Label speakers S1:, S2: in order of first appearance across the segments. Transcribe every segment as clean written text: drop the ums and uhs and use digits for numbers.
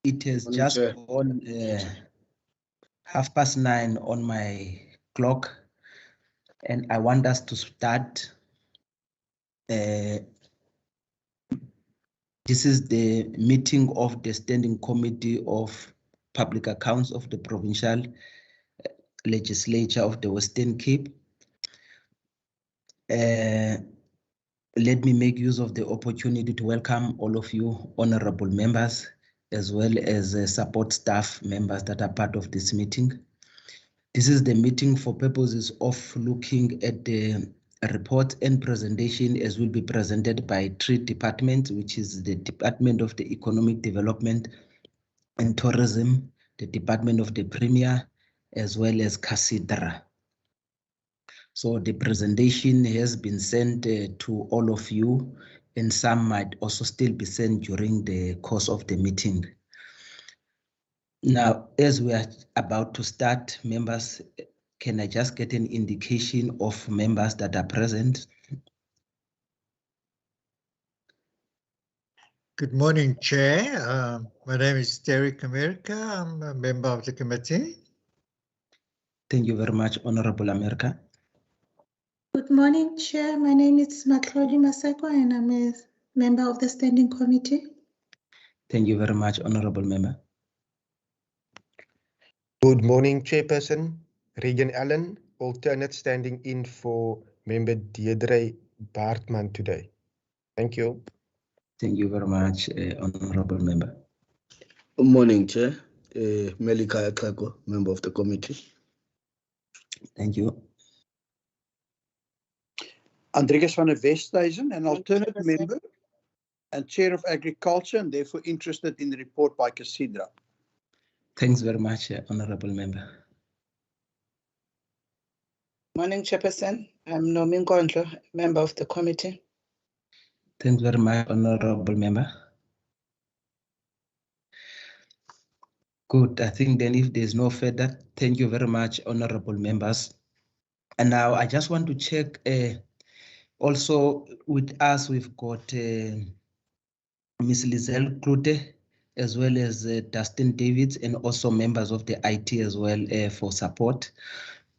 S1: It has just gone 9:30 on my clock, and I want us to start. This is the meeting of the Standing Committee of Public Accounts of the Provincial Legislature of the Western Cape. Let me make use of the opportunity to welcome all of you honorable members, as well as support staff members that are part of this meeting. This is the meeting for purposes of looking at the report and presentation as will be presented by 3 departments, which is the Department of the Economic Development and Tourism, the Department of the Premier, as well as CASIDRA. So the presentation has been sent to all of you, and some might also still be sent during the course of the meeting. Now, as we are about to start, members, can I just get an indication of members that are present?
S2: Good morning, Chair. My name is Derek America. I'm a member of the committee.
S1: Thank you very much, Honorable America.
S3: Good morning, Chair. My name is Matlodi Maseko and I'm a member of the Standing Committee.
S1: Thank you very much, Honorable Member.
S4: Good morning, Chairperson. Regan Allen, alternate standing in for Member Deirdre Bartman today. Thank you.
S1: Thank you very much, Honorable Member.
S5: Good morning, Chair. Melika Akako, member of the committee.
S1: Thank you.
S6: Andreas van der Westhuizen, an alternate member and Chair of Agriculture and therefore interested in the report by Casidra.
S1: Thanks very much, Honorable Member.
S7: Morning, Chairperson. I'm Nomi Nkondlo, member of the committee.
S1: Thanks very much, Honorable Member. Good. I think then if there's no further, thank you very much, Honorable Members. And now I just want to check also with us, we've got Ms. Lizelle Klute, as well as Dustin Davids, and also members of the IT as well for support.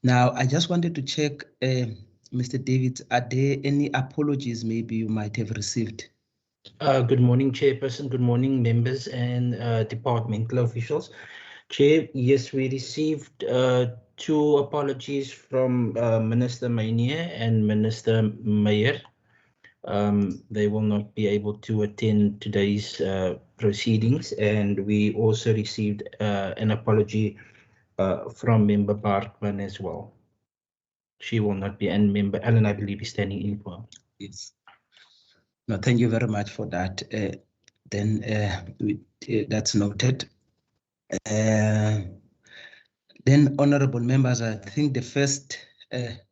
S1: Now, I just wanted to check, Mr. Davids, are there any apologies maybe you might have received?
S8: Good morning, Chairperson. Good morning, members and departmental officials. Chair, yes, we received 2 apologies from Minister Maynier and Minister Meyer. They will not be able to attend today's proceedings, and we also received an apology from Member Bartman as well. She will not be, and Member Allen, I believe, is standing in for her.
S1: Yes. No, thank you very much for that. That's noted. Then, honorable members, I think the first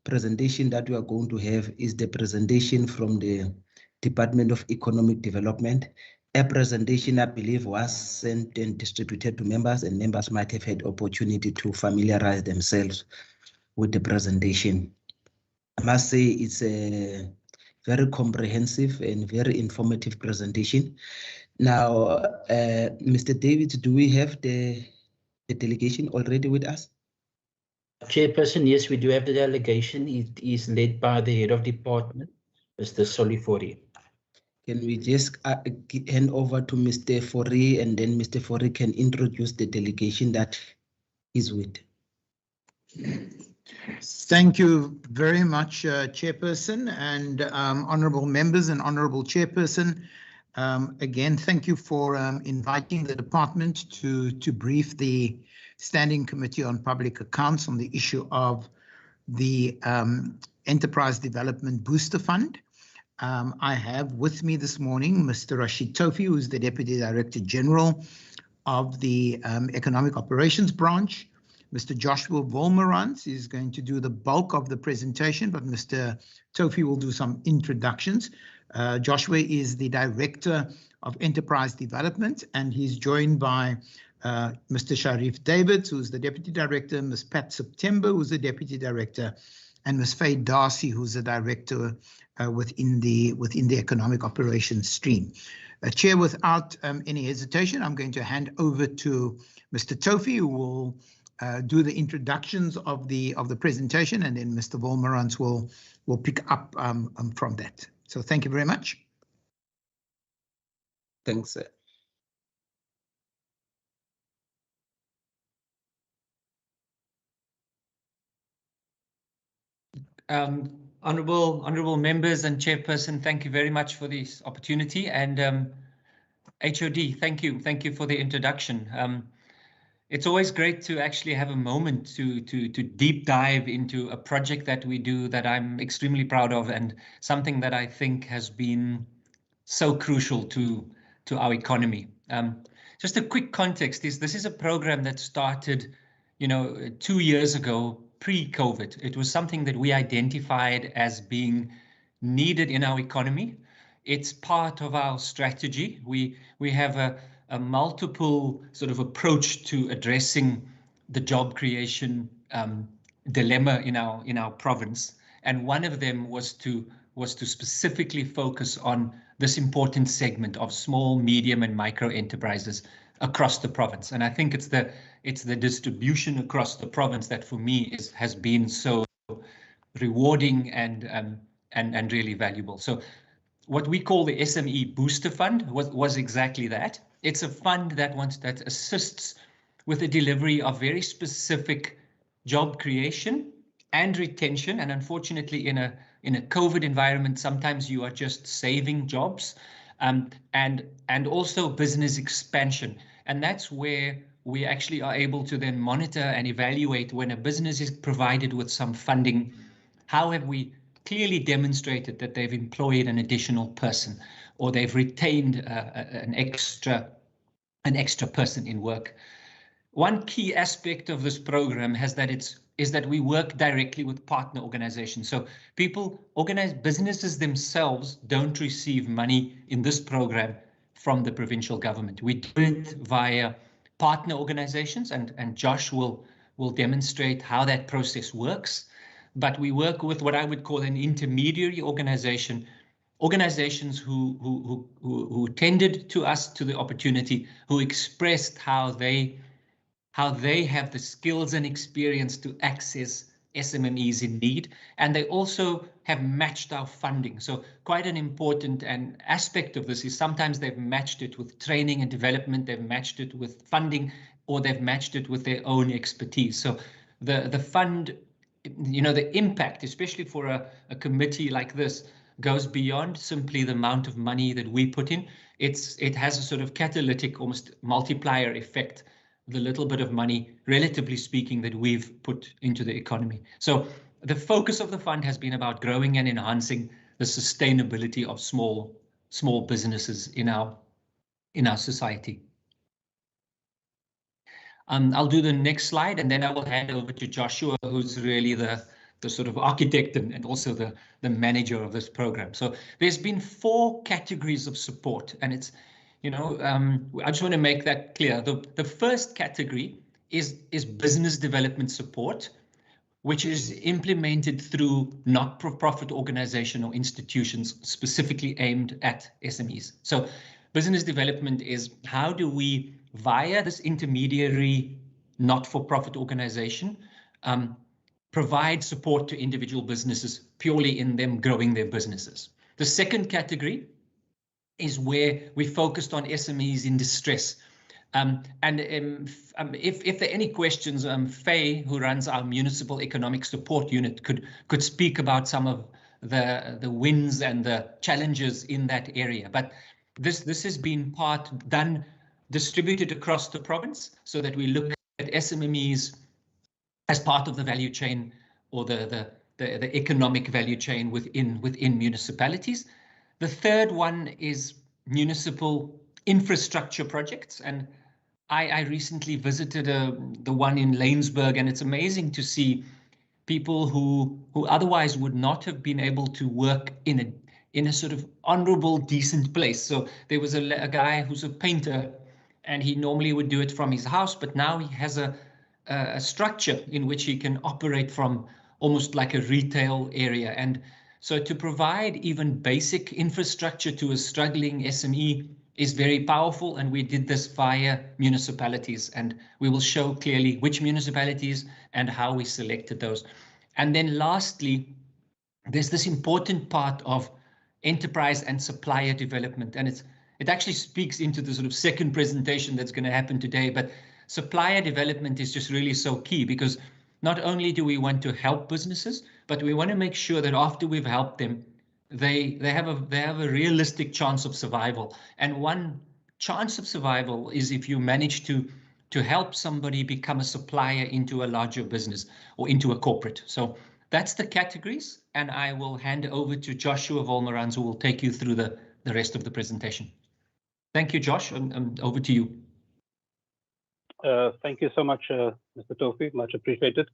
S1: presentation that we are going to have is the presentation from the Department of Economic Development. A presentation, I believe, was sent and distributed to members, and members might have had opportunity to familiarize themselves with the presentation. I must say it's a very comprehensive and very informative presentation. Now, Mr. David, do we have the delegation already with us?
S8: Chairperson, yes, we do have the delegation. It is led by the head of department, Mr. Solifori.
S1: Can we just hand over to Mr. Fori, and then Mr. Fori can introduce the delegation that is with?
S2: Thank you very much, Chairperson, and honourable members and honourable Chairperson. Again, thank you for inviting the department to brief the Standing Committee on Public Accounts on the issue of the Enterprise Development Booster Fund. I have with me this morning Mr. Rashid Tofi, who is the Deputy Director General of the Economic Operations Branch. Mr. Joshua Volmerans is going to do the bulk of the presentation, but Mr. Tofi will do some introductions. Joshua is the Director of Enterprise Development, and he's joined by Mr. Sharif Davids, who's the Deputy Director, Ms. Pat September, who's the Deputy Director, and Ms. Faye Darcy, who's the Director within the Economic Operations stream. Chair, without any hesitation, I'm going to hand over to Mr. Tofi, who will do the introductions of the presentation, and then Mr. Volmerans will pick up from that. So thank you very much.
S1: Thanks, sir.
S9: Honourable members and Chairperson, thank you very much for this opportunity, and HOD, thank you for the introduction. It's always great to actually have a moment to deep dive into a project that we do that I'm extremely proud of, and something that I think has been so crucial to our economy. Just a quick context is this is a program that started, 2 years ago, pre-COVID. It was something that we identified as being needed in our economy. It's part of our strategy. We have a multiple sort of approach to addressing the job creation dilemma in our province, and one of them was was to specifically focus on this important segment of small, medium, and micro enterprises across the province. And I think it's the distribution across the province that for me has been so rewarding and really valuable. So what we call the SME Booster Fund was exactly that. It's a fund that assists with the delivery of very specific job creation and retention. And unfortunately, in a COVID environment, sometimes you are just saving jobs, and also business expansion. And that's where we actually are able to then monitor and evaluate when a business is provided with some funding. How have we clearly demonstrated that they've employed an additional person, or they've retained an extra person in work? One key aspect of this program is that we work directly with partner organizations. So businesses themselves don't receive money in this program from the provincial government. We do it via partner organizations, and Josh will demonstrate how that process works. But we work with what I would call an intermediary organization, organizations who tended to us to the opportunity, who expressed how they have the skills and experience to access SMMEs in need, and they also have matched our funding. So quite an important aspect of this is sometimes they've matched it with training and development, they've matched it with funding, or they've matched it with their own expertise. So the fund, the impact, especially for a committee like this, goes beyond simply the amount of money that we put in. It has a sort of catalytic, almost multiplier effect, the little bit of money, relatively speaking, that we've put into the economy. So the focus of the fund has been about growing and enhancing the sustainability of small businesses in our society. I'll do the next slide, and then I will hand over to Joshua, who's really the sort of architect and also the manager of this program. So there's been 4 categories of support, and it's, I just want to make that clear. The first category is business development support, which is implemented through not-for-profit organization or institutions specifically aimed at SMEs. So business development is how do we, via this intermediary not-for-profit organization, provide support to individual businesses purely in them growing their businesses. The second category is where we focused on SMEs in distress. If there are any questions, Faye, who runs our Municipal Economic Support Unit, could speak about some of the wins and the challenges in that area. But this has been distributed across the province, so that we look at SMEs as part of the value chain, or the economic value chain within municipalities. The third one is municipal infrastructure projects, and I recently visited the one in Lanesburg, and it's amazing to see people who otherwise would not have been able to work in a sort of honorable, decent place. So there was a guy who's a painter, and he normally would do it from his house, but now he has a structure in which he can operate from, almost like a retail area. And so to provide even basic infrastructure to a struggling SME is very powerful, and we did this via municipalities, and we will show clearly which municipalities and how we selected those. And then lastly, there's this important part of enterprise and supplier development, and it actually speaks into the sort of second presentation that's going to happen today. But supplier development is just really so key, because not only do we want to help businesses, but we want to make sure that after we've helped them, they have a realistic chance of survival. And one chance of survival is if you manage to help somebody become a supplier into a larger business or into a corporate. So that's the categories, and I will hand over to Joshua Volmerans, who will take you through the rest of the presentation. Thank you, Josh, and over to you.
S10: Thank you so much, Mr. Tofi, much appreciated.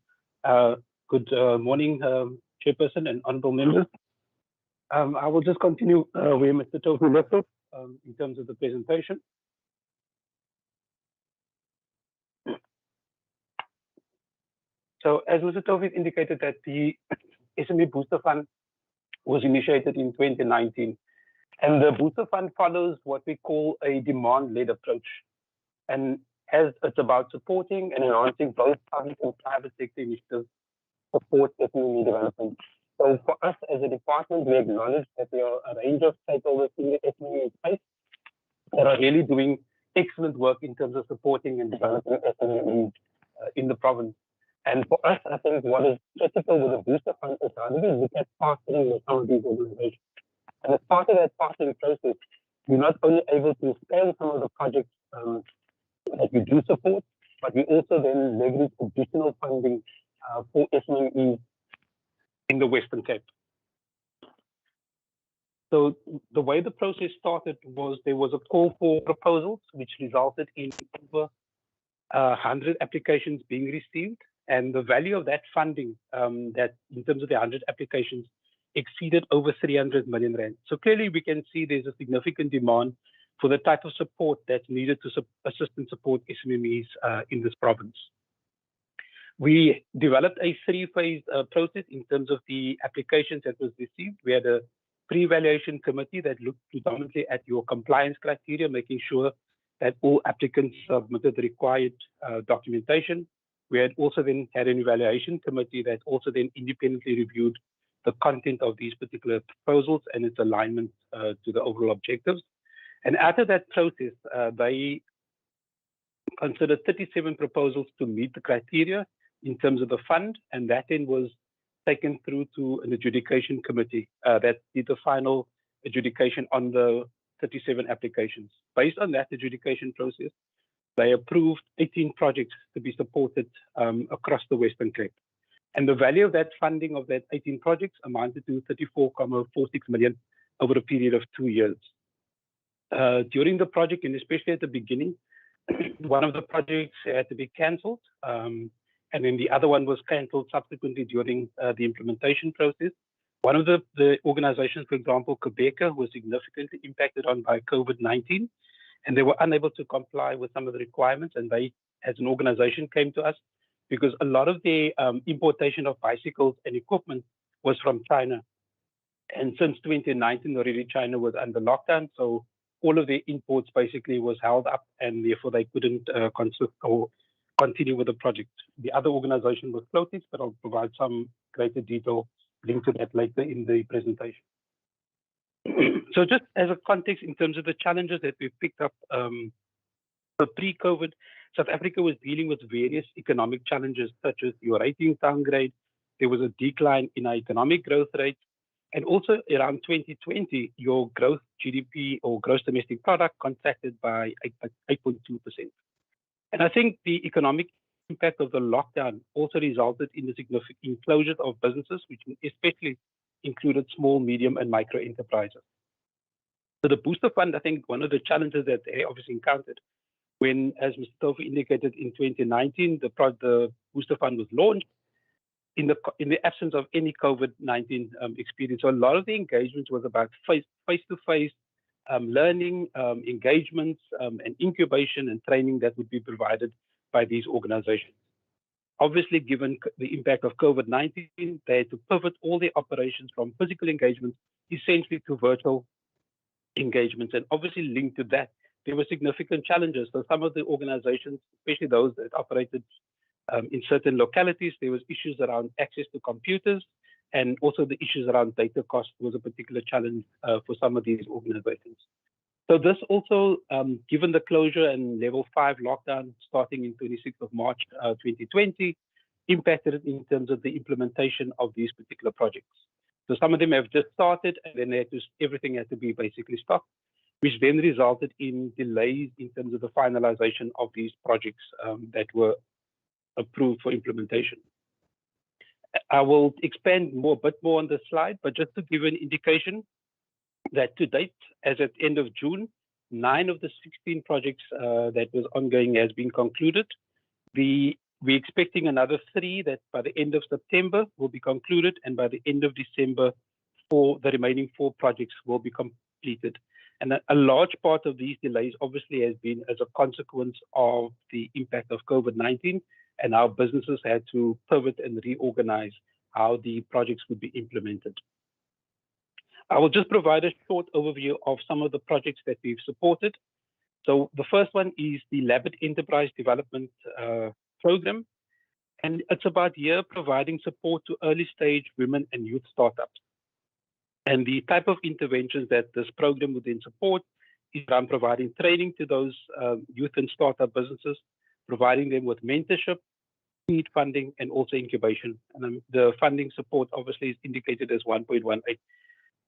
S10: Good morning, Chairperson and honorable members. I will just continue where Mr. Tofi left off in terms of the presentation. So as Mr. Tofi indicated, that the SME Booster Fund was initiated in 2019. And the Booster Fund follows what we call a demand-led approach. And as it's about supporting and enhancing both public and private sector initiatives support SME development. So for us as a department, we acknowledge that there are a range of stakeholders in the SME space that are really doing excellent work in terms of supporting and developing SMEs in the province. And for us, I think what is critical with the Booster Fund is how do we look at partnering with some of these organizations. And as part of that partnering process, we're not only able to scale some of the projects that we do support, but we also then leverage additional funding for SMEs in the Western Cape. So the way the process started was there was a call for proposals, which resulted in over 100 applications being received. And the value of that funding, that in terms of the 100 applications, exceeded over 300 million rand. So clearly we can see there's a significant demand for the type of support that's needed to assist and support SMEs in this province. We developed a three-phase process in terms of the applications that was received. We had a pre-evaluation committee that looked predominantly at your compliance criteria, making sure that all applicants submitted the required documentation. We had also then had an evaluation committee that also then independently reviewed the content of these particular proposals and its alignment to the overall objectives. And after that process, they considered 37 proposals to meet the criteria in terms of the fund, and that then was taken through to an adjudication committee that did the final adjudication on the 37 applications. Based on that adjudication process, they approved 18 projects to be supported across the Western Cape. And the value of that funding of that 18 projects amounted to 34.46 million over a period of 2 years. During the project, and especially at the beginning, one of the projects had to be cancelled, and then the other one was cancelled subsequently during the implementation process. One of the organizations, for example, Quebeca, was significantly impacted on by COVID-19, and they were unable to comply with some of the requirements, and they, as an organization, came to us because a lot of the importation of bicycles and equipment was from China. And since 2019, already China was under lockdown, so all of their imports basically was held up, and therefore they couldn't continue with the project. The other organization was Floatis, but I'll provide some greater detail linked to that later in the presentation. So just as a context in terms of the challenges that we've picked up, pre-COVID, South Africa was dealing with various economic challenges such as your ratings downgrade, there was a decline in our economic growth rate, and also around 2020, your growth GDP or gross domestic product contracted by 8.2%. And I think the economic impact of the lockdown also resulted in the significant closures of businesses, which especially included small, medium, and micro enterprises. So the Booster Fund, I think one of the challenges that they obviously encountered when, as Mr. Tofi indicated, in 2019, the Booster Fund was launched in the absence of any COVID-19 experience. So a lot of the engagement was about face-to-face learning, engagements, and incubation and training that would be provided by these organizations. Obviously, given the impact of COVID-19, they had to pivot all their operations from physical engagements essentially to virtual engagements. And obviously linked to that, there were significant challenges. So some of the organizations, especially those that operated in certain localities, there was issues around access to computers, and also the issues around data cost was a particular challenge for some of these organizations. So this also, given the closure and level 5 lockdown starting in 26th of March 2020, impacted it in terms of the implementation of these particular projects. So some of them have just started, and then everything had to be basically stopped, which then resulted in delays in terms of the finalization of these projects that were approved for implementation. I will expand a bit more on the slide, but just to give an indication that to date, as at end of June, 9 of the 16 projects that was ongoing has been concluded. We're expecting another 3 that by the end of September will be concluded, and by the end of December, the remaining 4 projects will be completed. And a large part of these delays obviously has been as a consequence of the impact of COVID-19, and our businesses had to pivot and reorganize how the projects would be implemented. I will just provide a short overview of some of the projects that we've supported. So the first one is the Labit Enterprise Development Program. And it's about here providing support to early stage women and youth startups. And the type of interventions that this program would then support is around providing training to those youth and startup businesses, providing them with mentorship, seed funding, and also incubation. And the funding support obviously is indicated as 1.18.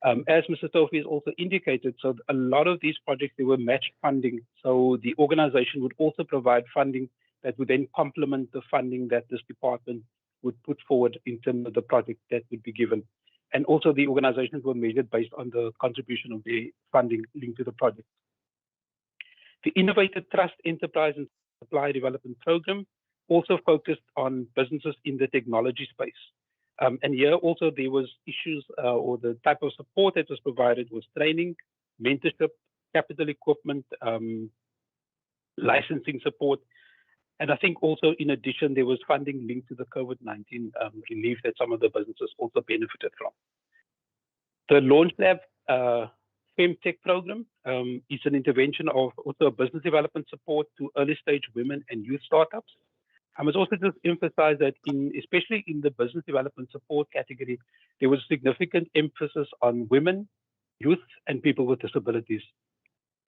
S10: As Mr. Tofi has also indicated, so a lot of these projects, they were matched funding. So the organization would also provide funding that would then complement the funding that this department would put forward in terms of the project that would be given. And also the organizations were measured based on the contribution of the funding linked to the project. The Innovative Trust Enterprise and Supply Development Program also focused on businesses in the technology space. And here also there was issues or the type of support that was provided was training, mentorship, capital equipment, licensing support. And I think also in addition, there was funding linked to the COVID-19 relief that some of the businesses also benefited from. The Launch Lab FemTech program is an intervention of also business development support to early stage women and youth startups. I must also just emphasize that especially in the business development support category, there was significant emphasis on women, youth, and people with disabilities.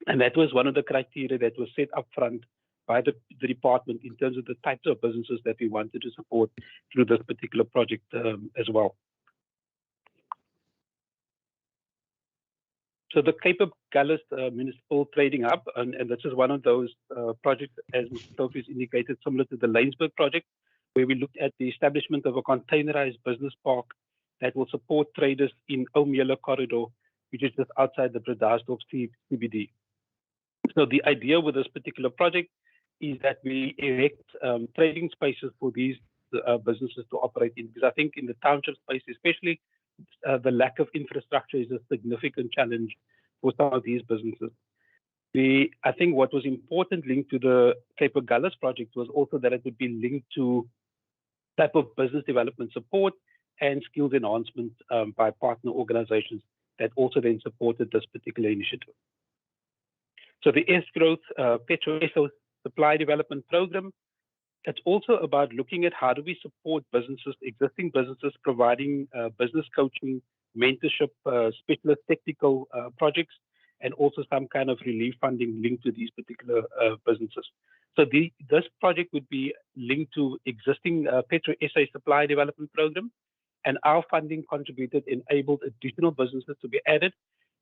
S10: And that was one of the criteria that was set up front by the department in terms of the types of businesses that we wanted to support through this particular project as well. So the Cape of Gullis Municipal Trading Hub, and this is one of those projects, as Mr. Tofi indicated, similar to the Lanesburg project, where we looked at the establishment of a containerized business park that will support traders in Oumela Corridor, which is just outside the Bredasdorp CBD. So the idea with this particular project is that we erect trading spaces for these businesses to operate in, because I think in the township space, especially, the lack of infrastructure is a significant challenge for some of these businesses. I think what was important linked to the Cape of Gullis project was also that it would be linked to type of business development support and skills enhancement by partner organizations that also then supported this particular initiative. So the S-Growth Petro Supply Development Program, it's also about looking at how do we support businesses, existing businesses, providing business coaching, mentorship, specialist technical projects, and also some kind of relief funding linked to these particular businesses. So this project would be linked to existing Petro SA Supply Development Program, and our funding contributed enabled additional businesses to be added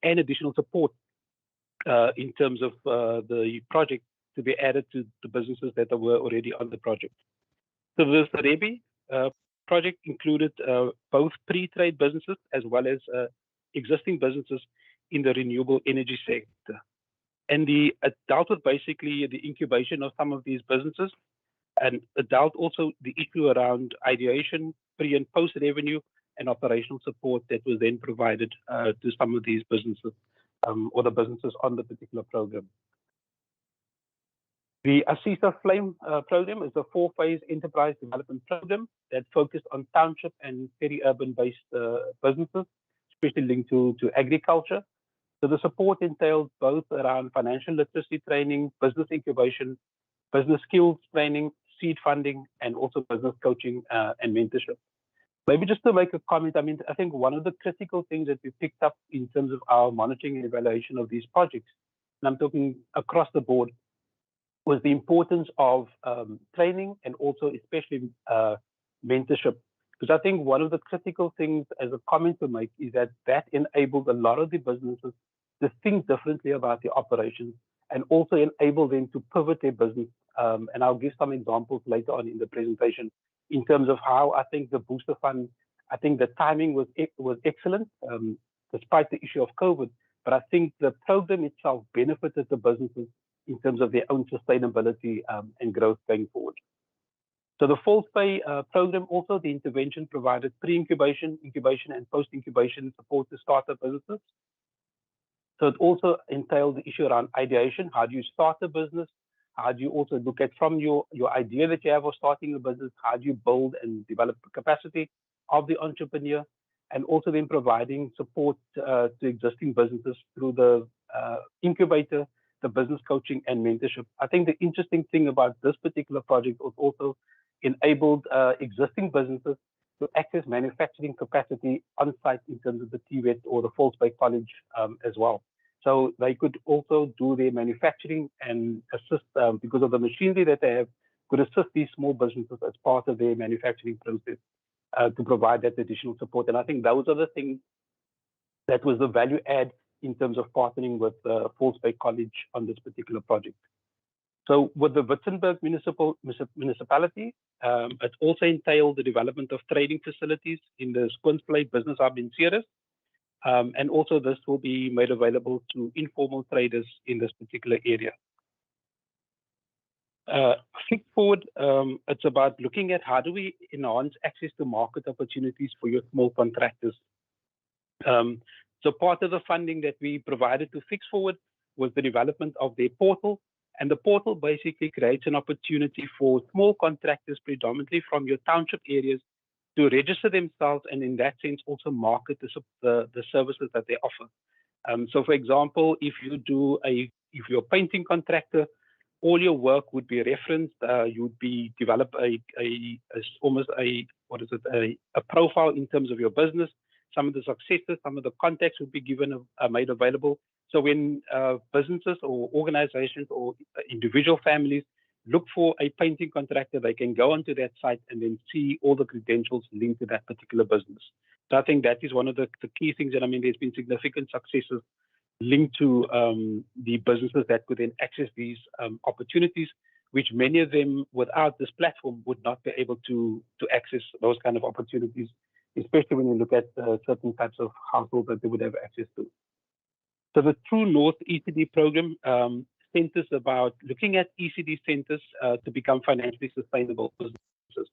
S10: and additional support in terms of the project to be added to the businesses that were already on the project. So this REBI project included both pre-trade businesses as well as existing businesses in the renewable energy sector. And the dealt with basically the incubation of some of these businesses, and dealt also the issue around ideation, pre and post revenue, and operational support that was then provided to some of these businesses or the businesses on the particular program. The ASISA Flame program is a 4-phase enterprise development program that focused on township and peri-urban based businesses, especially linked to agriculture. So the support entailed both around financial literacy training, business incubation, business skills training, seed funding, and also business coaching and mentorship. Maybe just to make a comment, I mean, I think one of the critical things that we picked up in terms of our monitoring and evaluation of these projects, and I'm talking across the board, was the importance of training and also especially mentorship. Because I think one of the critical things as a comment to make is that enabled a lot of the businesses to think differently about the operations and also enable them to pivot their business. And I'll give some examples later on in the presentation in terms of how I think the booster fund, I think the timing was excellent despite the issue of COVID, but I think the program itself benefited the businesses in terms of their own sustainability and growth going forward. So the False Pay program, also the intervention provided pre-incubation, incubation, and post-incubation support to startup businesses. So it also entailed the issue around ideation. How do you start a business? How do you also look at from your idea that you have of starting a business, how do you build and develop the capacity of the entrepreneur? and also then providing support to existing businesses through the incubator, the business coaching and mentorship. I think the interesting thing about this particular project was also enabled existing businesses to access manufacturing capacity on site in terms of the TVET or the False Bay College as well. So they could also do their manufacturing and assist, because of the machinery that they have, could assist these small businesses as part of their manufacturing process to provide that additional support. And I think those are the things that was the value add in terms of partnering with False Bay College on this particular project. So with the Witzenberg municipality, it also entailed the development of trading facilities in the Skoonsvlei Business Hub in Ceres. And also this will be made available to informal traders in this particular area. Flip forward, it's about looking at how do we enhance access to market opportunities for your small contractors. So part of the funding that we provided to Fix Forward was the development of their portal. And the portal basically creates an opportunity for small contractors, predominantly from your township areas, to register themselves and in that sense also market the services that they offer. So for example, if you're a painting contractor, all your work would be referenced. You would be develop almost a profile in terms of your business. Some of the successes, some of the contacts would be given, made available. So when businesses or organizations or individual families look for a painting contractor, they can go onto that site and then see all the credentials linked to that particular business. So I think that is one of the key things. And I mean, there's been significant successes linked to the businesses that could then access these opportunities, which many of them without this platform would not be able to access those kind of opportunities, especially when you look at certain types of households that they would have access to. So the True North ECD program centers about looking at ECD centers to become financially sustainable businesses.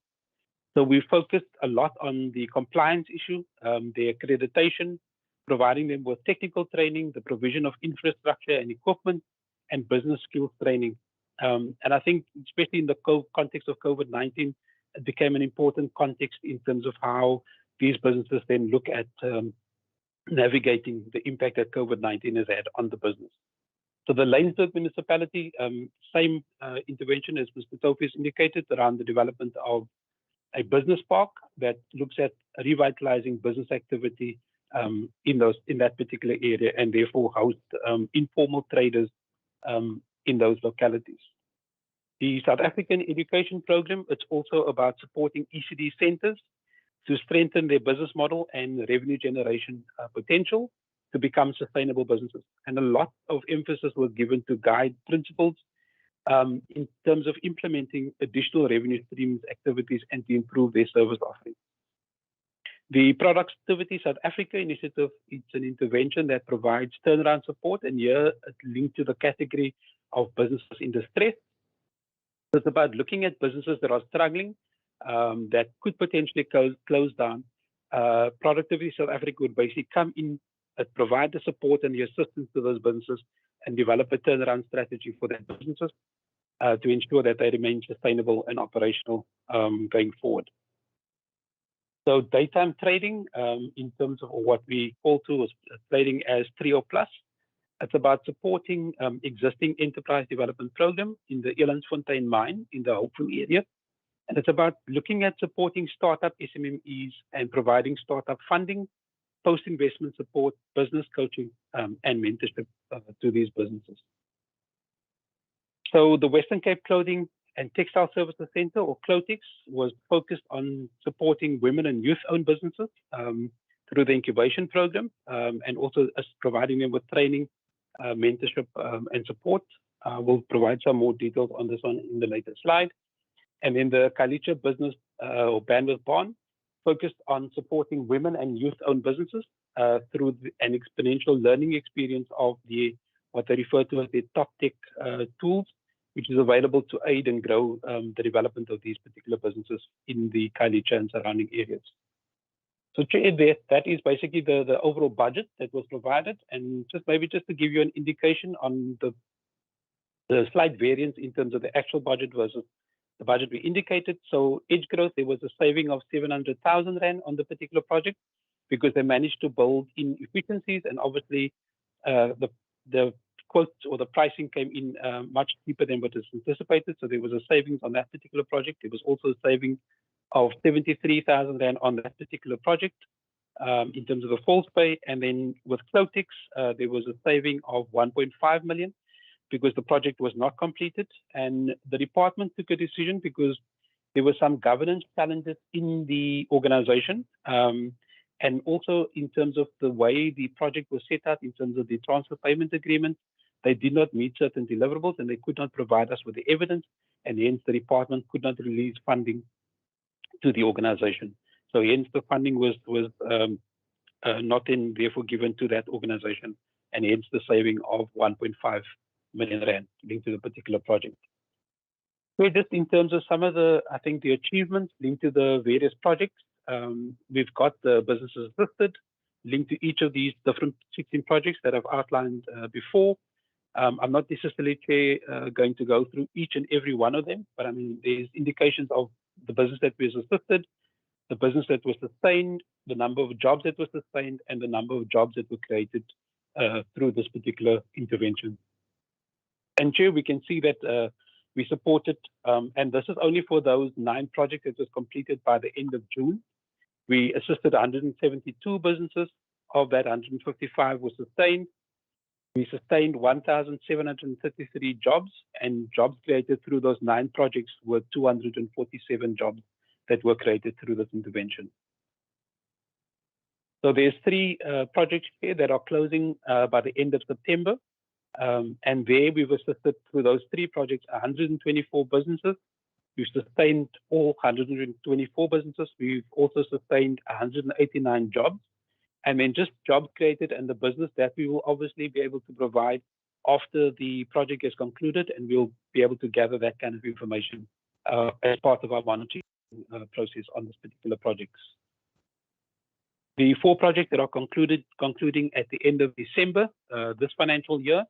S10: So we focused a lot on the compliance issue, the accreditation, providing them with technical training, the provision of infrastructure and equipment, and business skills training. And I think, especially in the context of COVID-19, it became an important context in terms of how these businesses then look at navigating the impact that COVID-19 has had on the business. So the Laingsburg municipality, same intervention as Mr. Tofi indicated around the development of a business park that looks at revitalizing business activity in that particular area, and therefore host informal traders in those localities. The South African education program, it's also about supporting ECD centers to strengthen their business model and revenue generation potential to become sustainable businesses. And a lot of emphasis was given to guide principals in terms of implementing additional revenue streams, activities, and to improve their service offering. The Productivity South Africa initiative, it's an intervention that provides turnaround support, and here it's linked to the category of businesses in distress. It's about looking at businesses that are struggling, that could potentially close down. Productivity South Africa would basically come in and provide the support and the assistance to those businesses and develop a turnaround strategy for their businesses to ensure that they remain sustainable and operational going forward. So daytime trading, in terms of what we call to as trading as Trio Plus, it's about supporting existing enterprise development program in the Elandsfontein mine in the Hopeville area. And it's about looking at supporting startup SMMEs and providing startup funding, post-investment support, business coaching, and mentorship to these businesses. So the Western Cape Clothing and Textile Services Center, or CLOTEX, was focused on supporting women and youth-owned businesses through the incubation program, and also providing them with training, mentorship, and support. We'll provide some more details on this one in the later slide. And then the Kalicha Business or Bandwidth Bond focused on supporting women and youth-owned businesses through an exponential learning experience of what they refer to as the top tech tools, which is available to aid and grow the development of these particular businesses in the Kalicha and surrounding areas. So that is basically the overall budget that was provided. And just to give you an indication on the slight variance in terms of the actual budget versus the budget we indicated. So edge growth, there was a saving of 700,000 Rand on the particular project. because they managed to build in efficiencies, and obviously the quotes or the pricing came in much cheaper than what was anticipated. So there was a savings on that particular project. There was also a saving of 73,000 Rand on that particular project in terms of the false pay. And then with Clotix, there was a saving of 1.5 million because the project was not completed. And the department took a decision because there were some governance challenges in the organization. And also in terms of the way the project was set up, in terms of the transfer payment agreement, they did not meet certain deliverables and they could not provide us with the evidence, and hence the department could not release funding to the organization. So hence the funding was not then therefore given to that organization, and hence the saving of 1.5 million Rand linked to the particular project. So just in terms of some of the, I think, the achievements linked to the various projects, we've got the businesses listed linked to each of these different 16 projects that I've outlined before. I'm not necessarily, Chair, going to go through each and every one of them, but I mean, there's indications of the business that was assisted, the business that was sustained, the number of jobs that was sustained, and the number of jobs that were created through this particular intervention. And Chair, we can see that we supported, and this is only for those 9 projects that was completed by the end of June. We assisted 172 businesses. Of that, 155 were sustained. We sustained 1,733 jobs, and jobs created through those 9 projects were 247 jobs that were created through this intervention. So there's 3 projects here that are closing by the end of September. And there we've assisted through those 3 projects, 124 businesses. We've sustained all 124 businesses. We've also sustained 189 jobs. And then just jobs created and the business that we will obviously be able to provide after the project is concluded, and we'll be able to gather that kind of information as part of our monitoring process on this particular projects. The 4 projects that are concluding at the end of December this financial year,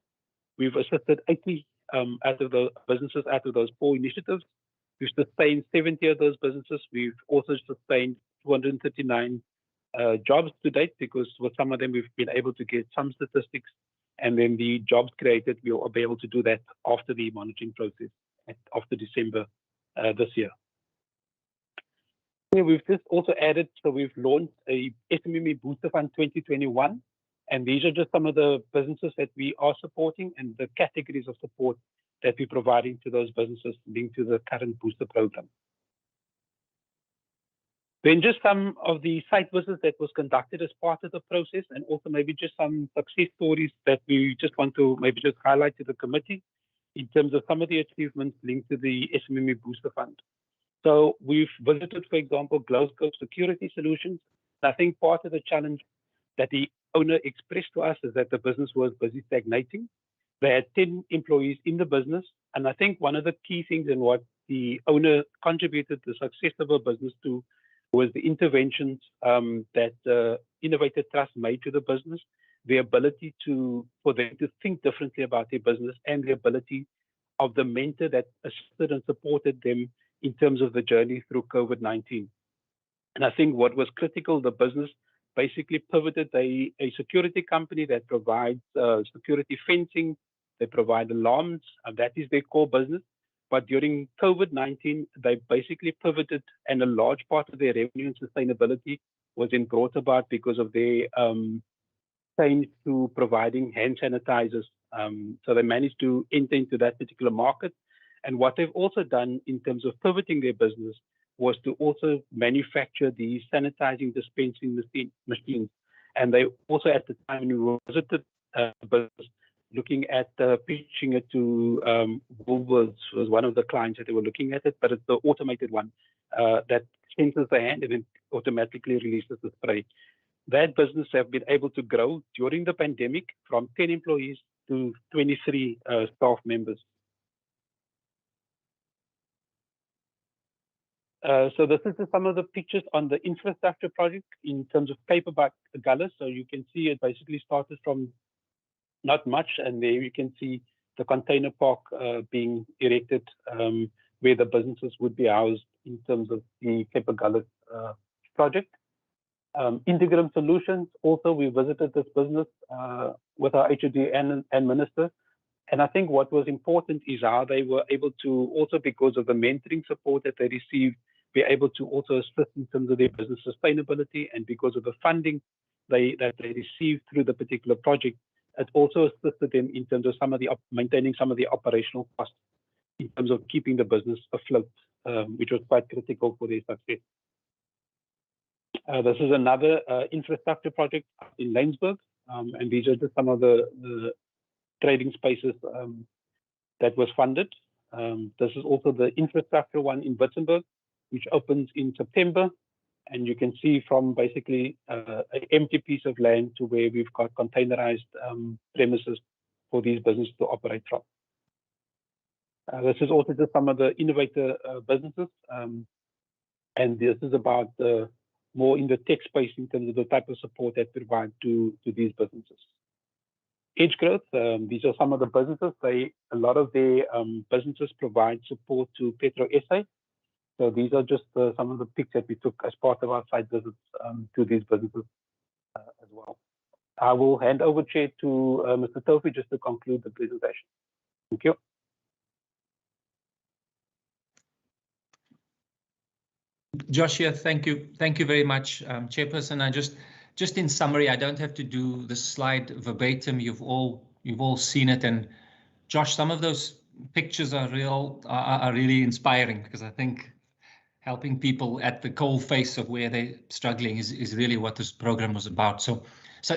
S10: we've assisted 80 out of the businesses out of those 4 initiatives. We've sustained 70 of those businesses. We've also sustained 239 jobs to date, because with some of them we've been able to get some statistics, and then the jobs created, we'll be able to do that after the monitoring process after December this year. We've just also added, so we've launched a SMME Booster Fund 2021, and these are just some of the businesses that we are supporting and the categories of support that we're providing to those businesses linked to the current booster program. Then just some of the site visits that was conducted as part of the process, and also maybe just some success stories that we just want to maybe just highlight to the committee in terms of some of the achievements linked to the SMME Booster Fund. So we've visited, for example, Glowscope Security Solutions. I think part of the challenge that the owner expressed to us is that the business was busy stagnating. They had 10 employees in the business. And I think one of the key things in what the owner contributed the success of a business to was the interventions that Innovator Trust made to the business, the ability for them to think differently about their business, and the ability of the mentor that assisted and supported them in terms of the journey through COVID-19. And I think what was critical, the business basically pivoted a security company that provides security fencing, they provide alarms, and that is their core business. But during COVID-19, they basically pivoted, and a large part of their revenue and sustainability was then brought about because of their change to providing hand sanitizers. So they managed to enter into that particular market. And what they've also done in terms of pivoting their business was to also manufacture these sanitizing dispensing machines. And they also, at the time when we visited the business, looking at pitching it to Woolworths was one of the clients that they were looking at it, but it's the automated one that senses the hand and then automatically releases the spray. That business have been able to grow during the pandemic from 10 employees to 23 staff members. So this is some of the pictures on the infrastructure project in terms of Paperback Gullis. So you can see it basically started from not much, and there you can see the container park being erected where the businesses would be housed in terms of the Paper Gullis project. Integram Solutions, also we visited this business with our HOD and Minister. And I think what was important is how they were able to, also because of the mentoring support that they received, be able to also assist in terms of their business sustainability, and because of the funding that they received through the particular project, it also assisted them in terms of maintaining some of the operational costs in terms of keeping the business afloat, which was quite critical for their success. This is another infrastructure project in Laingsburg, and these are just some of the trading spaces that was funded. This is also the infrastructure one in Witzenberg, which opens in September. And you can see from basically an empty piece of land to where we've got containerized premises for these businesses to operate from. This is also just some of the innovator businesses. And this is about more in the tech space in terms of the type of support that we provide to these businesses. Edge Growth, these are some of the businesses. A lot of their businesses provide support to Petro SA. So these are just some of the pics that we took as part of our site visits to these businesses as well. I will hand over, Chair, to Mr. Tofi just to conclude the presentation. Thank you.
S9: Joshua, thank you very much, Chairperson. I just in summary, I don't have to do the slide verbatim. You've all seen it, and Josh, some of those pictures are really inspiring, because I think helping people at the coal face of where they're struggling is really what this program was about. So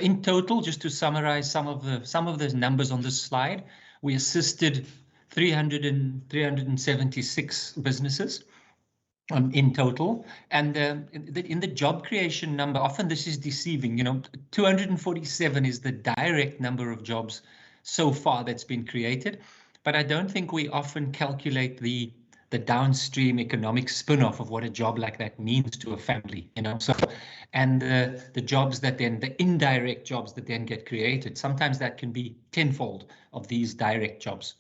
S9: in total, just to summarize some of the numbers on this slide, we assisted 376 businesses in total, and in the job creation number, often this is deceiving. 247 is the direct number of jobs so far that's been created, but I don't think we often calculate the downstream economic spin-off of what a job like that means to a family, so, and the jobs that then, the indirect jobs that then get created, sometimes that can be tenfold of these direct jobs.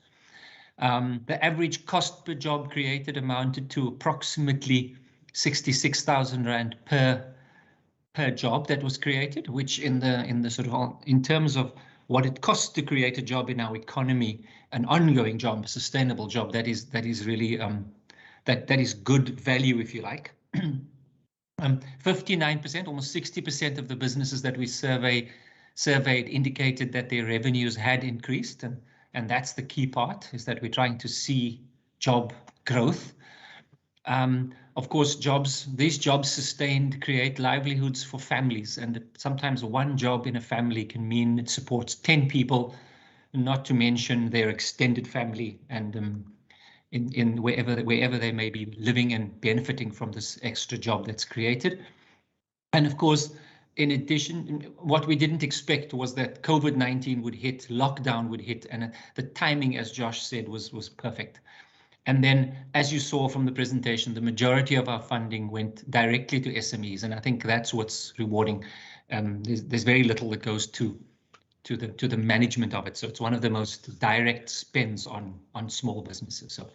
S9: The average cost per job created amounted to approximately 66,000 Rand per job that was created, which in the sort of, in terms of what it costs to create a job in our economy, an ongoing job, a sustainable job, that is really that is good value, if you like. 59%, almost 60% of the businesses that we surveyed indicated that their revenues had increased, and that's the key part, is that we're trying to see job growth. Of course, these jobs sustained create livelihoods for families, and sometimes one job in a family can mean it supports 10 people, not to mention their extended family, and in wherever they may be living and benefiting from this extra job that's created. And of course, in addition, what we didn't expect was that COVID-19 would hit, lockdown would hit, and the timing, as Josh said, was perfect. And then, as you saw from the presentation, the majority of our funding went directly to SMEs, and I think that's what's rewarding. There's very little that goes to the management of it, so it's one of the most direct spends on small businesses. So,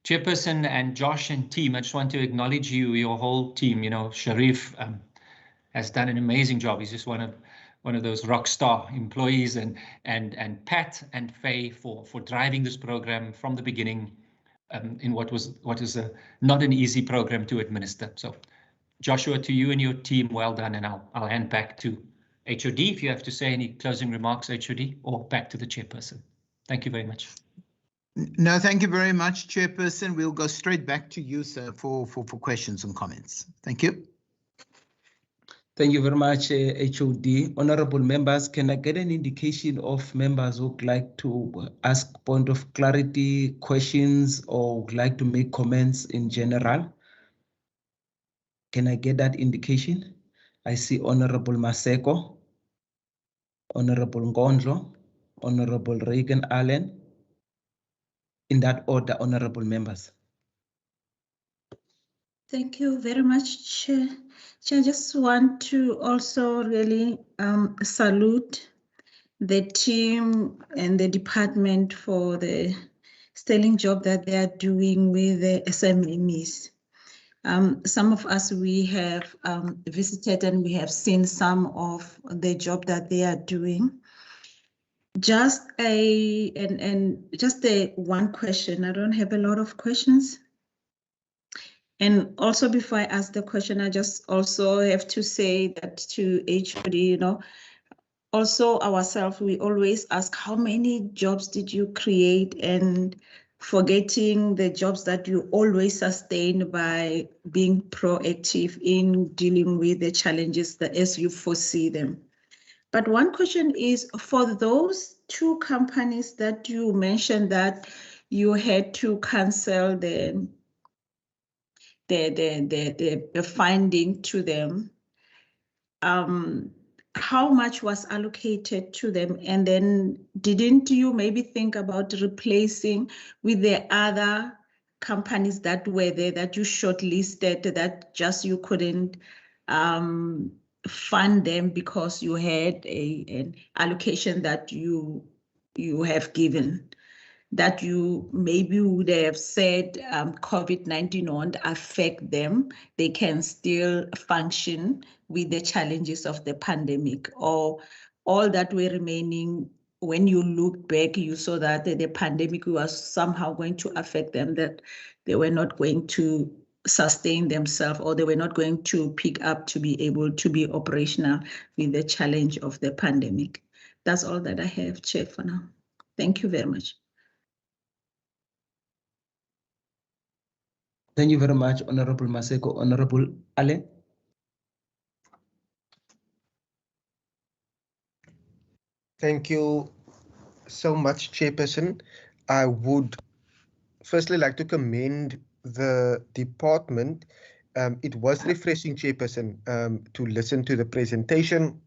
S9: Chairperson and Josh and team, I just want to acknowledge you, your whole team. Sharif has done an amazing job. He's just one of those rock star employees, and Pat and Faye for driving this program from the beginning. In what is not an easy program to administer. So, Joshua, to you and your team, well done, and I'll hand back to HOD if you have to say any closing remarks, HOD, or back to the Chairperson. Thank you very much.
S2: No, thank you very much, Chairperson. We'll go straight back to you, sir, for questions and comments. Thank you.
S1: Thank you very much, HOD. Honorable members, can I get an indication of members who would like to ask point of clarity, questions, or would like to make comments in general? Can I get that indication? I see Honorable Maseko, Honorable Ngondlo, Honorable Reagan Allen. In that order, honorable members.
S3: Thank you very much, Chair. I just want to also really salute the team and the department for the sterling job that they are doing with the SMEs. Some of us, we have visited and we have seen some of the job that they are doing. Just one question. I don't have a lot of questions. And also before I ask the question, I just also have to say that to HOD, you know, also ourselves, we always ask how many jobs did you create, and forgetting the jobs that you always sustain by being proactive in dealing with the challenges that as you foresee them. But one question is, for those 2 companies that you mentioned that you had to cancel the funding to them, how much was allocated to them? And then didn't you maybe think about replacing with the other companies that were there that you shortlisted that just you couldn't fund them because you had an allocation that you have given? That you maybe would have said COVID-19 won't affect them, they can still function with the challenges of the pandemic, or all that were remaining, when you look back, you saw that the pandemic was somehow going to affect them, that they were not going to sustain themselves, or they were not going to pick up to be able to be operational with the challenge of the pandemic. That's all that I have, Chair, for now. Thank you very much.
S1: Thank you very much, Honorable Maseko. Honorable Ale.
S4: Thank you so much, Chairperson. I would firstly like to commend the department. It was refreshing, Chairperson, to listen to the presentation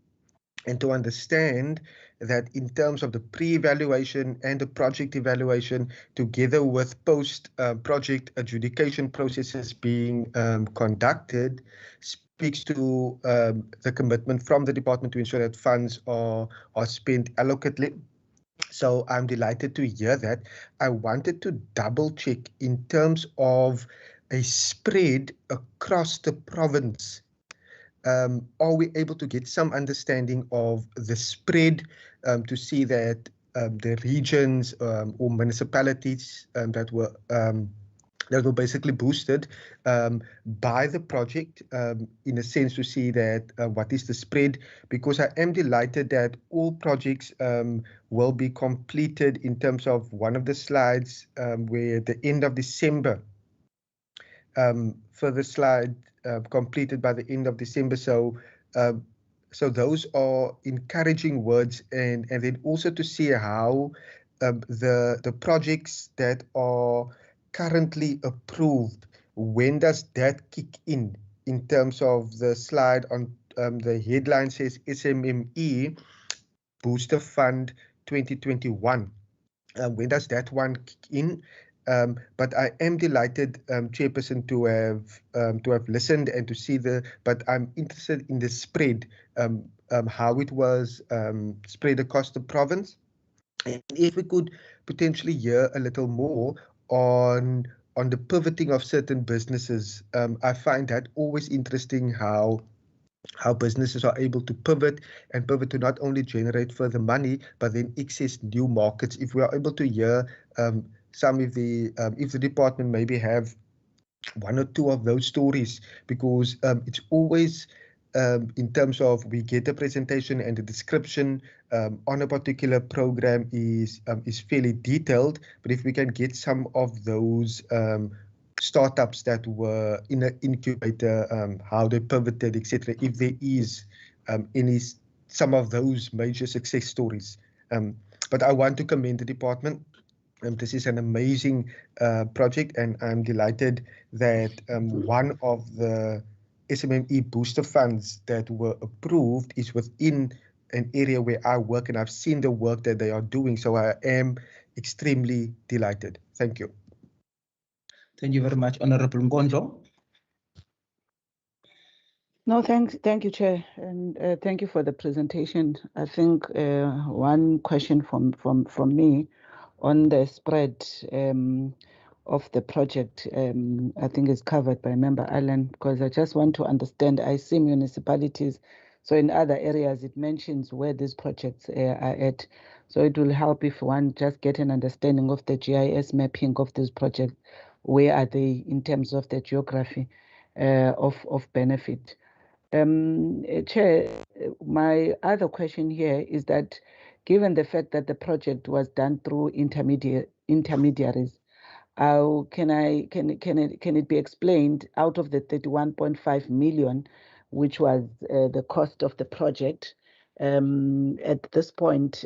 S4: and to understand that in terms of the pre-evaluation and the project evaluation, together with post-project adjudication processes being conducted, speaks to the commitment from the department to ensure that funds are spent allocatively. So I'm delighted to hear that. I wanted to double check in terms of a spread across the province. Are we able to get some understanding of the spread to see that the regions or municipalities that were basically boosted by the project, in a sense, to see that what is the spread? Because I am delighted that all projects will be completed in terms of one of the slides where the end of December, further slide, completed by the end of December. So those are encouraging words, and then also to see how the projects that are currently approved, when does that kick in terms of the slide on the headline says SMME Booster Fund 2021. When does that one kick in? But I am delighted, Chairperson, to have listened and to see but I'm interested in the spread, how it was spread across the province. And if we could potentially hear a little more on the pivoting of certain businesses. I find that always interesting how businesses are able to pivot to not only generate further money, but then access new markets. If we are able to hear some of the, if the department maybe have 1 or 2 of those stories, because it's always in terms of we get a presentation and the description on a particular program is fairly detailed, but if we can get some of those startups that were in an incubator, how they pivoted, etc. If there is some of those major success stories. But I want to commend the department. This is an amazing project, and I'm delighted that one of the SMME booster funds that were approved is within an area where I work, and I've seen the work that they are doing. So I am extremely delighted. Thank you.
S1: Thank you very much, Honorable Nkondlo.
S11: No, thank you, Chair, and thank you for the presentation. I think one question from me on the spread the project, I think is covered by Member Allen, because I just want to understand. I see municipalities, so in other areas it mentions where these projects are at. So it will help if one just get an understanding of the GIS mapping of these projects. Where are they in terms of the geography of benefit? Chair, my other question here is that given the fact that the project was done through intermediaries, can it be explained out of the 31.5 million, which was the cost of the project, at this point,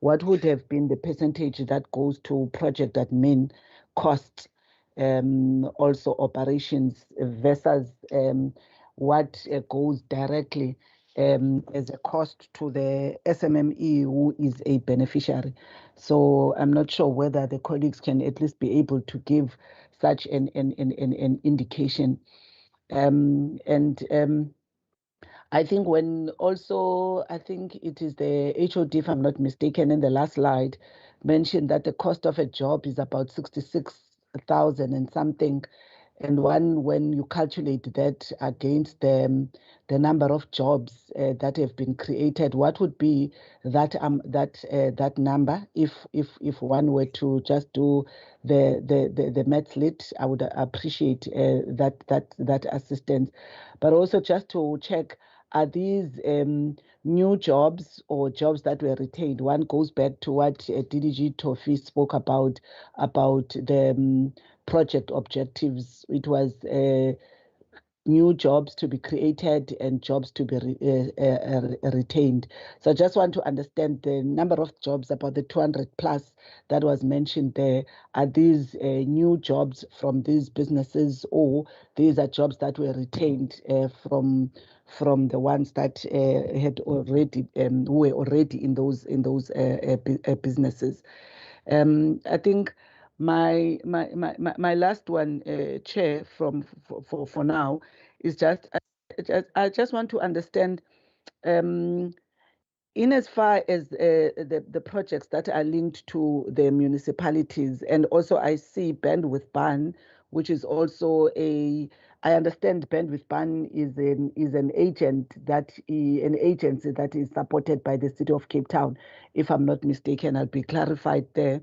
S11: what would have been the percentage that goes to project admin costs, also operations versus what goes directly as a cost to the SMME who is a beneficiary? So I'm not sure whether the colleagues can at least be able to give such an indication. I think I think it is the HOD, if I'm not mistaken, in the last slide, mentioned that the cost of a job is about 66,000 and something. And when you calculate that against the number of jobs that have been created, what would be that number if one were to just do the math lit? I would appreciate that assistance, but also just to check, are these new jobs or jobs that were retained? One goes back to what DDG Tofi spoke about the project objectives. It was new jobs to be created and jobs to be retained. So I just want to understand the number of jobs, about the 200 plus that was mentioned there. Are these new jobs from these businesses, or these are jobs that were retained from the ones that had already were already in those businesses? I think my last one, Chair, for now, is I just want to understand, in as far as the projects that are linked to the municipalities, and also I see bandwidth ban, which is also I understand bandwidth ban is an agency that is supported by the City of Cape Town. If I'm not mistaken, I'll be clarified there.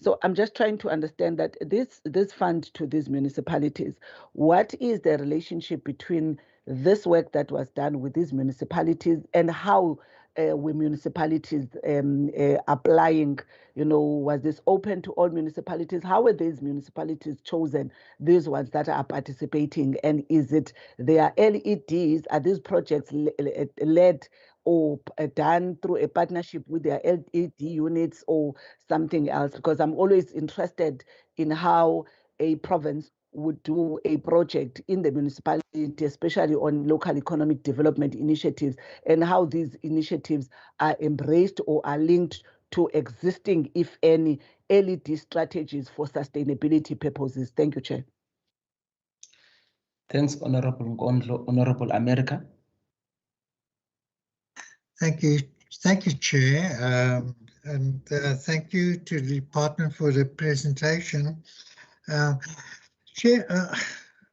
S11: So I'm just trying to understand that this fund to these municipalities, what is the relationship between this work that was done with these municipalities and how were municipalities applying? Was this open to all municipalities? How were these municipalities chosen, these ones that are participating? And is it their LEDs? Are these projects led or done through a partnership with their LED units or something else? Because I'm always interested in how a province would do a project in the municipality, especially on local economic development initiatives, and how these initiatives are embraced or are linked to existing, if any, LED strategies for sustainability purposes. Thank you, Chair.
S1: Thanks, Honorable Nkondlo. Honorable America.
S12: Thank you, Chair, and thank you to the department for the presentation. Chair,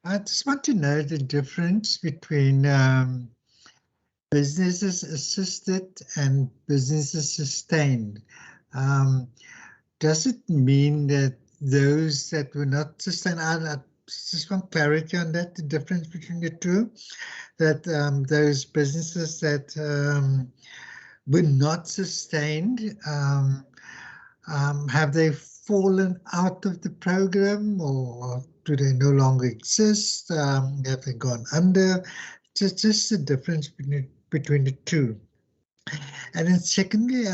S12: I just want to know the difference between businesses assisted and businesses sustained. Does it mean that those that were not sustained, I just want clarity on that, the difference between the two, that those businesses that were not sustained, have they fallen out of the program, or do they no longer exist? Have they gone under? Just the difference between the two. And then secondly,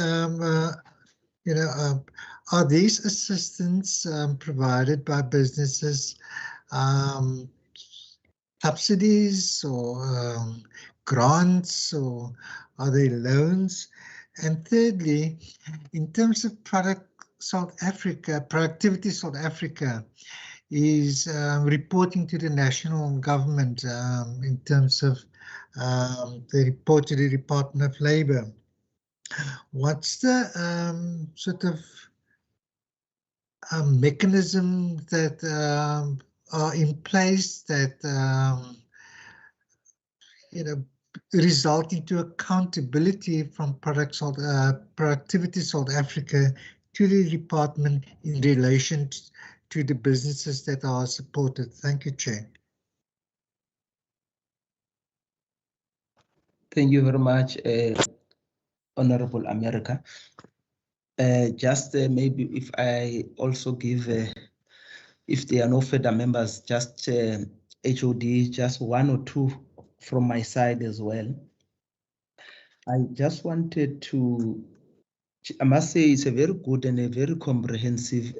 S12: are these assistance provided by businesses subsidies or grants, or are they loans? And thirdly, in terms of Productivity South Africa is reporting to the national government in terms of the report to the Department of Labour. What's the sort of mechanisms that are in place that result into accountability from Productivity South Africa to the department in relation to the businesses that are supported. Thank you, Chair.
S1: Thank you very much, Honorable America. Just maybe if I also give, if there are no further members, just HOD, just one or two from my side as well. I just wanted to, I must say it's a very good and a very comprehensive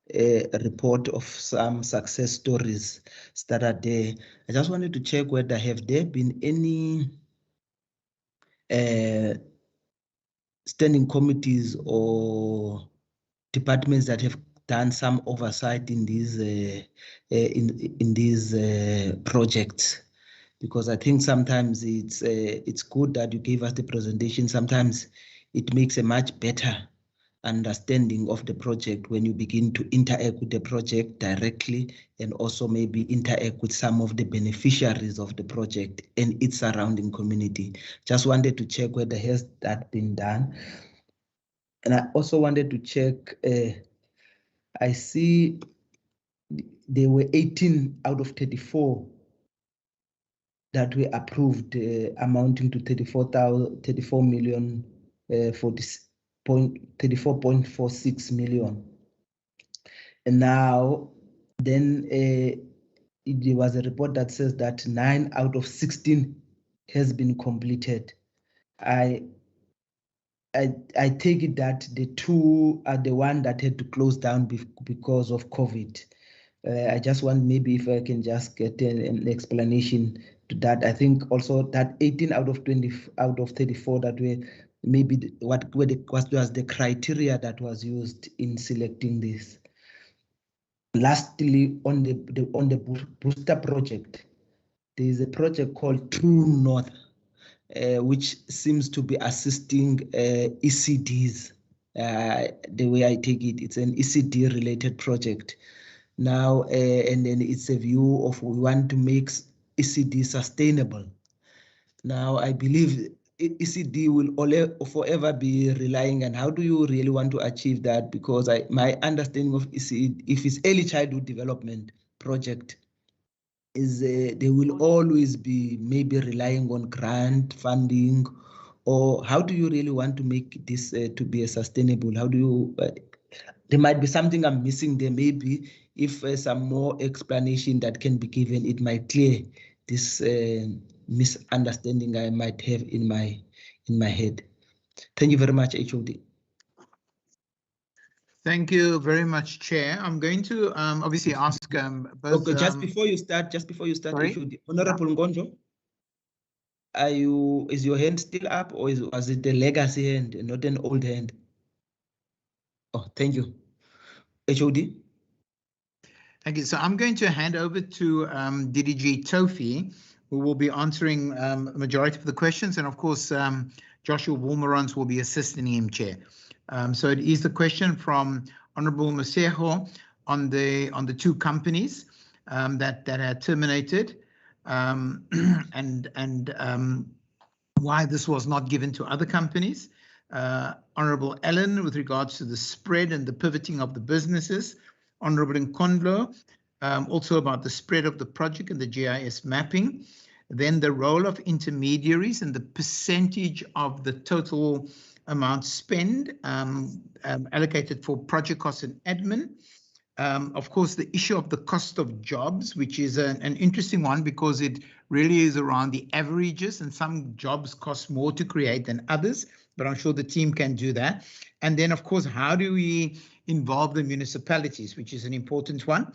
S1: report of some success stories that are there. I just wanted to check whether have there been any standing committees or departments that have done some oversight in these projects, because I think sometimes it's good that you give us the presentation. Sometimes it makes a much better understanding of the project when you begin to interact with the project directly, and also maybe interact with some of the beneficiaries of the project and its surrounding community. Just wanted to check whether has that been done. And I also wanted to check, I see there were 18 out of 34 that were approved, amounting to 34.46 million. And now, then there was a report that says that 9 out of 16 has been completed. I take it that the 2 are the one that had to close down because of COVID. I just want maybe if I can just get an explanation to that. I think also that 18 out of 20 out of 34 that were maybe what was the criteria that was used in selecting this. Lastly, on the booster project, there is a project called True North, which seems to be assisting ECDs. The way I take it, it's an ECD related project. Now, and then it's a view of we want to make ECD sustainable. Now, I believe ECD will forever be relying on how do you really want to achieve that? Because my understanding of ECD, if it's early childhood development project, is they will always be maybe relying on grant funding, or how do you really want to make this to be a sustainable? How do you, there might be something I'm missing there. Maybe if some more explanation that can be given, it might clear this misunderstanding I might have in my head. Thank you very much, HOD.
S2: Thank you very much, Chair. I'm going to obviously ask both.
S1: Okay, just before you start,
S2: sorry?
S1: HOD, Honorable Ngonjo, is your hand still up, or was it a legacy hand, not an old hand? Oh, thank you, HOD.
S2: Thank you. So I'm going to hand over to DDG Tofi, who will be answering a majority of the questions, and of course, Joshua Wolmerans will be assisting him, Chair. So it is the question from Honourable Masejo on the 2 companies that had terminated, and why this was not given to other companies. Honourable Ellen, with regards to the spread and the pivoting of the businesses. Honourable Nkondlo, also about the spread of the project and the GIS mapping. Then the role of intermediaries and the percentage of the total amount spent allocated for project costs and admin. Of course, the issue of the cost of jobs, which is an interesting one because it really is around the averages, and some jobs cost more to create than others, but I'm sure the team can do that. And then, of course, how do we involve the municipalities, which is an important one.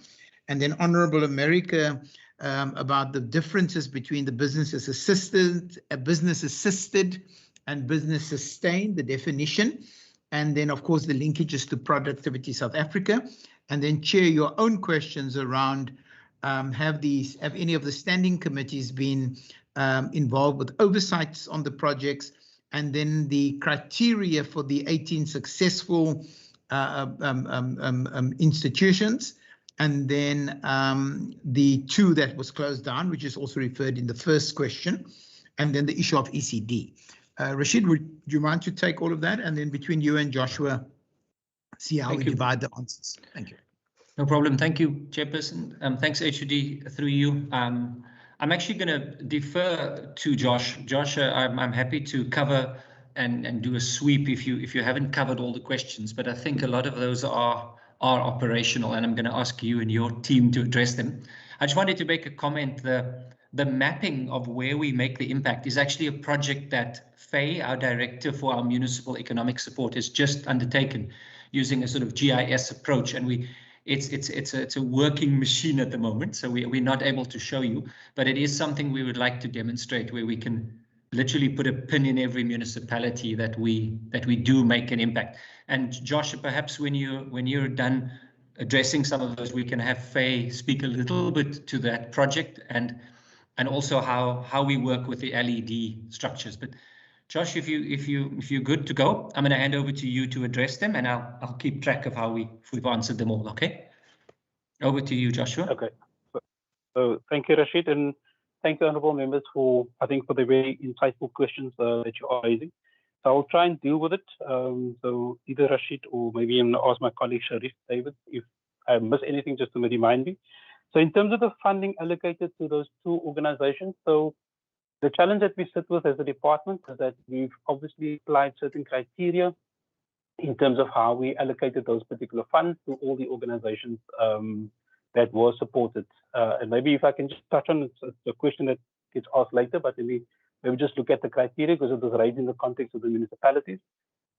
S2: And then Honourable America about the differences between the business assisted and business sustained, the definition. And then, of course, the linkages to Productivity South Africa. And then, Chair, your own questions around have any of the standing committees been involved with oversights on the projects, and then the criteria for the 18 successful institutions, and then the 2 that was closed down, which is also referred in the first question, and then the issue of ECD. Rashid, would you mind to take all of that, and then between you and Joshua, see how we divide the answers? Thank you.
S9: No problem. Thank you, Chairperson. Thanks, HOD, through you. I'm actually going to defer to Josh. Josh, I'm happy to cover and do a sweep if you haven't covered all the questions, but I think a lot of those are operational, and I'm going to ask you and your team to address them. I just wanted to make a comment. The mapping of where we make the impact is actually a project that Faye, our Director for our Municipal Economic Support, has just undertaken using a sort of GIS approach, and it's a working machine at the moment, so we're not able to show you, but it is something we would like to demonstrate, where we can literally put a pin in every municipality that we do make an impact. And Josh, perhaps when you're done addressing some of those, we can have Faye speak a little bit to that project and also how we work with the LED structures. But Josh, if you're good to go, I'm going to hand over to you to address them, and I'll keep track of how if we've answered them all. Okay, over to you, Joshua.
S10: Okay. So thank you, Rashid, and thank you, honourable members, for the very insightful questions that you are raising. So I'll try and deal with it. So either Rashid or maybe I'm going to ask my colleague Sharif David if I miss anything, just to remind me. So in terms of the funding allocated to those 2 organizations, so the challenge that we sit with as a department is that we've obviously applied certain criteria in terms of how we allocated those particular funds to all the organizations that were supported. And maybe if I can just touch on it's a question that gets asked later, but maybe just look at the criteria, because it was raised in the context of the municipalities.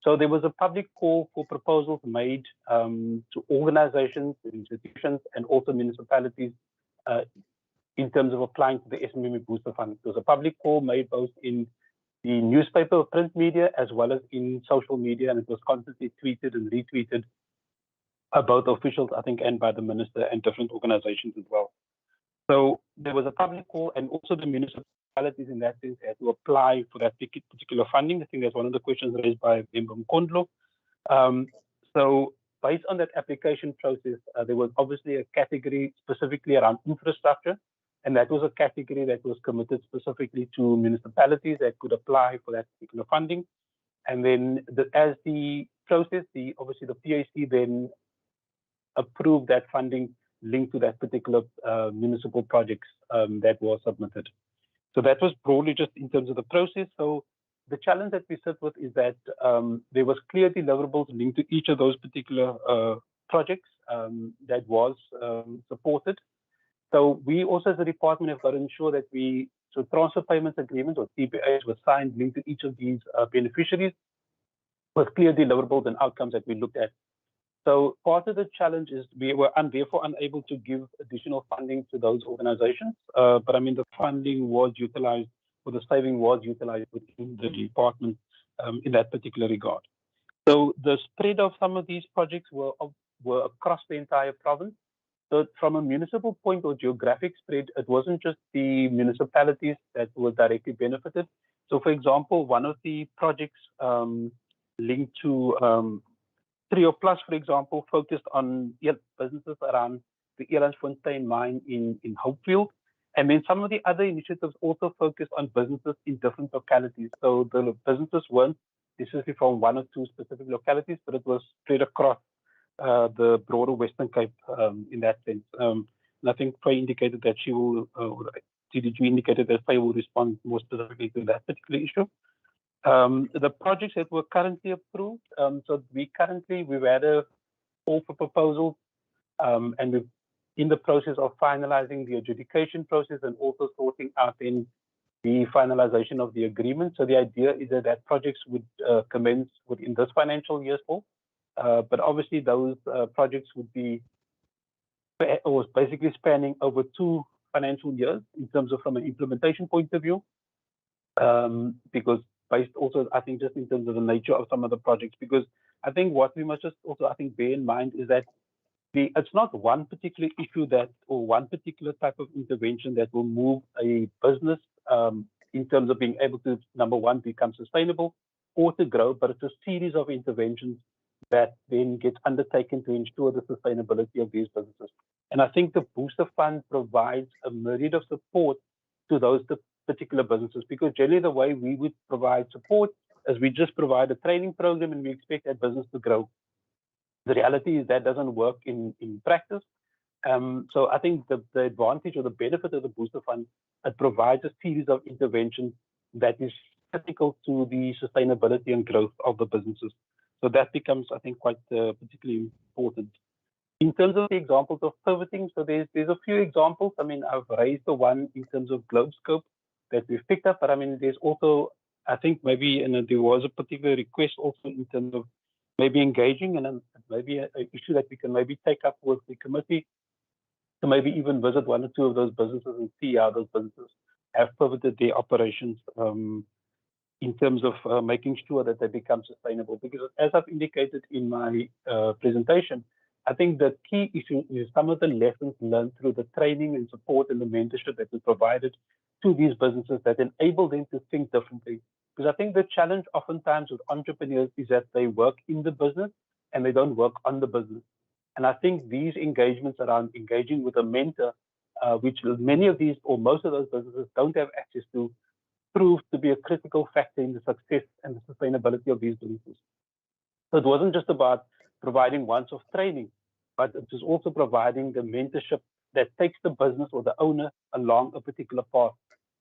S10: So there was a public call for proposals made to organizations, institutions, and also municipalities in terms of applying to the SMME Booster Fund. There was a public call made both in the newspaper or print media as well as in social media, and it was constantly tweeted and retweeted by both officials, I think, and by the minister and different organizations as well. So there was a public call, and also the municipalities in that sense had to apply for that particular funding. I think that's one of the questions raised by Member Mkondlo. So based on that application process, there was obviously a category specifically around infrastructure, and that was a category that was committed specifically to municipalities that could apply for that particular funding. And then as the process, obviously the PAC then approved that funding linked to that particular municipal projects that were submitted. So that was broadly just in terms of the process. So the challenge that we sit with is that there was clear deliverables linked to each of those particular projects that was supported. So we also as a department have got to ensure that so transfer payments agreements or TPAs were signed linked to each of these beneficiaries with clear deliverables and outcomes that we looked at. So part of the challenge is we were therefore unable to give additional funding to those organizations. But I mean, the funding was utilized, or the saving was utilized within the department in that particular regard. So the spread of some of these projects were across the entire province. So from a municipal point or geographic spread, it wasn't just the municipalities that were directly benefited. So for example, one of the projects linked to Trio Plus, for example, focused on businesses around the Elandsfontein mine in Hopefield. And then some of the other initiatives also focused on businesses in different localities. So the businesses weren't necessarily from one or two specific localities, but it was spread across the broader Western Cape in that sense. And I think Faye indicated that she will, TDG indicated that Faye will respond more specifically to that particular issue. The projects that were currently approved, so we've had a call for proposals, and we're in the process of finalizing the adjudication process and also sorting out in the finalization of the agreement. So the idea is that projects would commence within this financial year's fall, but obviously those projects would be basically spanning over 2 financial years in terms of from an implementation point of view, because based also, I think, just in terms of the nature of some of the projects, because I think what we must just also, I think, bear in mind is that it's not one particular issue or one particular type of intervention that will move a business in terms of being able to, number one, become sustainable or to grow, but it's a series of interventions that then gets undertaken to ensure the sustainability of these businesses. And I think the Booster Fund provides a myriad of support to those particular businesses, because generally the way we would provide support is we just provide a training program and we expect that business to grow. The reality is that doesn't work in practice. So I think the advantage or the benefit of the Booster Fund, it provides a series of interventions that is critical to the sustainability and growth of the businesses. So that becomes, I think, quite particularly important. In terms of the examples of pivoting, so there's a few examples. I mean, I've raised the one in terms of globe scope that we've picked up, but I mean, there's also, I think maybe, and there was a particular request also in terms of maybe engaging, and maybe an issue that we can maybe take up with the committee to maybe even visit one or two of those businesses and see how those businesses have pivoted their operations in terms of making sure that they become sustainable. Because as I've indicated in my presentation, I think the key issue is some of the lessons learned through the training and support and the mentorship that we provided to these businesses that enable them to think differently. Because I think the challenge oftentimes with entrepreneurs is that they work in the business and they don't work on the business. And I think these engagements around engaging with a mentor, which many of these or most of those businesses don't have access to, proved to be a critical factor in the success and the sustainability of these businesses. So it wasn't just about providing once-off training, but it was also providing the mentorship that takes the business or the owner along a particular path.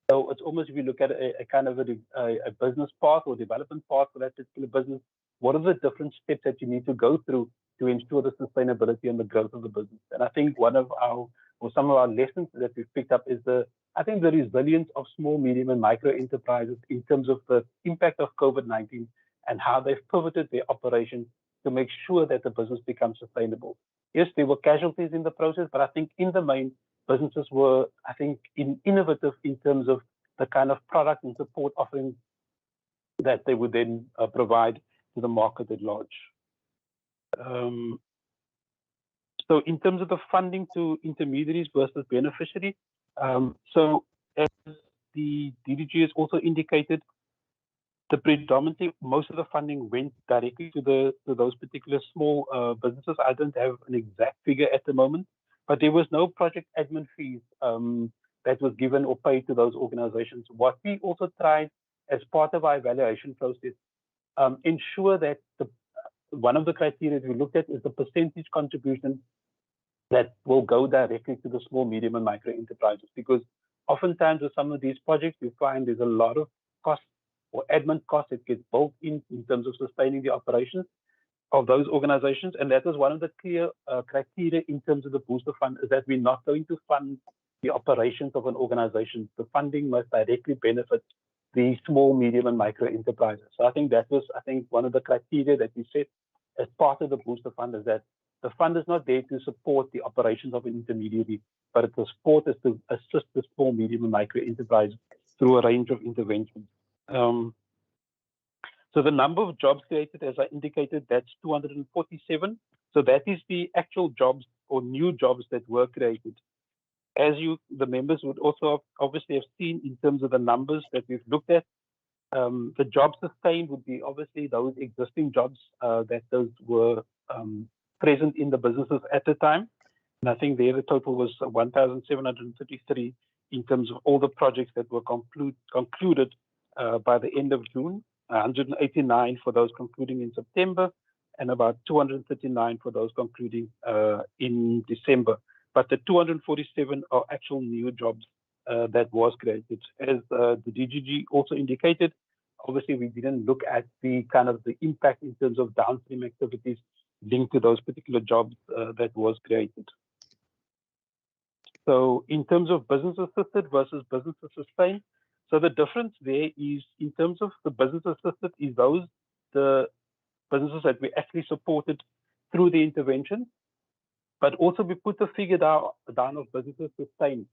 S10: So it's almost, if you look at a kind of a business path or development path for that particular business, what are the different steps that you need to go through to ensure the sustainability and the growth of the business? And I think one of our, or some of our lessons that we've picked up is I think the resilience of small, medium, and micro enterprises in terms of the impact of COVID-19 and how they've pivoted their operations to make sure that the business becomes sustainable. Yes, there were casualties in the process, but I think in the main, businesses were, I think, innovative in terms of the kind of product and support offerings that they would then provide to the market at large. So in terms of the funding to intermediaries versus beneficiaries, so as the DDG has also indicated, the predominantly most of the funding went directly to those particular small businesses. I don't have an exact figure at the moment, but there was no project admin fees that was given or paid to those organizations. What we also tried as part of our evaluation process, ensure that one of the criteria we looked at is the percentage contribution that will go directly to the small, medium, and micro enterprises. Because oftentimes with some of these projects, we find there's a lot of costs or admin costs that get built in terms of sustaining the operations of those organizations. And that was one of the clear criteria in terms of the Booster Fund, is that we're not going to fund the operations of an organization. The funding must directly benefit the small, medium, and micro enterprises. So I think that was, one of the criteria that we set as part of the Booster Fund, is that the fund is not there to support the operations of an intermediary, but the support is to assist the small, medium, and micro enterprise through a range of interventions. So the number of jobs created, as I indicated, that's 247. So that is the actual jobs or new jobs that were created. As the members would also obviously have seen in terms of the numbers that we've looked at, the jobs sustained would be obviously those existing jobs that those were present in the businesses at the time. And I think there the total was 1,733 in terms of all the projects that were concluded by the end of June, 189 for those concluding in September, and about 239 for those concluding in December. But the 247 are actual new jobs that was created. As the DGG also indicated, obviously we didn't look at the kind of the impact in terms of downstream activities linked to those particular jobs that was created. So in terms of business assisted versus business sustained, so the difference there is in terms of the business assisted is the businesses that we actually supported through the intervention, but also we put the figure down of businesses sustained.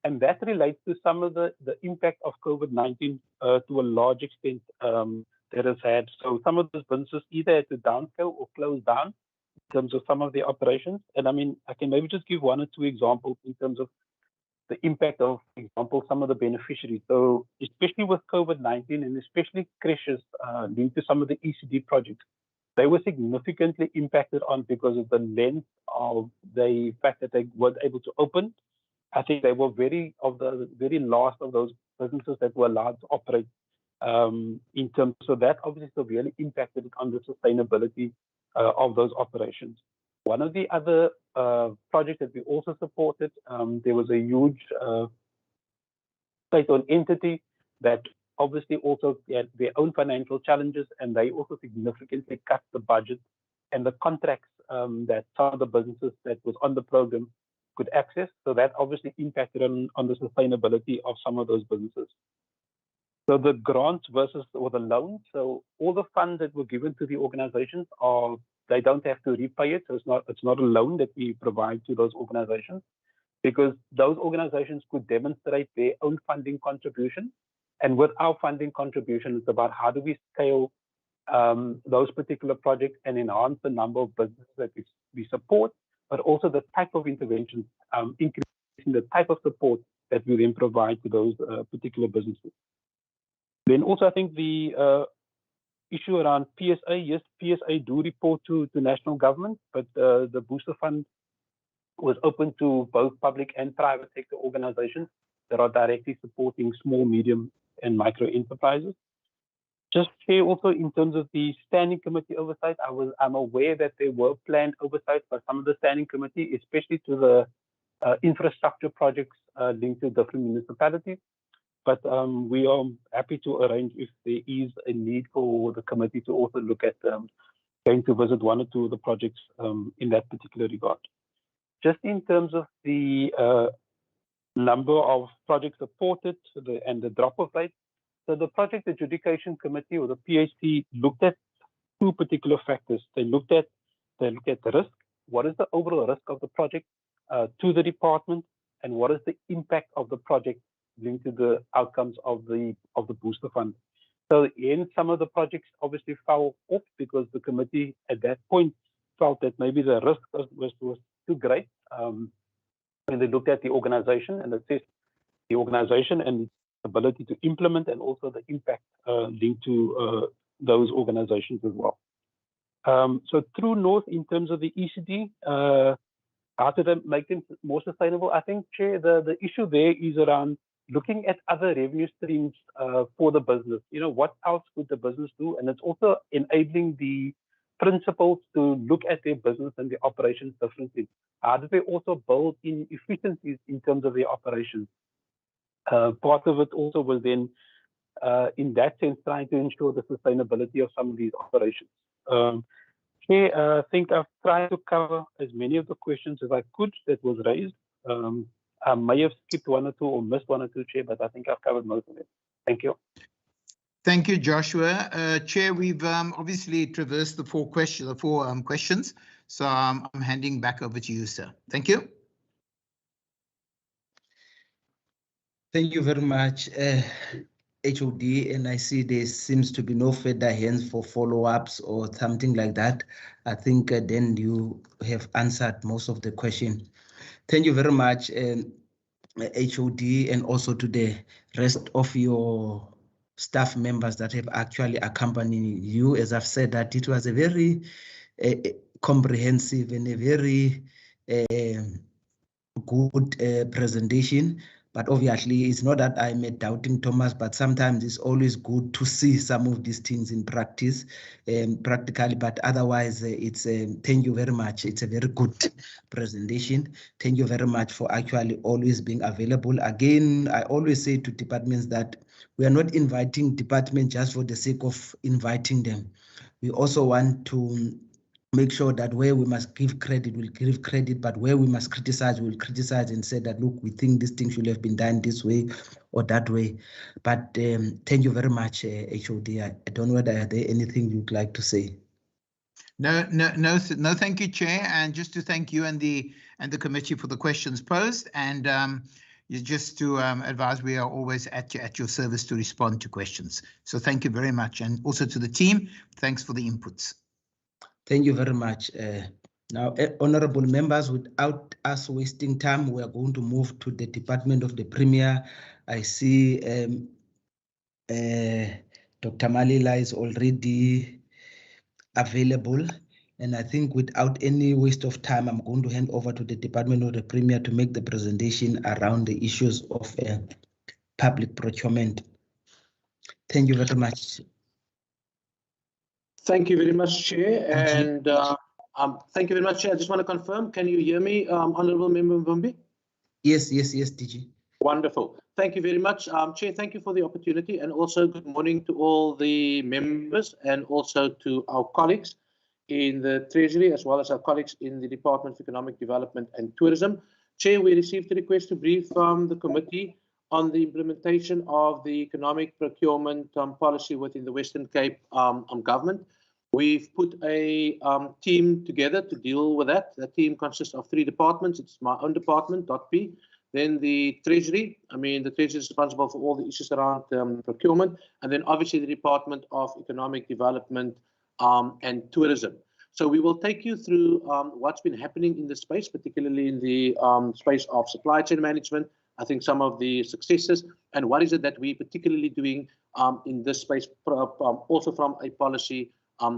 S10: And that relates to some of the impact of COVID-19 to a large extent that has had. So some of those businesses either had to downscale or close down in terms of some of their operations. And I mean, I can maybe just give one or two examples in terms of the impact of, for example, some of the beneficiaries. So especially with COVID-19 and especially crashes linked to some of the ECD projects they were significantly impacted on because of the length of the fact that they weren't able to open. I think they were the very last of those businesses that were allowed to operate in terms of that obviously severely impacted on the sustainability of those operations. One of the other projects that we also supported, there was a huge state-owned entity that obviously also had their own financial challenges, and they also significantly cut the budget and the contracts that some of the businesses that was on the program could access. So that obviously impacted on the sustainability of some of those businesses. So the grants versus or the loans, so all the funds that were given to the organizations they don't have to repay it. So it's not a loan that we provide to those organizations, because those organizations could demonstrate their own funding contribution. And with our funding contribution, it's about how do we scale those particular projects and enhance the number of businesses that we support, but also the type of interventions, increasing the type of support that we then provide to those particular businesses. Then also, I think the issue around PSA, yes, PSA do report to national government, but the booster fund was open to both public and private sector organizations that are directly supporting small, medium, and micro enterprises. Just here also in terms of the standing committee oversight, I'm aware that there were planned oversight by some of the standing committee, especially to the infrastructure projects linked to different municipalities. But we are happy to arrange if there is a need for the committee to also look at going to visit one or two of the projects in that particular regard. Just in terms of the number of projects supported and the drop-off rate, so the Project Adjudication Committee, or the PHC, looked at two particular factors. They looked at the risk. What is the overall risk of the project to the department, and what is the impact of the project linked to the outcomes of the booster fund? So in some of the projects obviously fell off because the committee at that point felt that maybe the risk was too great. When they looked at the organization and assessed the organization and ability to implement, and also the impact linked to those organizations as well. So True North, in terms of the ECD, how to make them more sustainable, I think, Chair, the issue there is around looking at other revenue streams for the business. You know, what else could the business do? And it's also enabling the principals to look at their business and their operations differently. How do they also build in efficiencies in terms of their operations? Part of it also was then, in that sense, trying to ensure the sustainability of some of these operations. I think I've tried to cover as many of the questions as I could that was raised. I may have skipped one or two or missed one or two, Chair, but I think I've covered most of it. Thank you.
S2: Thank you, Joshua. Chair, we've obviously traversed the four questions, so I'm handing back over to you, sir. Thank you.
S1: Thank you very much, HOD, and I see there seems to be no further hands for follow-ups or something like that. I think then you have answered most of the question. Thank you very much, HOD, and also to the rest of your staff members that have actually accompanied you. As I've said, that it was a very comprehensive and a very good presentation. But obviously, it's not that I'm a doubting Thomas, but sometimes it's always good to see some of these things in practice, practically. But otherwise, it's thank you very much. It's a very good presentation. Thank you very much for actually always being available. Again, I always say to departments that we are not inviting departments just for the sake of inviting them. We also want to make sure that where we must give credit, we'll give credit, but where we must criticize, we'll criticize and say that, look, we think this thing should have been done this way or that way. But thank you very much, HOD. I don't know whether there anything you'd like to say.
S2: No, thank you, Chair. And just to thank you and the committee for the questions posed. And just to advise, we are always at your service to respond to questions. So thank you very much. And also to the team, thanks for the inputs.
S1: Thank you very much. Now, honorable members, without us wasting time, we are going to move to the Department of the Premier. I see Dr. Malila is already available. And I think without any waste of time, I'm going to hand over to the Department of the Premier to make the presentation around the issues of public procurement. Thank you very much.
S13: Thank you very much, Chair. And thank you very much, Chair. I just want to confirm, can you hear me, Honourable Member Mvumbi?
S1: Yes, DG.
S13: Wonderful. Thank you very much. Chair, thank you for the opportunity, and also good morning to all the members and also to our colleagues in the Treasury, as well as our colleagues in the Department of Economic Development and Tourism. Chair, we received a request to brief the committee on the implementation of the economic procurement policy within the Western Cape government. We've put a team together to deal with that. The team consists of 3 departments. It's my own department, .P, then the Treasury. The Treasury is responsible for all the issues around procurement, and then obviously the Department of Economic Development and Tourism. So we will take you through what's been happening in the space, particularly in the space of supply chain management. I think some of the successes and what is it that we're particularly doing in this space, also from a policy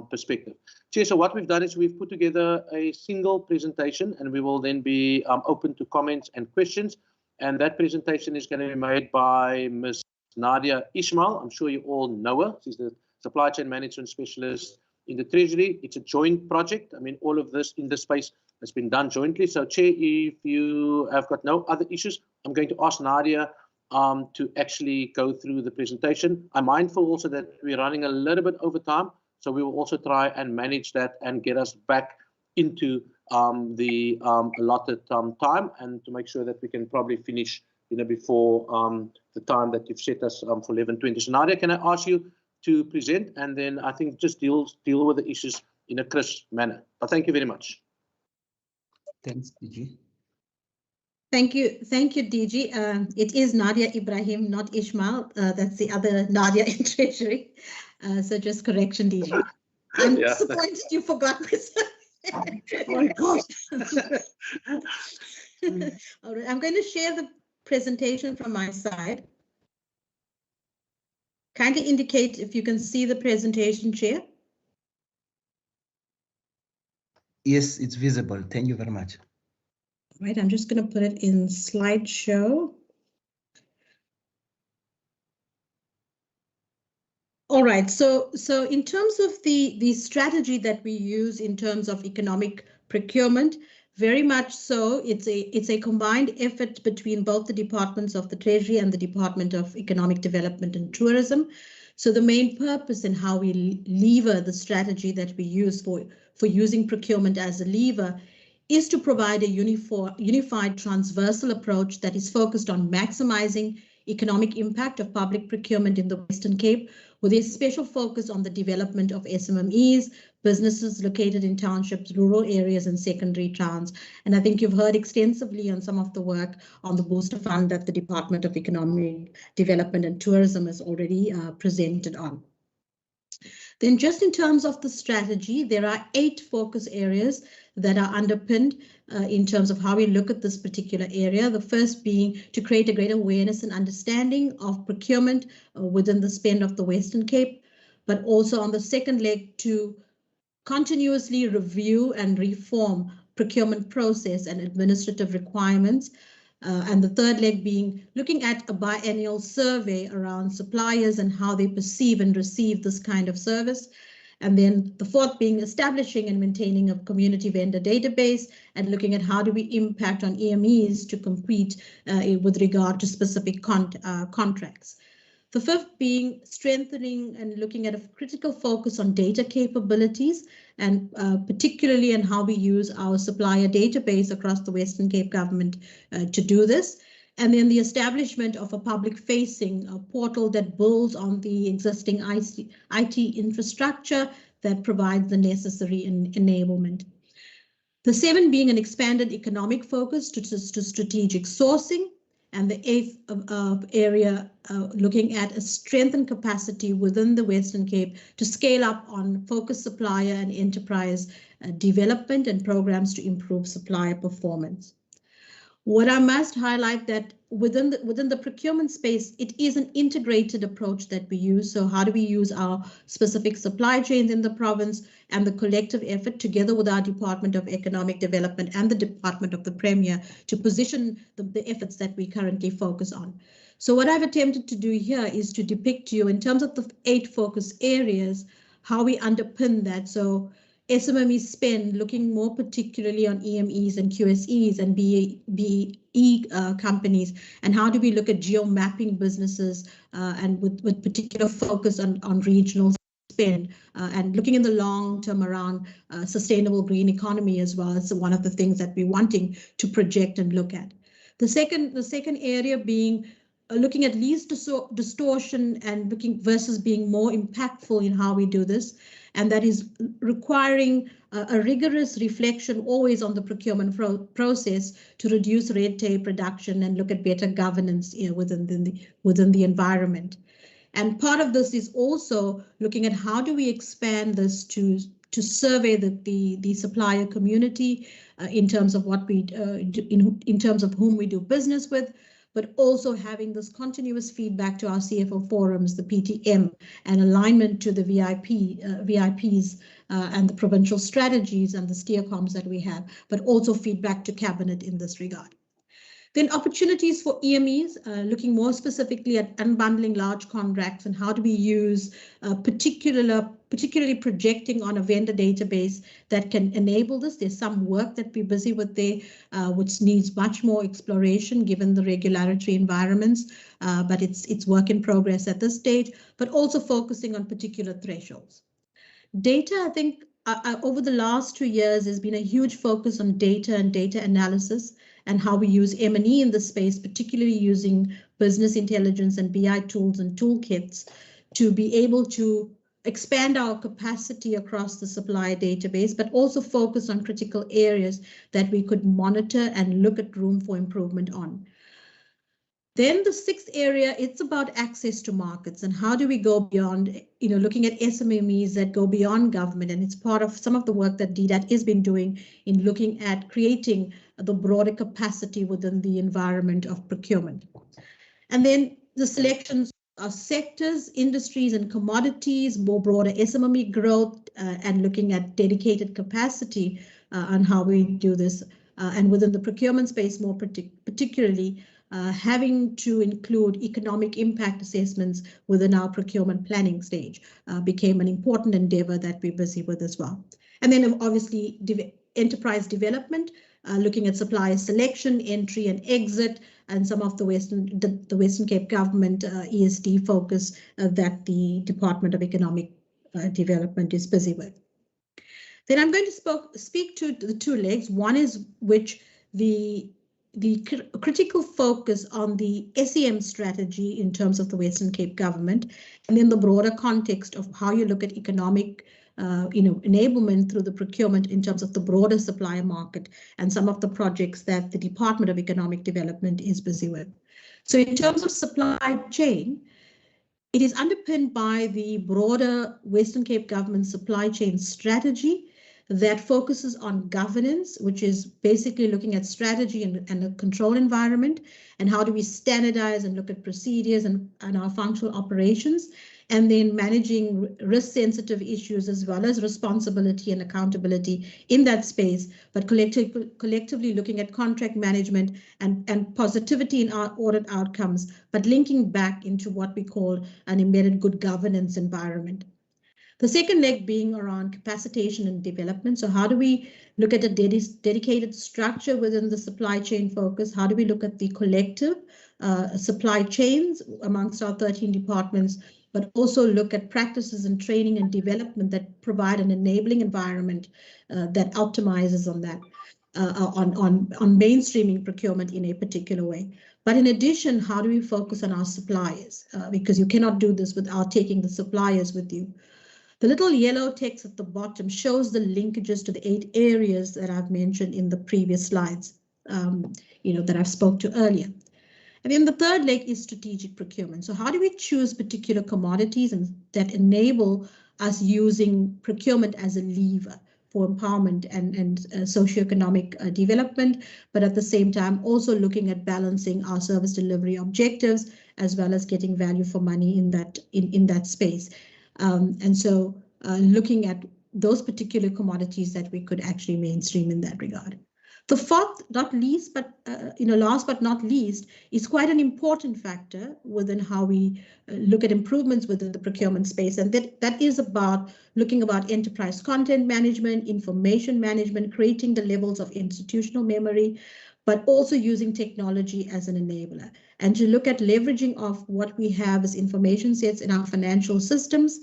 S13: perspective. Chair, so what we've done is we've put together a single presentation, and we will then be open to comments and questions. And that presentation is going to be made by Ms. Nadia Ismail. I'm sure you all know her. She's the supply chain management specialist in the Treasury. It's a joint project. All of this in this space has been done jointly. So, Chair, if you have got no other issues, I'm going to ask Nadia to actually go through the presentation. I'm mindful also that we're running a little bit over time, so we will also try and manage that and get us back into the allotted time, and to make sure that we can probably finish before the time that you've set us for 11:20. So, Nadia, can I ask you to present, and then I think just deal with the issues in a crisp manner. But thank you very much.
S1: Thanks, DG.
S14: Thank you, DG. It is Nadia Ibrahim, not Ismail. That's the other Nadia in Treasury. So just correction, DG. I'm disappointed you forgot this.
S13: Oh my gosh.
S14: All right, I'm going to share the presentation from my side. Kindly indicate if you can see the presentation, Chair.
S1: Yes, it's visible. Thank you very much.
S14: Right, I'm just going to put it in slideshow. All right, so in terms of the strategy that we use in terms of economic procurement, very much so, it's a combined effort between both the departments of the Treasury and the Department of Economic Development and Tourism. So the main purpose in how we lever the strategy that we use for using procurement as a lever is to provide a unified transversal approach that is focused on maximizing economic impact of public procurement in the Western Cape, with a special focus on the development of SMMEs, businesses located in townships, rural areas, and secondary towns. And I think you've heard extensively on some of the work on the booster fund that the Department of Economic Development and Tourism has already presented on. Then just in terms of the strategy, there are 8 focus areas that are underpinned in terms of how we look at this particular area. The first being to create a greater awareness and understanding of procurement within the spend of the Western Cape, but also on the second leg to continuously review and reform procurement process and administrative requirements. And the third leg being looking at a biennial survey around suppliers and how they perceive and receive this kind of service. And then the fourth being establishing and maintaining a community vendor database and looking at how do we impact on EMEs to compete with regard to specific contracts. The fifth being strengthening and looking at a critical focus on data capabilities, and particularly in how we use our supplier database across the Western Cape government to do this. And then the establishment of a public-facing portal that builds on the existing IT infrastructure that provides the necessary enablement. The 7 being an expanded economic focus to strategic sourcing. And the 8th area looking at a strengthened capacity within the Western Cape to scale up on focused supplier and enterprise development and programs to improve supplier performance. What I must highlight that within the procurement space, it is an integrated approach that we use. So how do we use our specific supply chains in the province and the collective effort together with our Department of Economic Development and the Department of the Premier to position the efforts that we currently focus on. So what I've attempted to do here is to depict to you in terms of the 8 focus areas, how we underpin that. So SMME spend, looking more particularly on EMEs and QSEs and BE companies, and how do we look at geo-mapping businesses and with particular focus on regional spend and looking in the long term around sustainable green economy as well. It's one of the things that we're wanting to project and look at. The second area being looking at least distortion and looking versus being more impactful in how we do this. And that is requiring a rigorous reflection always on the procurement process to reduce red tape reduction and look at better governance within the environment. And part of this is also looking at how do we expand this to survey the supplier community in terms of what we in terms of whom we do business with, but also having this continuous feedback to our CFO forums, the PTM, and alignment to the VIPs and the provincial strategies and the steercoms that we have, but also feedback to cabinet in this regard. Then opportunities for EMEs, looking more specifically at unbundling large contracts and how do we use particularly projecting on a vendor database that can enable this. There's some work that we're busy with there, which needs much more exploration given the regulatory environments, but it's work in progress at this stage, but also focusing on particular thresholds. Data, I think, over the last 2 years, there's been a huge focus on data and data analysis and how we use M&E in the space, particularly using business intelligence and BI tools and toolkits to be able to expand our capacity across the supply database, but also focus on critical areas that we could monitor and look at room for improvement on. Then the 6th area, it's about access to markets and how do we go beyond, looking at SMMEs that go beyond government. And it's part of some of the work that DDAT has been doing in looking at creating the broader capacity within the environment of procurement. And then the selections of sectors, industries and commodities, more broader SMME growth and looking at dedicated capacity on how we do this. And within the procurement space, more particularly, having to include economic impact assessments within our procurement planning stage became an important endeavor that we're busy with as well. And then obviously enterprise development, looking at supplier selection, entry and exit, and some of the Western Cape government ESD focus that the Department of Economic Development is busy with. Then I'm going to speak to the 2 legs. One is which the critical focus on the SEM strategy in terms of the Western Cape government, and then the broader context of how you look at economic enablement through the procurement in terms of the broader supplier market and some of the projects that the Department of Economic Development is busy with. So in terms of supply chain, it is underpinned by the broader Western Cape government supply chain strategy that focuses on governance, which is basically looking at strategy and a control environment, and how do we standardize and look at procedures and our functional operations, and then managing risk-sensitive issues as well as responsibility and accountability in that space, but collectively looking at contract management and positivity in our audit outcomes, but linking back into what we call an embedded good governance environment. The second leg being around capacitation and development. So how do we look at a dedicated structure within the supply chain focus? How do we look at the collective supply chains amongst our 13 departments, but also look at practices and training and development that provide an enabling environment that optimizes on that, on mainstreaming procurement in a particular way. But in addition, how do we focus on our suppliers? Because you cannot do this without taking the suppliers with you. The little yellow text at the bottom shows the linkages to the 8 areas that I've mentioned in the previous slides, that I've spoke to earlier. And then the third leg is strategic procurement. So how do we choose particular commodities and that enable us using procurement as a lever for empowerment and socioeconomic development, but at the same time also looking at balancing our service delivery objectives as well as getting value for money in that space. And so looking at those particular commodities that we could actually mainstream in that regard. The fourth, not least, but last but not least, is quite an important factor within how we look at improvements within the procurement space, and that is about looking about enterprise content management, information management, creating the levels of institutional memory, but also using technology as an enabler, and to look at leveraging of what we have as information sets in our financial systems,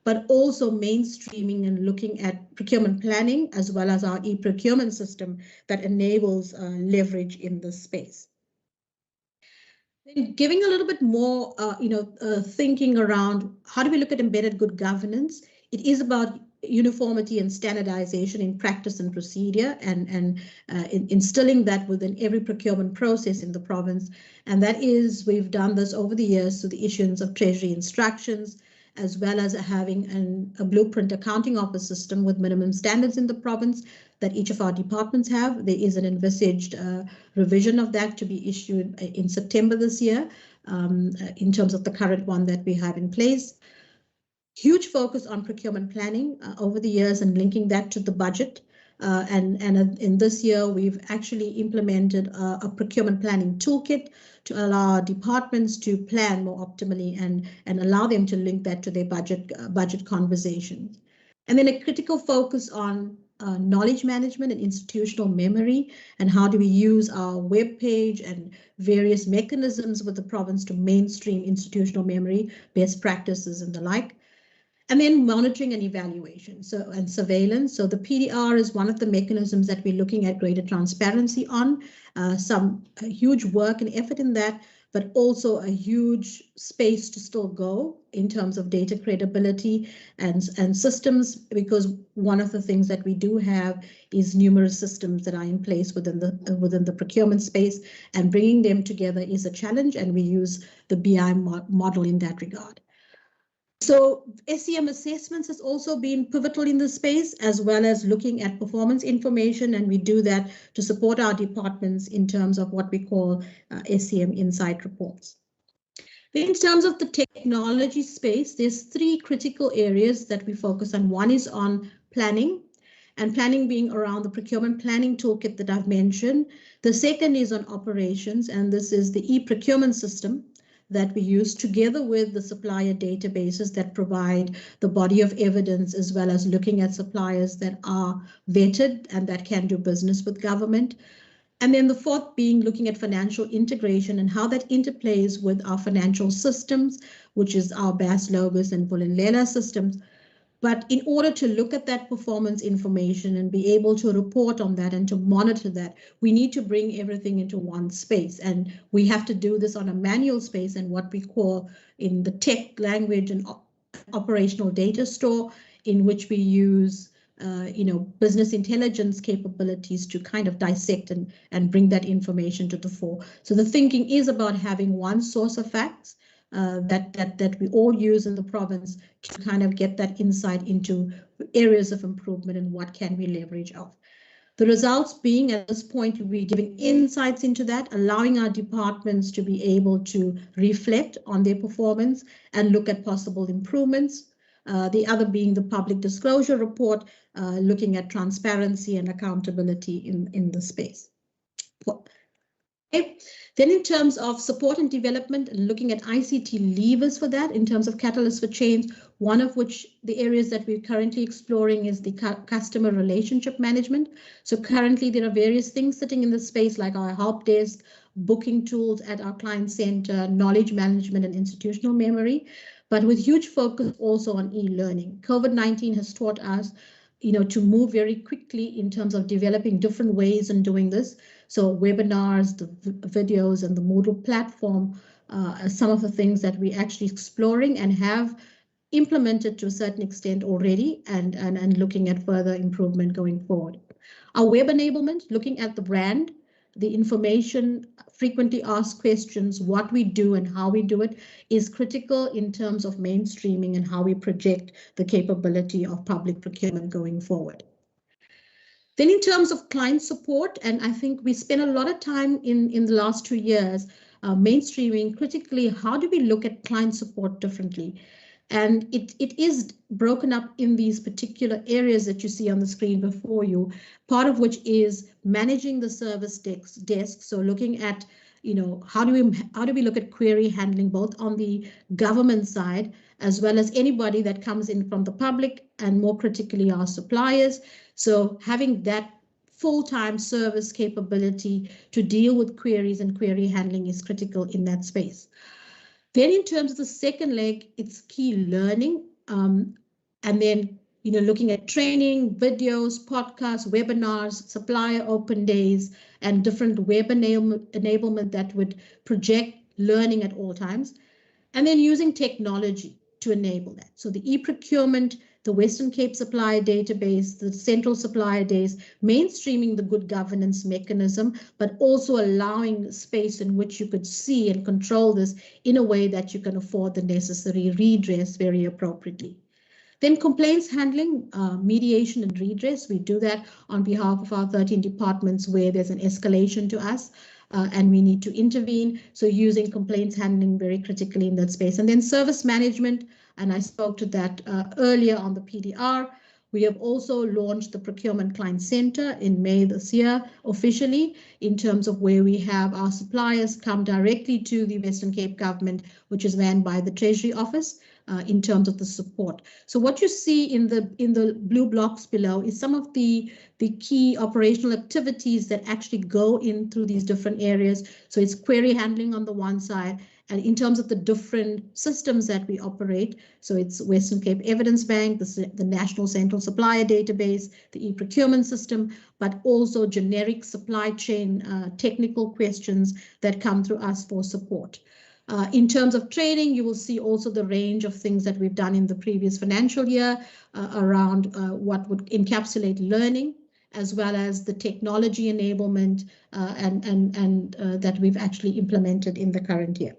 S14: but also mainstreaming and looking at procurement planning as well as our e-procurement system that enables leverage in this space. Then giving a little bit more, thinking around how do we look at embedded good governance? It is about uniformity and standardization in practice and procedure, and instilling that within every procurement process in the province. And that is, we've done this over the years through the issuance of treasury instructions, as well as having a blueprint accounting office system with minimum standards in the province that each of our departments have. There is an envisaged revision of that to be issued in September this year, in terms of the current one that we have in place. Huge focus on procurement planning over the years and linking that to the budget. And in this year, we've actually implemented a procurement planning toolkit to allow our departments to plan more optimally and allow them to link that to their budget conversations. And then a critical focus on knowledge management and institutional memory, and how do we use our web page and various mechanisms with the province to mainstream institutional memory, best practices and the like. And then monitoring and evaluation, and surveillance. So the PDR is one of the mechanisms that we're looking at greater transparency on. Some huge work and effort in that, but also a huge space to still go in terms of data credibility and systems, because one of the things that we do have is numerous systems that are in place within the procurement space, and bringing them together is a challenge, and we use the BI model in that regard. So SEM assessments has also been pivotal in this space, as well as looking at performance information, and we do that to support our departments in terms of what we call SEM insight reports. In terms of the technology space, there's three critical areas that we focus on. One is on planning, and planning being around the procurement planning toolkit that I've mentioned. The second is on operations, and this is the e-procurement system that we use together with the supplier databases that provide the body of evidence, as well as looking at suppliers that are vetted and that can do business with government. And then the fourth being looking at financial integration and how that interplays with our financial systems, which is our BAS, Logos, and Vulindlela systems. But in order to look at that performance information and be able to report on that and to monitor that, we need to bring everything into one space. And we have to do this on a manual space, and what we call in the tech language an operational data store, in which we use business intelligence capabilities to kind of dissect and bring that information to the fore. So the thinking is about having one source of facts that we all use in the province to kind of get that insight into areas of improvement and what can we leverage of. The results being, at this point, we're giving insights into that, allowing our departments to be able to reflect on their performance and look at possible improvements. The other being the public disclosure report, looking at transparency and accountability in the space. Okay. Then in terms of support and development, and looking at ICT levers for that in terms of catalysts for change, one of which the areas that we're currently exploring is the customer relationship management. So currently there are various things sitting in the space like our help desk, booking tools at our client center, knowledge management and institutional memory, but with huge focus also on e-learning. COVID-19 has taught us to move very quickly in terms of developing different ways in doing this. So webinars, the videos, and the Moodle platform are some of the things that we're actually exploring and have implemented to a certain extent already, and looking at further improvement going forward. Our web enablement, looking at the brand, the information, frequently asked questions, what we do and how we do it is critical in terms of mainstreaming and how we project the capability of public procurement going forward. Then in terms of client support, and I think we spent a lot of time in the last 2 years mainstreaming critically, how do we look at client support differently? And it is broken up in these particular areas that you see on the screen before you, part of which is managing the service desk. So looking at, how do we look at query handling, both on the government side, as well as anybody that comes in from the public, and more critically, our suppliers. So having that full-time service capability to deal with queries and query handling is critical in that space. Then in terms of the second leg, it's key learning. And then, looking at training, videos, podcasts, webinars, supplier open days, and different web enablement that would project learning at all times. And then using technology to enable that. So the e-procurement, the Western Cape Supplier Database, the Central Supplier Days, mainstreaming the good governance mechanism, but also allowing space in which you could see and control this in a way that you can afford the necessary redress very appropriately. Then complaints handling, mediation and redress. We do that on behalf of our 13 departments where there's an escalation to us. And we need to intervene. So using complaints handling very critically in that space. And then service management, and I spoke to that earlier on the PDR. We have also launched the Procurement Client Center in May this year officially, in terms of where we have our suppliers come directly to the Western Cape government, which is manned by the Treasury Office. In terms of the support. So what you see in the blue blocks below is some of the key operational activities that actually go in through these different areas. So it's query handling on the one side, and in terms of the different systems that we operate. So it's Western Cape Evidence Bank, the National Central Supplier Database, the e-procurement system, but also generic supply chain technical questions that come through us for support. In terms of training, you will see also the range of things that we've done in the previous financial year around what would encapsulate learning, as well as the technology enablement and that we've actually implemented in the current year.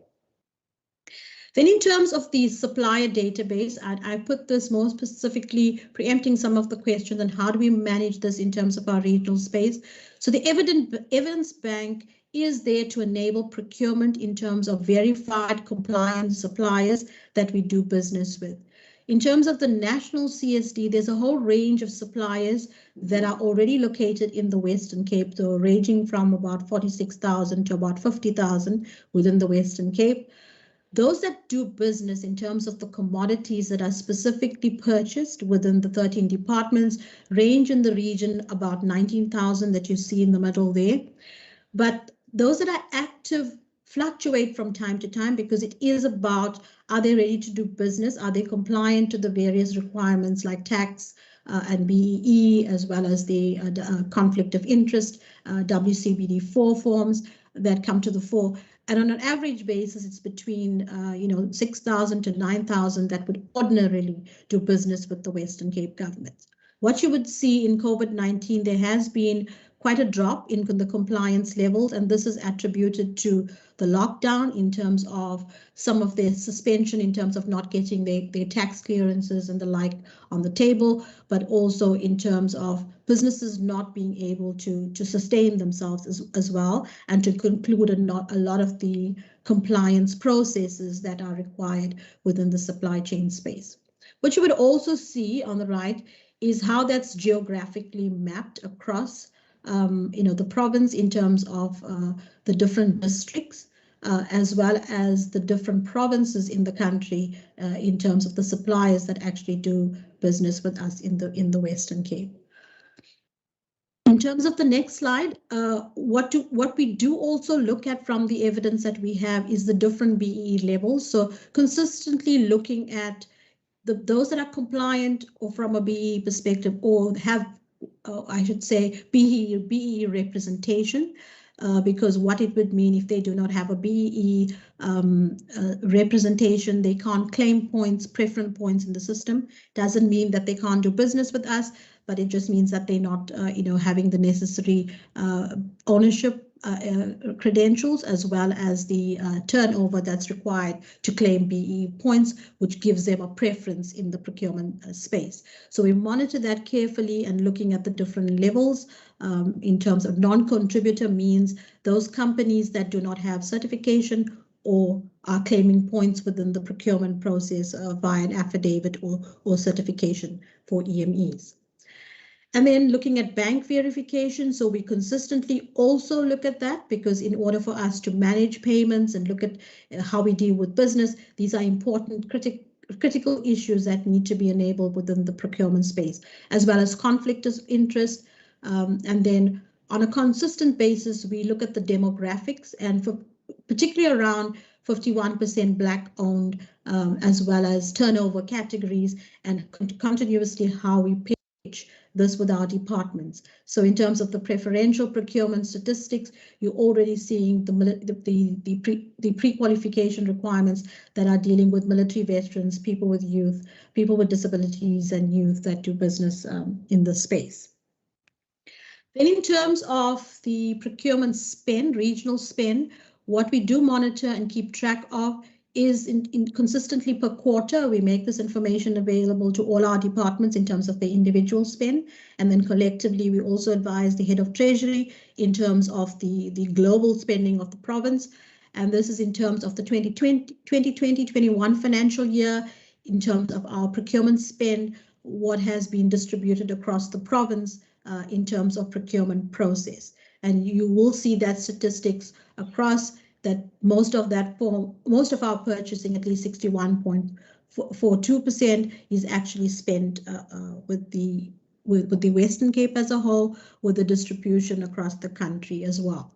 S14: Then in terms of the supplier database, I put this more specifically preempting some of the questions and how do we manage this in terms of our regional space. So the evidence bank is there to enable procurement in terms of verified compliant suppliers that we do business with. In terms of the national CSD, there's a whole range of suppliers that are already located in the Western Cape, so ranging from about 46,000 to about 50,000 within the Western Cape. Those that do business in terms of the commodities that are specifically purchased within the 13 departments range in the region about 19,000 that you see in the middle there. But those that are active fluctuate from time to time because it is about, are they ready to do business? Are they compliant to the various requirements like tax and BEE, as well as the conflict of interest, WCBD4 forms that come to the fore. And on an average basis, it's between 6,000 to 9,000 that would ordinarily do business with the Western Cape government. What you would see in COVID-19, there has been quite a drop in the compliance levels, and this is attributed to the lockdown in terms of some of their suspension in terms of not getting their tax clearances and the like on the table, but also in terms of businesses not being able to sustain themselves as well and to conclude a lot of the compliance processes that are required within the supply chain space. What you would also see on the right is how that's geographically mapped across the province in terms of the different districts, as well as the different provinces in the country in terms of the suppliers that actually do business with us in the Western Cape. In terms of the next slide, what we do also look at from the evidence that we have is the different BEE levels. So consistently looking at those that are compliant or from a BEE perspective or have I should say BEE representation, because what it would mean if they do not have a BEE representation, they can't claim points, preference points in the system. Doesn't mean that they can't do business with us, but it just means that they're not, having the necessary ownership credentials, as well as the turnover that's required to claim BE points, which gives them a preference in the procurement space. So we monitor that carefully and looking at the different levels. In terms of non-contributor means those companies that do not have certification or are claiming points within the procurement process via an affidavit or certification for EMEs. And then looking at bank verification, so we consistently also look at that, because in order for us to manage payments and look at how we deal with business, these are important critical issues that need to be enabled within the procurement space, as well as conflict of interest. And then on a consistent basis, we look at the demographics, and for particularly around 51% Black owned, as well as turnover categories, and continuously how we pitch this with our departments. So in terms of the preferential procurement statistics, you're already seeing the pre-qualification requirements that are dealing with military veterans, people with youth, people with disabilities, and youth that do business in the space. Then in terms of the procurement spend, regional spend, what we do monitor and keep track of is consistently per quarter, we make this information available to all our departments in terms of the individual spend. And then collectively, we also advise the head of treasury in terms of the global spending of the province. And this is in terms of the 2020-21 financial year, in terms of our procurement spend, what has been distributed across the province in terms of procurement process. And you will see that statistics across that most of our purchasing, at least 61.42%, is actually spent with the Western Cape as a whole, with the distribution across the country as well.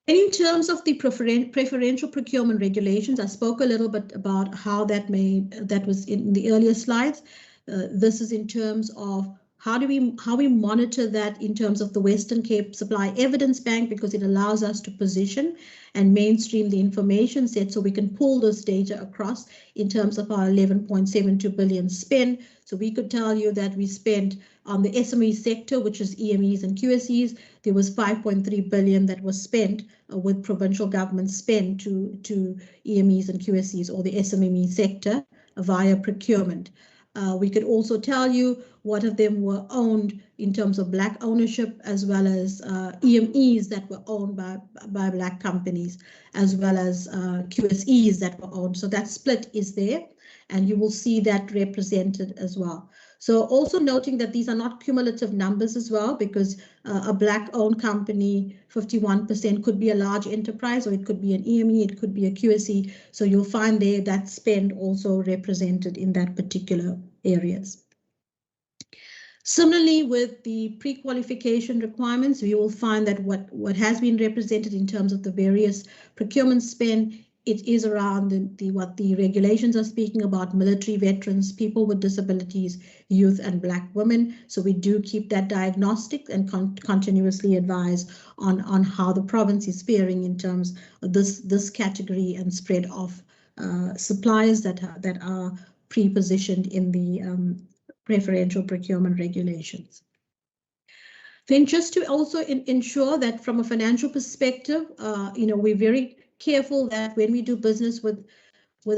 S14: And in terms of the preferential procurement regulations, I spoke a little bit about how that was in the earlier slides. This is in terms of how we monitor that in terms of the Western Cape Supply Evidence Bank, because it allows us to position and mainstream the information set, so we can pull this data across in terms of our 11.72 billion spend. So we could tell you that we spent on the SME sector, which is EMEs and QSEs, there was 5.3 billion that was spent with provincial government spend to EMEs and QSEs, or the SME sector, via procurement. We could also tell you what of them were owned in terms of Black ownership, as well as EMEs that were owned by Black companies, as well as QSEs that were owned. So that split is there, and you will see that represented as well. So also noting that these are not cumulative numbers as well, because a Black-owned company, 51%, could be a large enterprise, or it could be an EME, it could be a QSE. So you'll find there that spend also represented in that particular areas. Similarly, with the pre-qualification requirements, we will find that what has been represented in terms of the various procurement spend, it is around what the regulations are speaking about: military veterans, people with disabilities, youth, and Black women. So we do keep that diagnostic and continuously advise on how the province is faring in terms of this category and spread of suppliers that are pre-positioned in the preferential procurement regulations. Then just to also ensure that from a financial perspective, we're very careful that when we do business with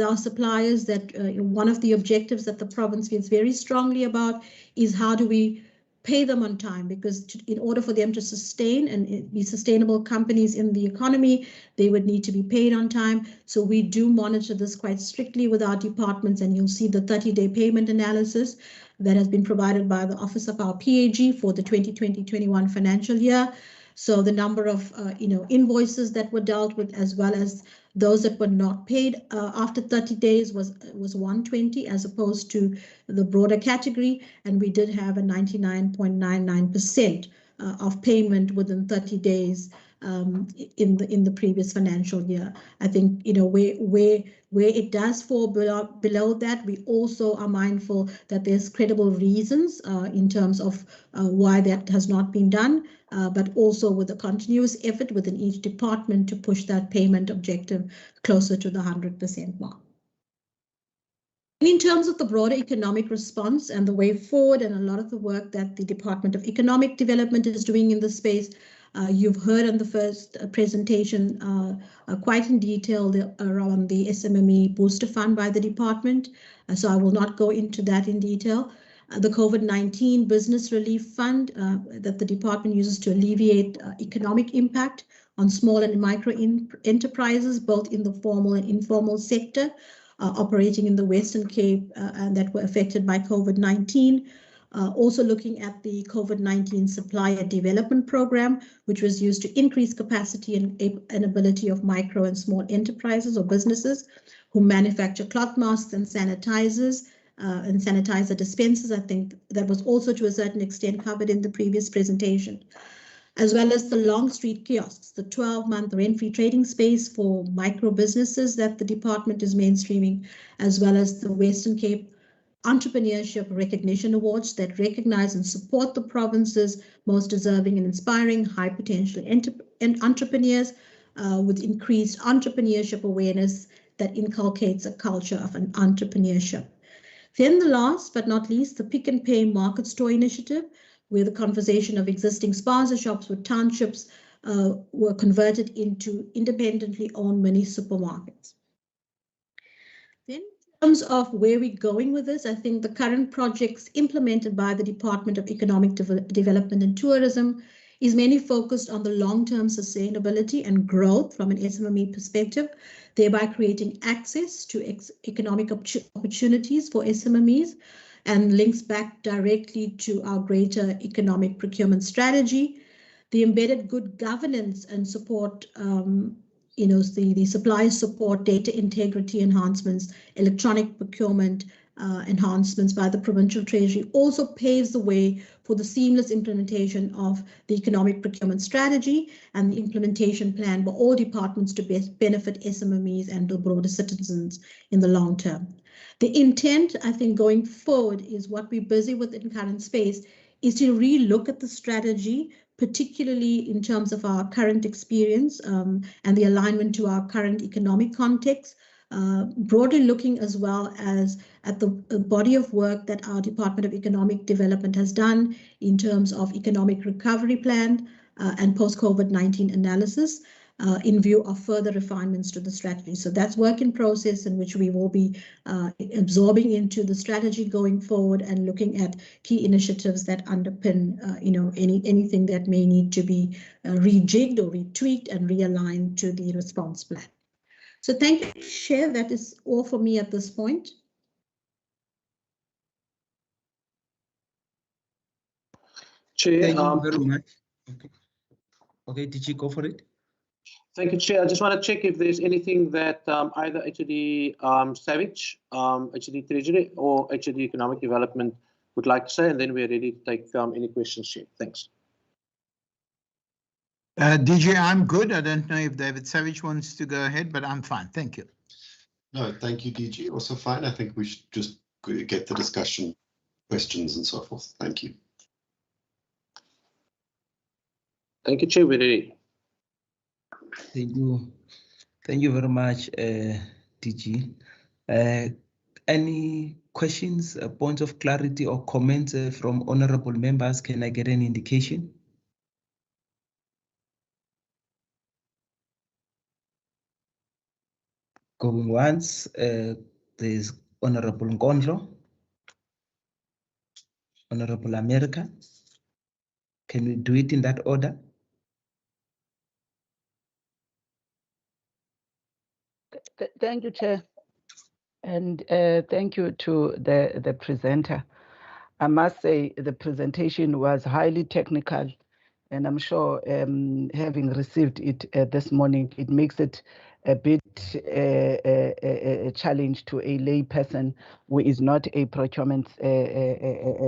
S14: our suppliers, that one of the objectives that the province feels very strongly about is how do we pay them on time, because in order for them to sustain and be sustainable companies in the economy, they would need to be paid on time. So we do monitor this quite strictly with our departments, and you'll see the 30-day payment analysis that has been provided by the Office of our PAG for the 2020-21 financial year. So the number of invoices that were dealt with, as well as those that were not paid after 30 days was 120, as opposed to the broader category. And we did have a 99.99% of payment within 30 days in the previous financial year. I think where it does fall below that, we also are mindful that there's credible reasons in terms of why that has not been done, but also with a continuous effort within each department to push that payment objective closer to the 100% mark. And in terms of the broader economic response and the way forward, and a lot of the work that the Department of Economic Development is doing in this space, You've heard on the first presentation quite in detail around the SMME Booster Fund by the department, so I will not go into that in detail. The COVID-19 Business Relief Fund that the department uses to alleviate economic impact on small and micro enterprises, both in the formal and informal sector, operating in the Western Cape and that were affected by COVID-19. Also looking at the COVID-19 Supplier Development Program, which was used to increase capacity and ability of micro and small enterprises or businesses who manufacture cloth masks and sanitizers and sanitizer dispensers. I think that was also to a certain extent covered in the previous presentation, as well as the Long Street kiosks, the 12-month rent-free trading space for micro businesses that the department is mainstreaming, as well as the Western Cape Entrepreneurship Recognition Awards that recognize and support the province's most deserving and inspiring high potential entrepreneurs with increased entrepreneurship awareness that inculcates a culture of an entrepreneurship. Then the last but not least, the Pick and Pay Market Store Initiative, where the conversation of existing spaza shops with townships were converted into independently owned mini supermarkets. Then in terms of where we're going with this, I think the current projects implemented by the Department of Economic Development and Tourism is mainly focused on the long-term sustainability and growth from an SMME perspective, thereby creating access to economic opportunities for SMMEs, and links back directly to our greater economic procurement strategy. The embedded good governance and support, the supply support, data integrity enhancements, electronic procurement enhancements by the Provincial Treasury also paves the way for the seamless implementation of the economic procurement strategy and the implementation plan by all departments to best benefit SMMEs and the broader citizens in the long term. The intent, I think, going forward is what we're busy with in current space is to re-look at the strategy, particularly in terms of our current experience and the alignment to our current economic context, broadly looking as well as at the body of work that our Department of Economic Development has done in terms of economic recovery plan and post-COVID-19 analysis in view of further refinements to the strategy. So that's work in process in which we will be absorbing into the strategy going forward and looking at key initiatives that underpin anything that may need to be rejigged or retweaked and realigned to the response plan. So thank you, Chair. That is all for me at this point.
S13: Chair,
S1: thank you very much. Okay, did you go for it?
S13: Thank you, Chair. I just want to check if there's anything that either HOD Savage, HOD Treasury, or HOD Economic Development would like to say, and then we're ready to take any questions, Chair. Thanks.
S2: DJ, I'm good. I don't know if David Savage wants to go ahead, but I'm fine. Thank you.
S15: No, thank you, DG. Also fine. I think we should just get the discussion, questions and so forth. Thank you.
S13: Thank you, Chair. We're ready.
S1: Thank you. Thank you very much, DG. Any questions, points of clarity or comments from honorable members? Can I get an indication? Going once, there's Honorable Nkondlo, Honorable America. Can we do it in that order?
S11: Thank you, Chair. And thank you to the presenter. I must say the presentation was highly technical, and I'm sure having received it this morning, it makes it a bit a challenge to a lay person who is not a procurement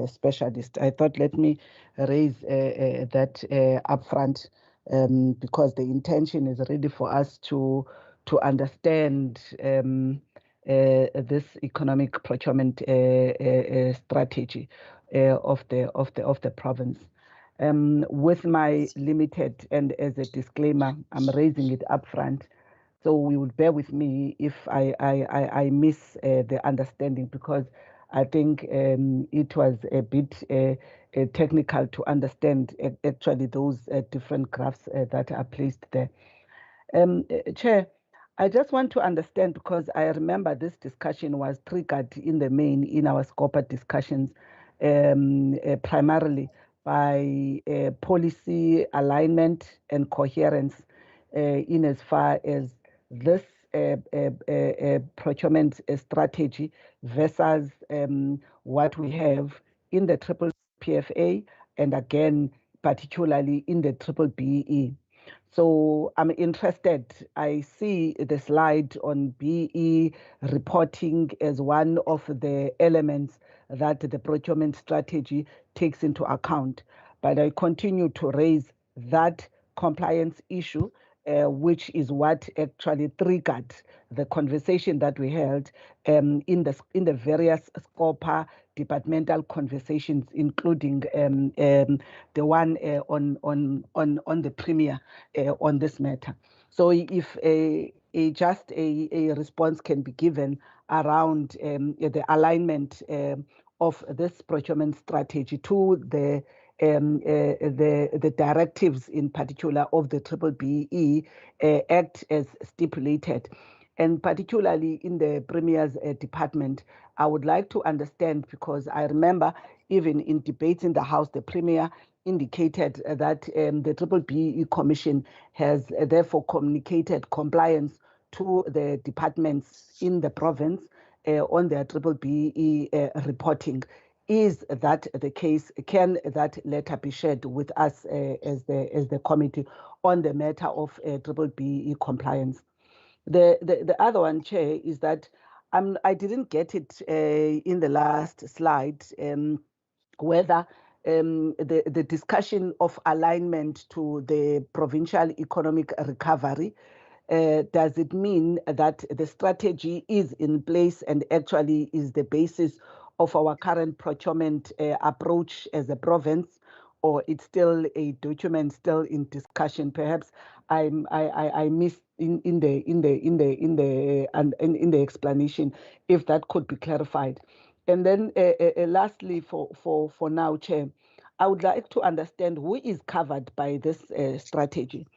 S11: specialist. I thought let me raise that upfront because the intention is really for us to understand this economic procurement strategy of the province. With my limited, and as a disclaimer, I'm raising it upfront, so we would bear with me if I miss the understanding, because I think it was a bit technical to understand actually those different graphs that are placed there. Chair, I just want to understand, because I remember this discussion was triggered in the main in our SCOPA discussions primarily by policy alignment and coherence in as far as this procurement strategy versus what we have in the triple PFA, and again, particularly in the triple BE. So I'm interested. I see the slide on BE reporting as one of the elements that the procurement strategy takes into account. But I continue to raise that compliance issue, which is what actually triggered the conversation that we held in the various SCOPA departmental conversations, including the one on the Premier on this matter. So if just a response can be given around the alignment of this procurement strategy to the directives in particular of the Triple BE Act as stipulated. And particularly in the Premier's department, I would like to understand, because I remember even in debates in the House, the Premier indicated that the Triple BE Commission has therefore communicated compliance to the departments in the province on their Triple BE reporting. Is that the case? Can that letter be shared with us as the committee on the matter of Triple BE compliance? The other one, Chair, is that I didn't get it in the last slide, whether the discussion of alignment to the provincial economic recovery, does it mean that the strategy is in place and actually is the basis of our current procurement approach as a province, or it's still a document still in discussion? Perhaps I missed in the explanation, if that could be clarified. And then lastly, for now, Chair, I would like to understand who is covered by this strategy.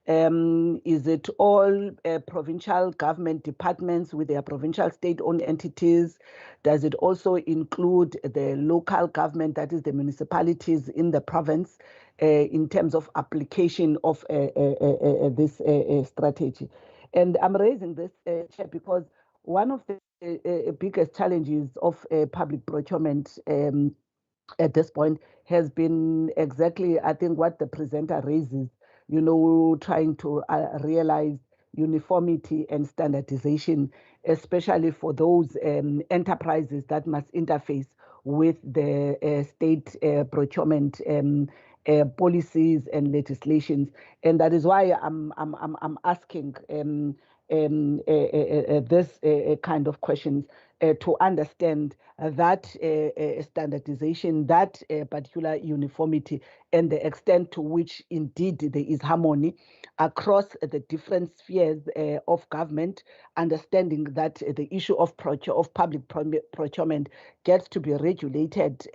S11: Is it all provincial government departments with their provincial state-owned entities? Does it also include the local government, that is the municipalities in the province, in terms of application of this strategy? And I'm raising this, Chair, because one of the biggest challenges of public procurement at this point has been exactly, I think, what the presenter raises, trying to realize uniformity and standardization, especially for those enterprises that must interface with the state procurement policies and legislations. And that is why I'm asking this kind of questions to understand that standardization, that particular uniformity, and the extent to which indeed there is harmony across the different spheres of government, understanding that the issue of public procurement gets to be regulated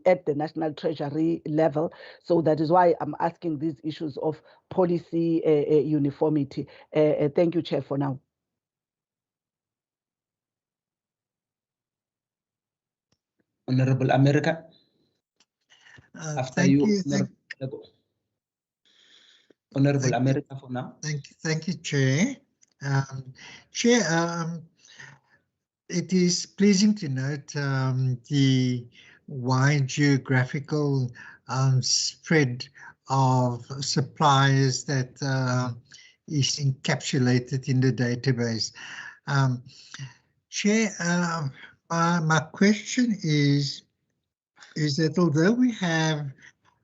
S11: at the National Treasury level. So that is why I'm asking these issues of policy uniformity. Thank you, Chair, for now.
S1: Honorable America. After you, Honorable America, for now.
S12: Thank you, Chair. Chair, it is pleasing to note the wide geographical spread of suppliers that is encapsulated in the database. Chair, my question is that although we have,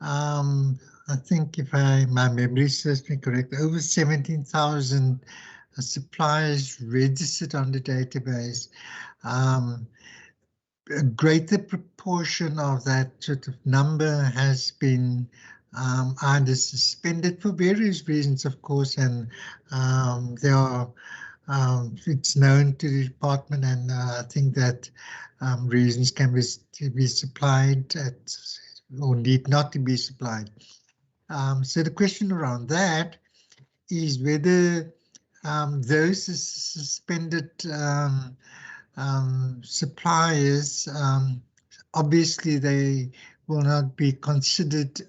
S12: I think if my memory serves me correct, over 17,000 suppliers registered on the database, a greater proportion of that sort of number has been either suspended for various reasons, of course, and there are It's known to the department, and I think that reasons can be supplied or need not to be supplied. So the question around that is whether those suspended suppliers, obviously they will not be considered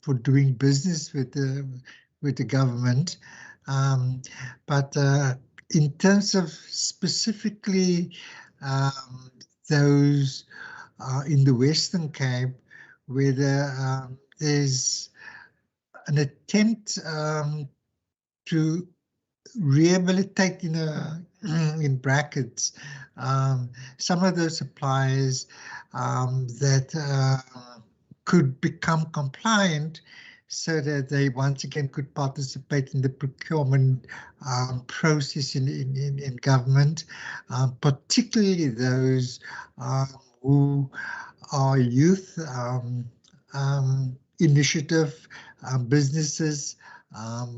S12: for doing business with the government, but in terms of specifically those in the Western Cape, whether there's an attempt to rehabilitate, in brackets, some of those suppliers that could become compliant, so that they once again could participate in the procurement process in government, particularly those who are youth initiative businesses,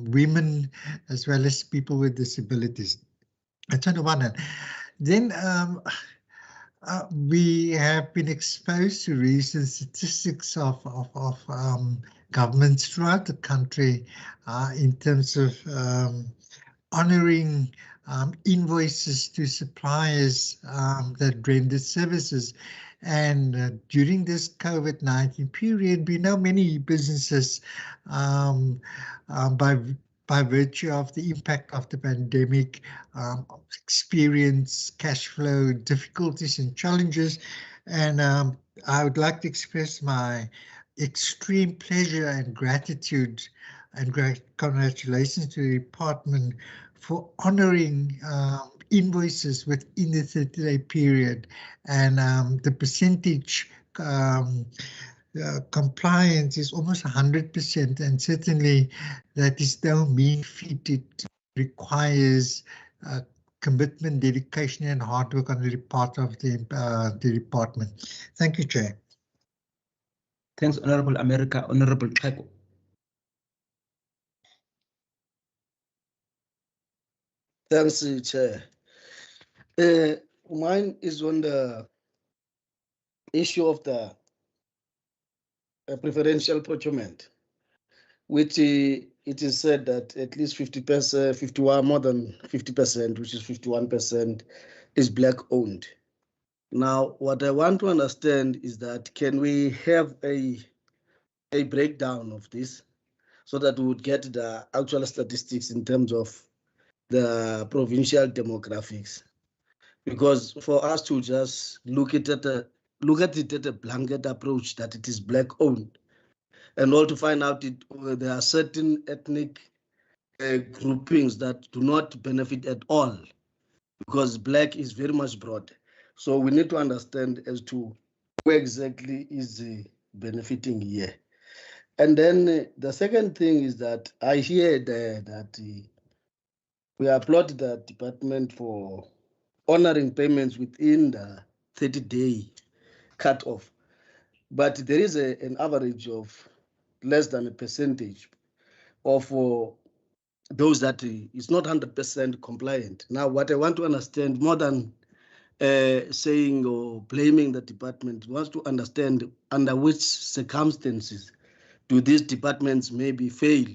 S12: women, as well as people with disabilities. That's on the one hand. Then we have been exposed to recent statistics of governments throughout the country in terms of honoring invoices to suppliers that render services. And during this COVID-19 period, we know many businesses, by virtue of the impact of the pandemic, experience cash flow difficulties and challenges. And I would like to express my extreme pleasure and gratitude and congratulations to the department for honoring invoices within the 30-day period, and the percentage compliance is almost 100%, and certainly that is no mean feat. It requires commitment, dedication, and hard work on the part of the department. Thank you, Chair.
S1: Thanks, Honorable America. Honorable Teko.
S5: Thanks, Chair. Mine is on the issue of the preferential procurement, which it is said that at least 50%, 51, more than 50%, which is 51%, is black owned. Now, what I want to understand is that can we have a breakdown of this so that we would get the actual statistics in terms of the provincial demographics? Because for us to just look at it at a blanket approach that it is black owned, and all to find out there are certain ethnic groupings that do not benefit at all, because black is very much broad. So we need to understand as to who exactly is benefiting here. And then the second thing is that I hear that we applaud the department for honoring payments within the 30-day cutoff, but there is an average of less than a percentage of those that is not 100% compliant. Now, what I want to understand, more than saying or blaming the department, wants to understand under which circumstances do these departments maybe fail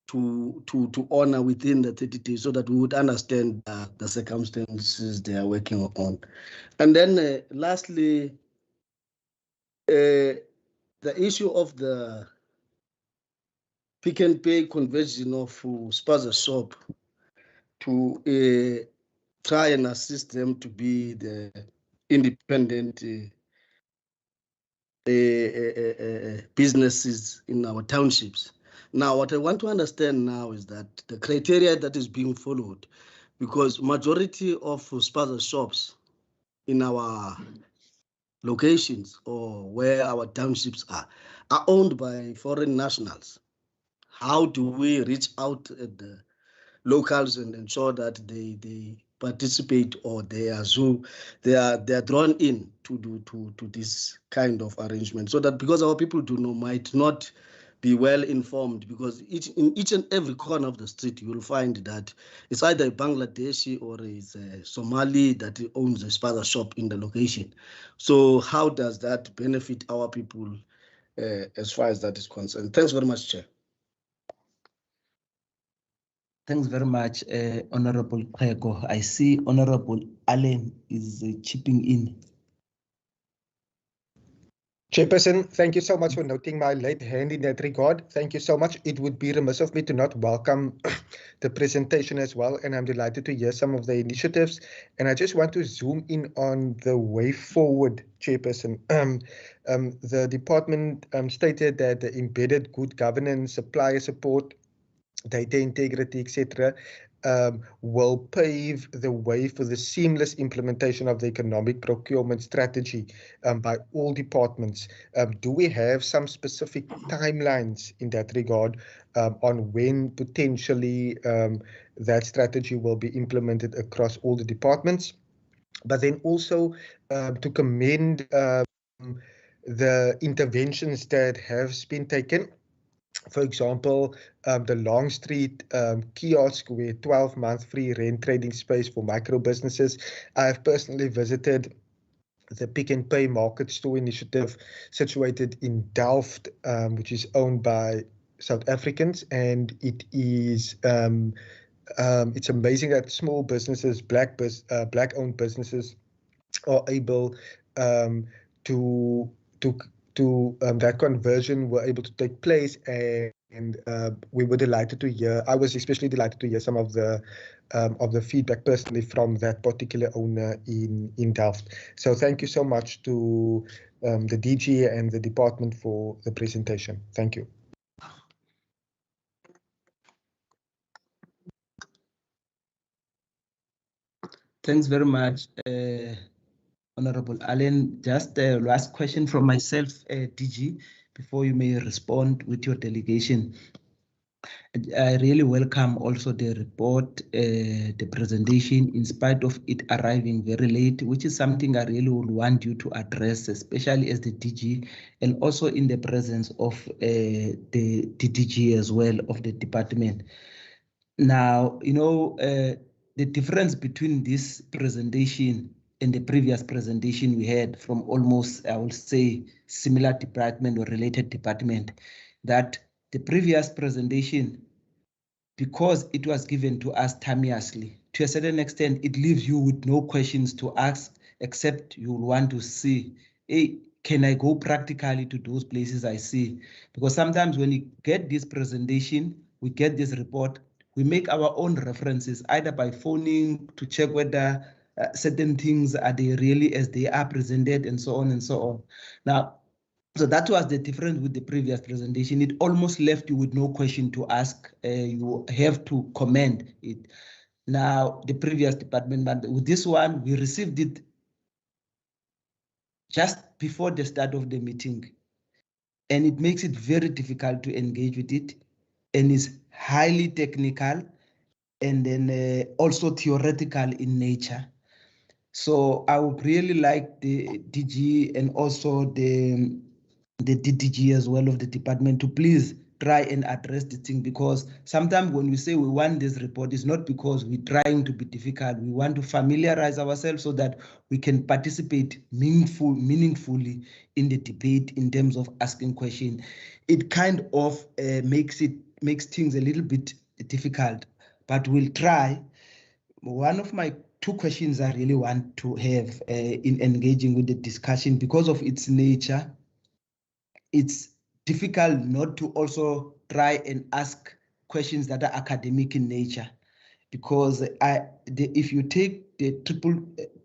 S5: to honor within the 30 days, so that we would understand the circumstances they are working on. And then lastly, the issue of the Pick and Pay conversion of Spaza Shop to try and assist them to be the independent businesses in our townships. Now, what I want to understand now is that the criteria that is being followed, because majority of Spaza shops in our locations or where our townships are owned by foreign nationals. How do we reach out at the locals and ensure that they participate, or they are drawn in to this kind of arrangement, so that, because our people might not be well informed, because in each and every corner of the street, you will find that it's either a Bangladeshi or it's a Somali that owns a spaza shop in the location. So how does that benefit our people as far as that is concerned? Thanks very much, Chair.
S1: Thanks very much, Honorable Kweko. I see Honorable Allen is chipping in.
S4: Chairperson, thank you so much for noting my late hand in that regard. Thank you so much. It would be remiss of me to not welcome the presentation as well, and I'm delighted to hear some of the initiatives. And I just want to zoom in on the way forward, Chairperson. The department stated that the embedded good governance, supplier support, data integrity, etc., will pave the way for the seamless implementation of the economic procurement strategy by all departments. Do we have some specific timelines in that regard on when potentially that strategy will be implemented across all the departments? But then also to commend the interventions that have been taken. For example, the Long Street kiosk, where 12-month free rent trading space for micro businesses. I have personally visited the Pick and Pay Market Store initiative situated in Delft, which is owned by South Africans, and it is it's amazing that small businesses, black-owned businesses, are able to that conversion were able to take place, and we were delighted to hear. I was especially delighted to hear some of the feedback personally from that particular owner in Delft. So thank you so much to the DG and the department for the presentation. Thank you.
S1: Thanks very much, Honorable Allen. Just the last question from myself, DG, before you may respond with your delegation. I really welcome also the report, the presentation, in spite of it arriving very late, which is something I really would want you to address, especially as the DG, and also in the presence of the DG as well of the department. Now, you know, the difference between this presentation and the previous presentation we had from almost, I will say, similar department or related department, that the previous presentation, because it was given to us timeously, to a certain extent, it leaves you with no questions to ask, except you want to see, hey, can I go practically to those places I see? Because sometimes when you get this presentation, we get this report, we make our own references, either by phoning to check whether certain things are they really as they are presented, and so on and so on. Now, so that was the difference with the previous presentation. It almost left you with no question to ask. You have to comment it. Now, the previous department, but with this one, we received it just before the start of the meeting. And it makes it very difficult to engage with it. And it's highly technical and then also theoretical in nature. So I would really like the DG and also the DDG as well of the department to please try and address this thing, because sometimes when we say we want this report, it's not because we're trying to be difficult. We want to familiarize ourselves so that we can participate meaningfully in the debate in terms of asking questions. It kind of makes things a little bit difficult, but we'll try. One of my two questions I really want to have in engaging with the discussion, because of its nature, it's difficult not to also try and ask questions that are academic in nature, because if you take the triple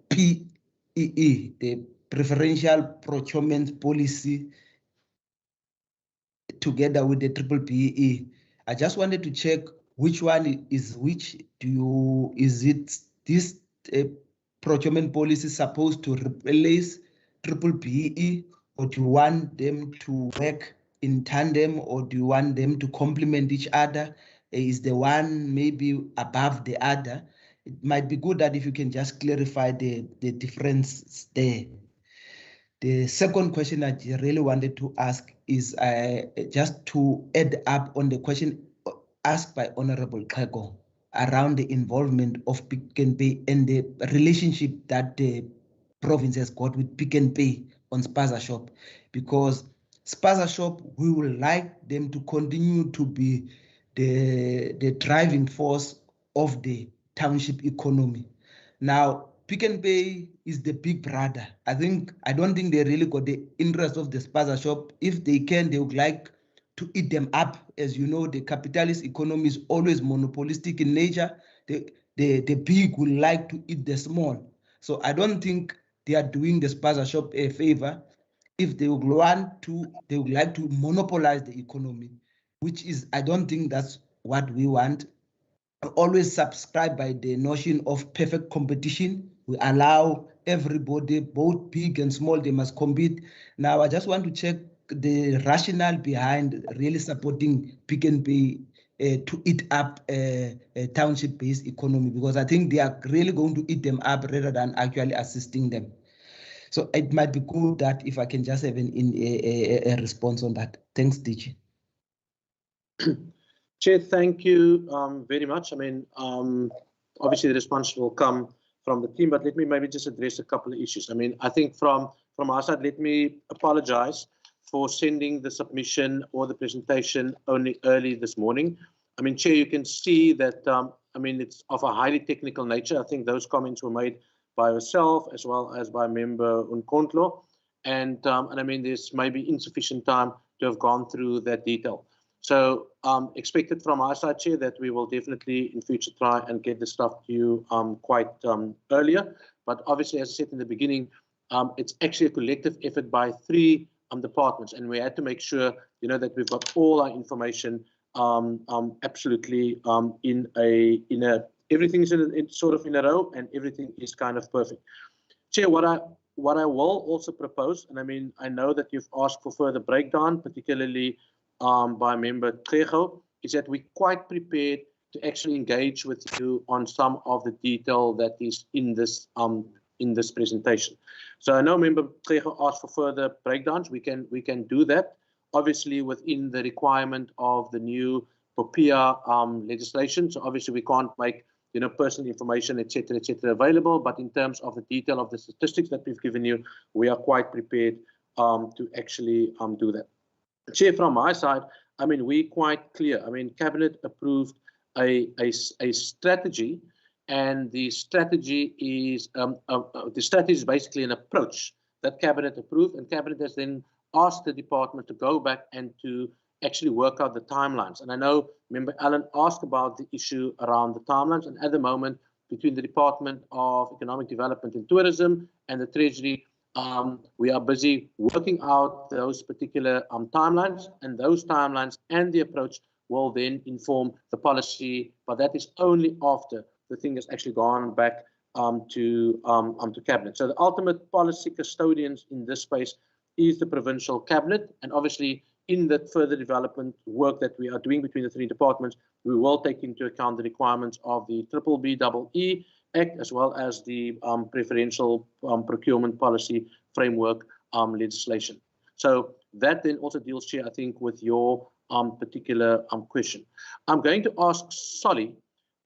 S1: PEE, the Preferential Procurement Policy, together with the triple PEE, I just wanted to check which one is which. Is it this procurement policy supposed to replace triple PEE, or do you want them to work in tandem, or do you want them to complement each other? Is the one maybe above the other? It might be good that if you can just clarify the difference there. The second question I really wanted to ask is just to add up on the question asked by Honorable Xhego around the involvement of Pick n Pay and the relationship that the province has got with Pick n Pay on Spaza Shop, because Spaza Shop, we would like them to continue to be the driving force of the township economy. Now, Pick n Pay is the big brother. I don't think they really got the interest of the Spaza Shop. If they can, they would like to eat them up. As you know, the capitalist economy is always monopolistic in nature. The big would like to eat the small. So I don't think they are doing the Spaza Shop a favor if they would like to monopolize the economy, which is, I don't think that's what we want. I always subscribe by the notion of perfect competition. We allow everybody, both big and small, they must compete. Now, I just want to check the rationale behind really supporting Pick n Pay to eat up a township-based economy, because I think they are really going to eat them up rather than actually assisting them. So it might be good that if I can just have a response on that. Thanks, DG.
S13: Chair, thank you very much. I mean, obviously the response will come from the team, but let me maybe just address a couple of issues. I mean, I think from our side, let me apologize for sending the submission or the presentation only early this morning. I mean, Chair, you can see that, I mean, it's of a highly technical nature. I think those comments were made by yourself as well as by member Unkontlo. And I mean, there's maybe insufficient time to have gone through that detail. So expected from our side, Chair, that we will definitely in future try and get the stuff to you quite earlier. But obviously, as I said in the beginning, it's actually a collective effort by 3 departments, and we had to make sure, you know, that we've got all our information absolutely everything's sort of in a row, and everything is kind of perfect. Chair, what I will also propose, and I mean, I know that you've asked for further breakdown, particularly by member Xhego, is that we're quite prepared to actually engage with you on some of the detail that is in this presentation. So I know member Xhego asked for further breakdowns. We can do that, obviously within the requirement of the new POPIA legislation. So obviously we can't make, you know, personal information, etc., available. But in terms of the detail of the statistics that we've given you, we are quite prepared to actually do that. Chair, from my side, I mean, we're quite clear. I mean, Cabinet approved a strategy, and the strategy is basically an approach that Cabinet approved, and Cabinet has then asked the department to go back and to actually work out the timelines. And I know Member Allen asked about the issue around the timelines, and at the moment, between the Department of Economic Development and Tourism and the Treasury, we are busy working out those particular timelines, and those timelines and the approach will then inform the policy, but that is only after the thing has actually gone back to Cabinet. So the ultimate policy custodians in this space is the Provincial Cabinet, and obviously in the further development work that we are doing between the 3 departments, we will take into account the requirements of the BBBEE Act, as well as the Preferential Procurement Policy Framework legislation. So that then also deals, Chair, I think, with your particular question. I'm going to ask Solly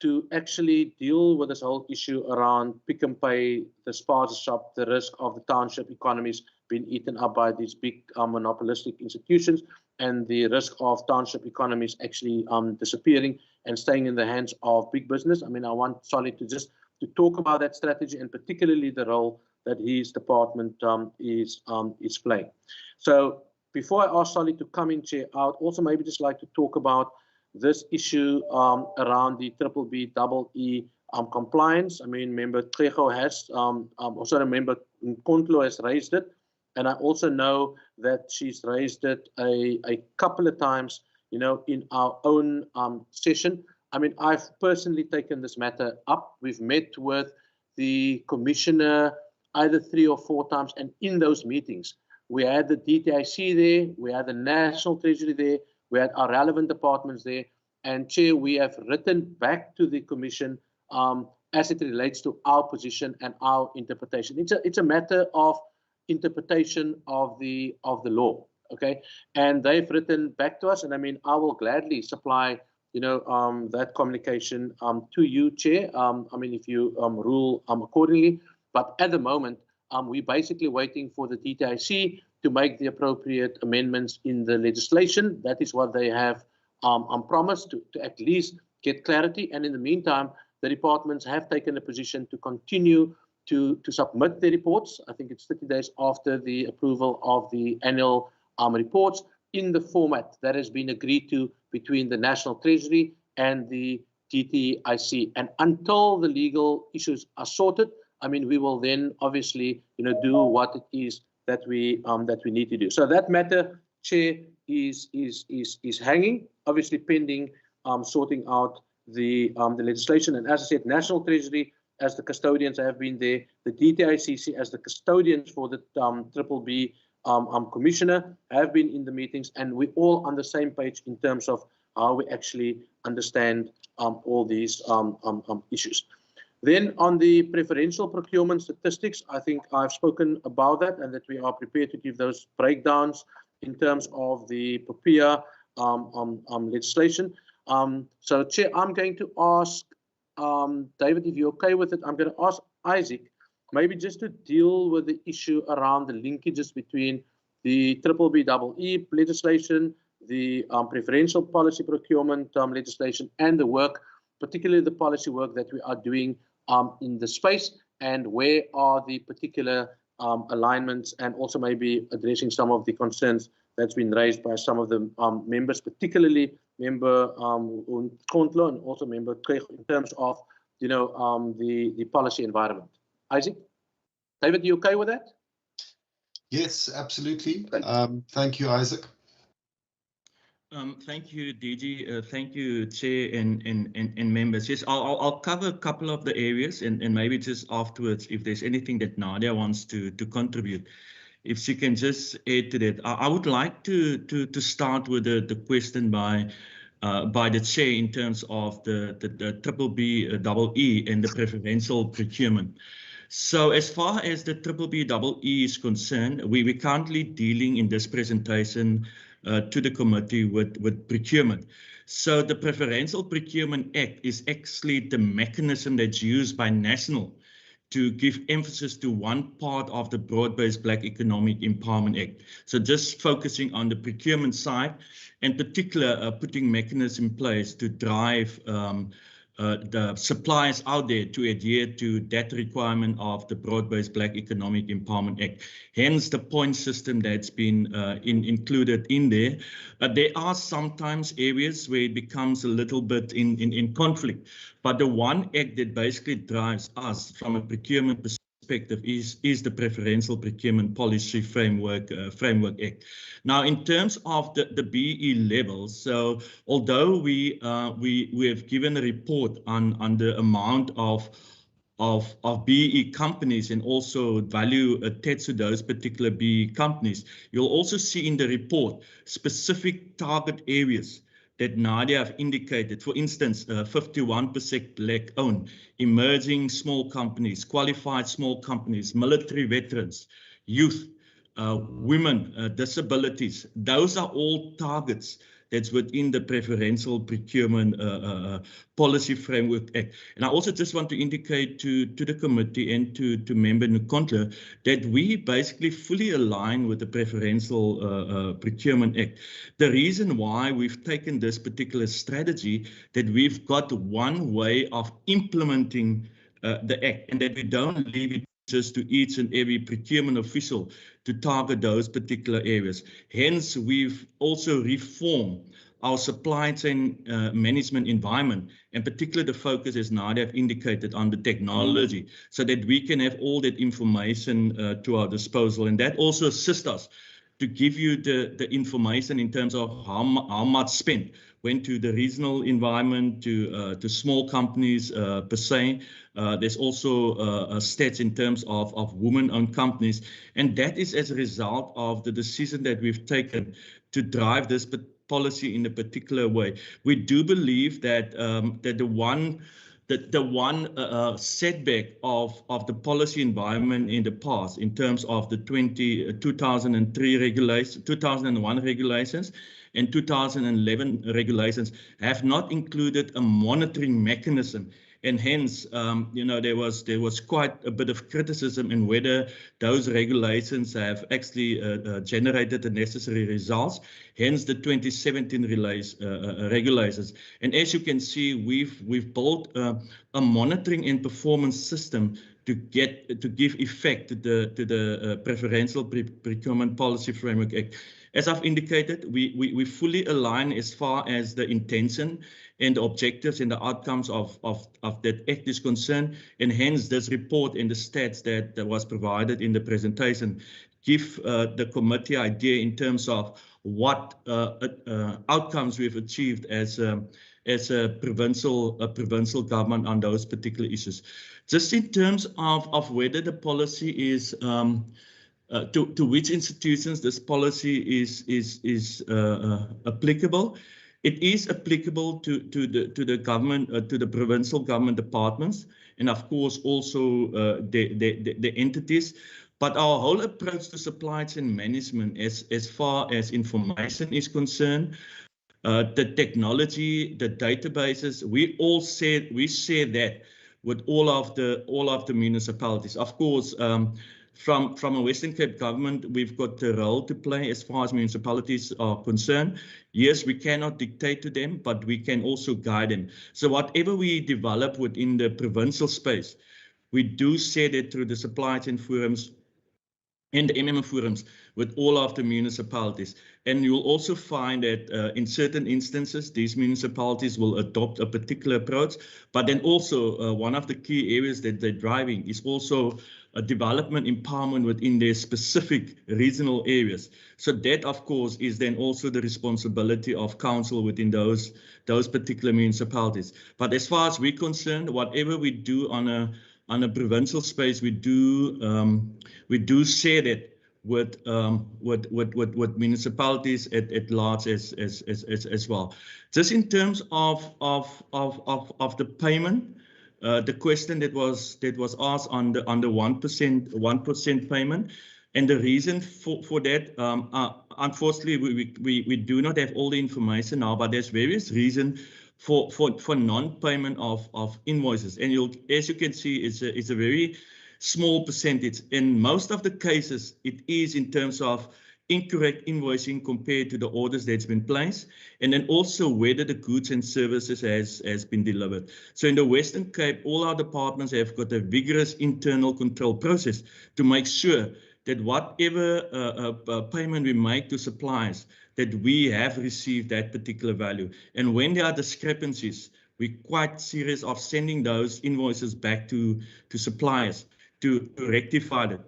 S13: to actually deal with this whole issue around Pick n Pay, the Spaza Shop, the risk of the township economies being eaten up by these big monopolistic institutions, and the risk of township economies actually disappearing and staying in the hands of big business. I mean, I want Solly to talk about that strategy, and particularly the role that his department is playing. So before I ask Solly to come in, Chair, I would also maybe just like to talk about this issue around the BBBEE compliance. I mean, Member Xhego has, also Member Nkontlo has raised it, and I also know that she's raised it a couple of times, you know, in our own session. I mean, I've personally taken this matter up. We've met with the commissioner either 3 or 4 times, and in those meetings, we had the DTIC there, we had the National Treasury there, we had our relevant departments there, and Chair, we have written back to the Commission as it relates to our position and our interpretation. It's a matter of interpretation of the law. Okay, and they've written back to us, and I mean, I will gladly supply, you know, that communication to you, Chair. I mean, if you rule accordingly. But at the moment, we're basically waiting for the DTIC to make the appropriate amendments in the legislation. That is what they have promised to at least get clarity. And in the meantime, the departments have taken a position to continue to submit the reports. I think it's 30 days after the approval of the annual reports in the format that has been agreed to between the National Treasury and the DTIC. And until the legal issues are sorted, I mean, we will then obviously, you know, do what it is that we need to do. So that matter, Chair, is hanging, obviously pending sorting out the legislation. And as I said, National Treasury as the custodians have been there, the DTICC as the custodians for the BBB commissioner have been in the meetings, and we're all on the same page in terms of how we actually understand all these issues. Then on the preferential procurement statistics, I think I've spoken about that, and that we are prepared to give those breakdowns in terms of the POPIA legislation. So, Chair, I'm going to ask David, if you're okay with it, I'm going to ask Isaac maybe just to deal with the issue around the linkages between the BBBEE legislation, the preferential policy procurement legislation, and the work, particularly the policy work that we are doing in the space, and where are the particular alignments, and also maybe addressing some of the concerns that's been raised by some of the members, particularly Member Kontlo and also Member Kreeg, in terms of, you know, the policy environment. Isaac? David, you okay with that?
S15: Yes, absolutely. Thank you, Isaac.
S16: Thank you, DG. Thank you, Chair and members. Yes, I'll cover a couple of the areas, and maybe just afterwards, if there's anything that Nadia wants to contribute, if she can just add to that. I would like to start with the question by the Chair in terms of the BBBEE and the preferential procurement. So as far as the BBBEE is concerned, we're currently dealing in this presentation to the committee with procurement. So the Preferential Procurement Act is actually the mechanism that's used by National to give emphasis to one part of the broad-based Black Economic Empowerment Act. So just focusing on the procurement side, in particular, putting mechanisms in place to drive the suppliers out there to adhere to that requirement of the broad-based Black Economic Empowerment Act. Hence the point system that's been included in there. There are sometimes areas where it becomes a little bit in conflict. But the one act that basically drives us from a procurement perspective is the Preferential Procurement Policy Framework Act. Now, in terms of the BE levels, so although we have given a report on the amount of BE companies and also value attached to those particular BE companies, you'll also see in the report specific target areas that Nadia have indicated. For instance, 51% Black owned, emerging small companies, qualified small companies, military veterans, youth, women, disabilities. Those are all targets that's within the Preferential Procurement Policy Framework Act. And I also just want to indicate to the committee and to Member Nkontla that we basically fully align with the Preferential Procurement Act. The reason why we've taken this particular strategy, that we've got one way of implementing the Act, and that we don't leave it just to each and every procurement official to target those particular areas. Hence, we've also reformed our supply chain management environment, and particularly the focus, as Nadia have indicated, on the technology, so that we can have all that information to our disposal. And that also assists us to give you the information in terms of how much spent went to the regional environment, to small companies per se. There's also stats in terms of women-owned companies. And that is as a result of the decision that we've taken to drive this policy in a particular way. We do believe that that the one the one setback of the policy environment in the past in terms of the 2003 regulations, 2001 regulations and 2011 regulations have not included a monitoring mechanism. And hence, there was quite a bit of criticism in whether those regulations have actually generated the necessary results. Hence, the 2017 regulations. And as you can see, we've built a monitoring and performance system to give effect to the Preferential Procurement Policy Framework Act. As I've indicated, we fully align as far as the intention and the objectives and the outcomes of that act is concerned, and hence this report and the stats that was provided in the presentation give the committee idea in terms of what outcomes we've achieved as a provincial government on those particular issues. Just in terms of whether the policy is to which institutions this policy is applicable. It is applicable to the government, to the provincial government departments, and of course also the entities. But our whole approach to supply chain management, as far as information is concerned, the technology, the databases, we share that with all of the municipalities. Of course, from a Western Cape government, we've got a role to play as far as municipalities are concerned. Yes, we cannot dictate to them, but we can also guide them. So whatever we develop within the provincial space, we do share that through the supply chain forums and the MM forums with all of the municipalities. And you'll also find that in certain instances, these municipalities will adopt a particular approach. But then also one of the key areas that they're driving is also a development empowerment within their specific regional areas. So that, of course, is then also the responsibility of council within those particular municipalities. But as far as we're concerned, whatever we do on a provincial space, we do share that with municipalities at large as well. Just in terms of the payment, the question that was asked on the 1% payment, and the reason for that, unfortunately, we do not have all the information now, but there's various reasons for non-payment of invoices, and as you can see, it's a very small percentage. In most of the cases, it is in terms of incorrect invoicing compared to the orders that's been placed, and then also whether the goods and services has been delivered. So in the Western Cape, all our departments have got a vigorous internal control process to make sure that whatever payment we make to suppliers, that we have received that particular value. And when there are discrepancies, we're quite serious of sending those invoices back to suppliers to rectify it.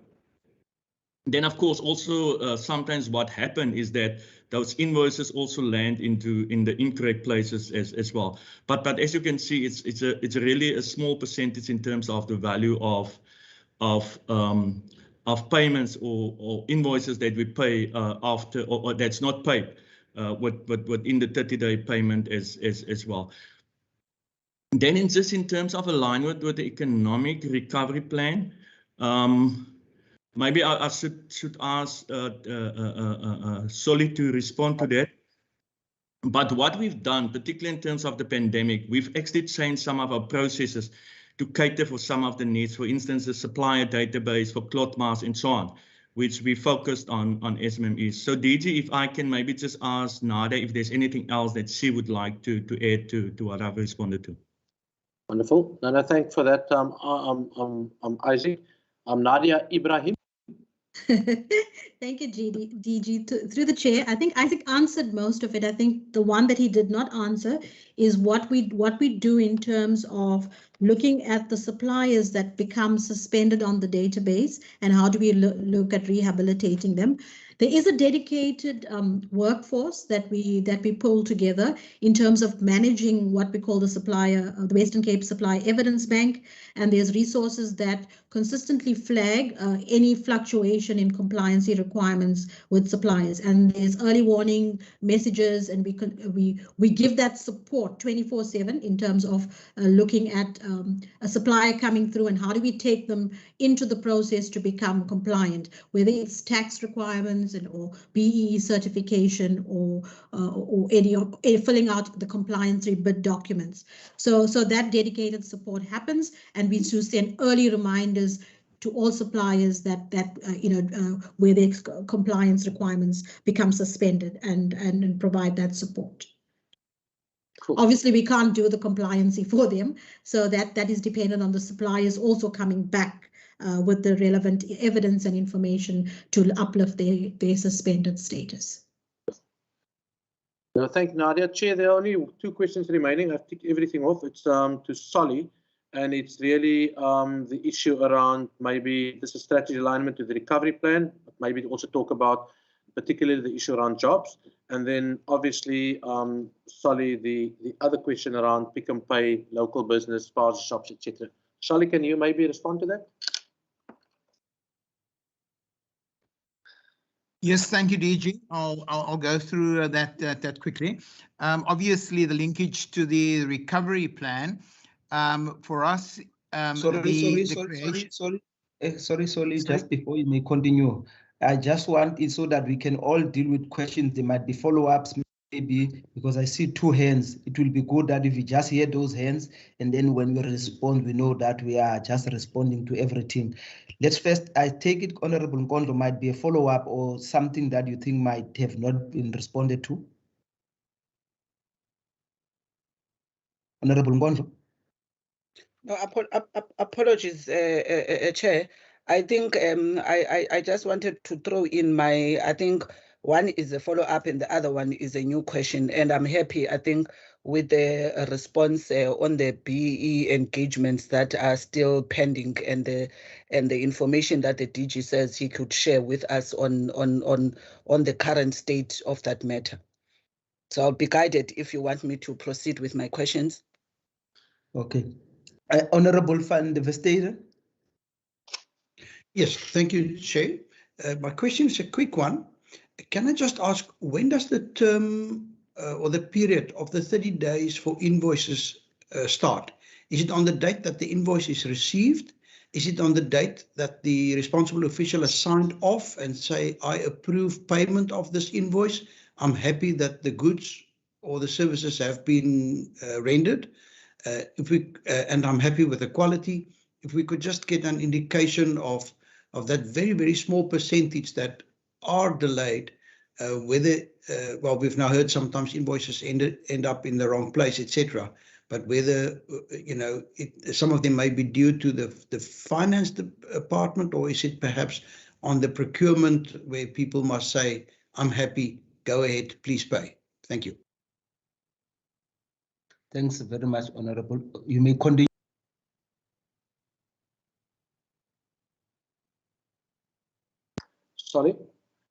S16: Then, of course, also sometimes what happens is that those invoices also land in the incorrect places as well. But as you can see, it's really a small percentage in terms of the value of payments or invoices that we pay after or that's not paid within the 30-day payment as well. Then, in terms of alignment with the economic recovery plan. Maybe I should ask Solly to respond to that. But what we've done, particularly in terms of the pandemic, we've actually changed some of our processes to cater for some of the needs. For instance, the supplier database for cloth masks and so on, which we focused on SMMEs. So DG, if I can maybe just ask Nadia if there's anything else that she would like to add to what I've responded to.
S13: Wonderful. Nana, thanks for that, Isaac. Nadia Ibrahim.
S14: Thank you, DG. Through the chair, I think Isaac answered most of it. I think the one that he did not answer is what we do in terms of looking at the suppliers that become suspended on the database and how do we look at rehabilitating them. There is a dedicated workforce that we pull together in terms of managing what we call the supplier, the Western Cape Supply Evidence Bank, and there's resources that consistently flag any fluctuation in compliancy requirements with suppliers, and there's early warning messages, and we give that support 24/7 in terms of looking at a supplier coming through and how do we take them into the process to become compliant, whether it's tax requirements or BEE certification or any filling out the compliance bid documents. So that dedicated support happens, and we do send early reminders to all suppliers that where their compliance requirements become suspended, and provide that support. Cool. Obviously, we can't do the compliancy for them, so that is dependent on the suppliers also coming back with the relevant evidence and information to uplift their suspended status.
S13: No, thank you, Nadia. Chair, there are only 2 questions remaining. I've ticked everything off. It's to Solly, and it's really the issue around maybe this is strategy alignment to the recovery plan, but maybe also talk about particularly the issue around jobs. And then obviously, Solly, the other question around Pick and Pay, local business, parcel shops, etc. Solly, can you maybe respond to that?
S2: Yes, thank you, DG. I'll go through that quickly. Obviously, the linkage to the recovery plan for us.
S1: Sorry, just before you may continue, I just want it so that we can all deal with questions. There might be follow-ups, maybe, because I see 2 hands. It will be good that if we just hear those hands, and then when we respond, we know that we are just responding to everything. Let's first, I take it Honorable Nkondlo might be a follow-up or something that you think might have not been responded to. Honorable Nkondlo.
S11: No, apologies, Chair. I think I just wanted to throw in I think one is a follow-up and the other one is a new question. And I'm happy, I think, with the response on the BE engagements that are still pending and the information that the DG says he could share with us on the current state of that matter. So I'll be guided if you want me to proceed with my questions.
S1: Okay. Honorable Van der Westhuizen.
S6: Yes, thank you, Chair. My question is a quick one. Can I just ask, when does the term or the period of the 30 days for invoices start? Is it on the date that the invoice is received? Is it on the date that the responsible official has signed off and say, I approve payment of this invoice? I'm happy that the goods or the services have been rendered. And I'm happy with the quality. If we could just get an indication of that very, very small percentage that are delayed, whether, well, we've now heard sometimes invoices end up in the wrong place, etc. But whether, some of them may be due to the finance department, or is it perhaps on the procurement where people must say, I'm happy, go ahead, please pay. Thank you.
S1: Thanks very much, Honorable. You may continue.
S13: Sorry.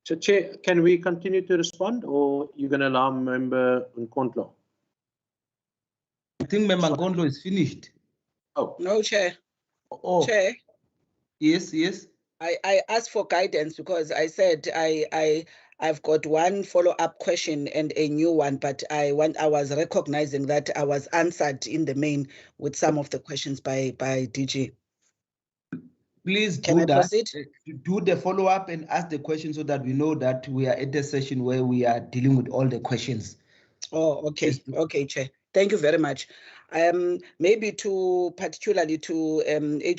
S13: So, Chair, can we continue to respond, or you're going to allow Member Nkondlo?
S1: I think Member Nkondlo is finished.
S11: Oh. No, Chair.
S1: Oh.
S11: Chair.
S1: Yes.
S11: I asked for guidance because I said I've got one follow-up question and a new one, but I was recognizing that I was answered in the main with some of the questions by DG.
S1: Please
S11: Can I proceed?
S1: Do the follow-up and ask the question so that we know that we are at a session where we are dealing with all the questions.
S11: Oh, okay. Okay, Chair. Thank you very much. Maybe particularly to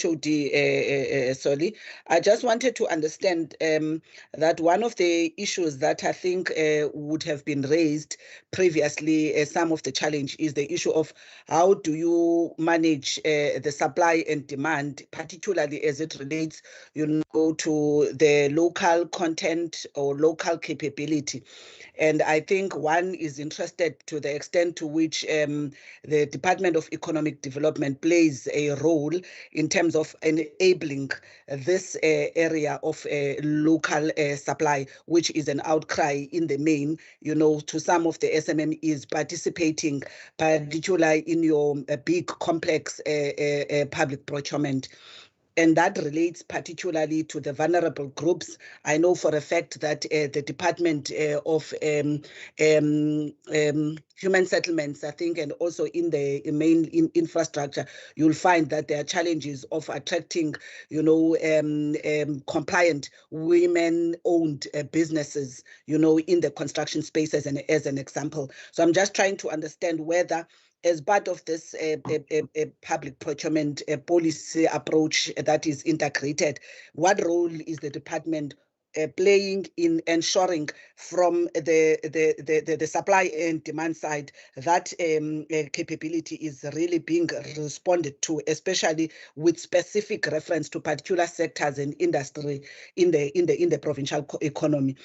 S11: HOD, Solly, I just wanted to understand that one of the issues that I think would have been raised previously, some of the challenge is the issue of how do you manage the supply and demand, particularly as it relates, to the local content or local capability. And I think one is interested to the extent to which the Department
S7: Department of Economic Development plays a role in terms of enabling this area of local supply, which is an outcry in the main, to some of the SMMEs participating, particularly in your big complex public procurement. And that relates particularly to the vulnerable groups. I know for a fact that the Department of Human Settlements, I think, and also in the main infrastructure, you'll find that there are challenges of attracting, compliant women-owned businesses, in the construction space as an example. So I'm just trying to understand whether, as part of this public procurement policy approach that is integrated, what role is the department playing in ensuring from the supply and demand side that capability is really being responded to, especially with specific reference to particular sectors and industry in the provincial economy?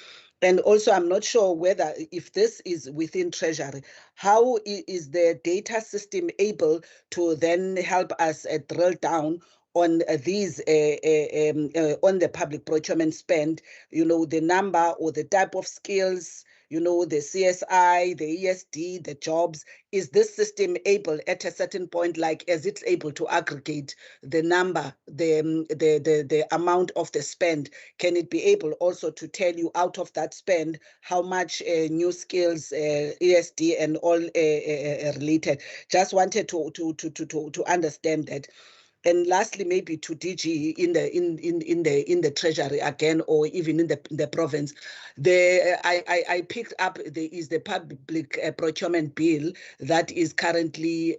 S7: And also, I'm not sure whether, if this is within Treasury, how is the data system able to then help us drill down on these, on the public procurement spend, the number or the type of skills, the CSI, the ESD, the jobs? Is this system able at a certain point, like as it's able to aggregate the number, the amount of the spend, can it be able also to tell you out of that spend how much new skills, ESD and all related? Just wanted to understand that. And lastly, maybe to DG in the Treasury again, or even in the province, I picked up the public procurement bill that is currently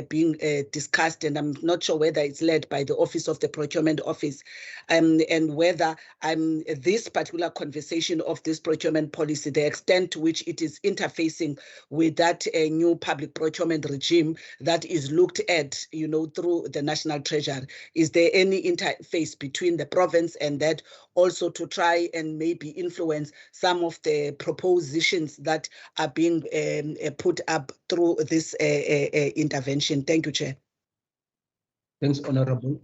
S7: being discussed, and I'm not sure whether it's led by the Office of the Procurement Office, and whether this particular conversation of this procurement policy, the extent to which it is interfacing with that new public procurement regime that is looked at, through the National Treasury. Is there any interface between the province and that, also to try and maybe influence some of the propositions that are being put up through this intervention? Thank you, Chair.
S1: Thanks, Honorable.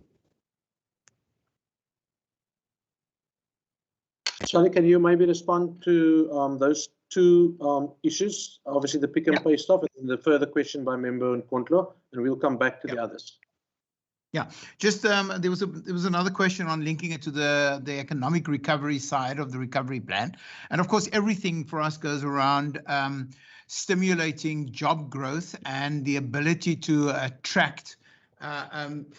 S13: Sally, can you maybe respond to those two issues? Obviously, the pick and pay stuff, and the further question by Member Nkontlo, and we'll come back to the others.
S2: Yeah, just there was another question on linking it to the economic recovery side of the recovery plan, and of course everything for us goes around stimulating job growth and the ability to attract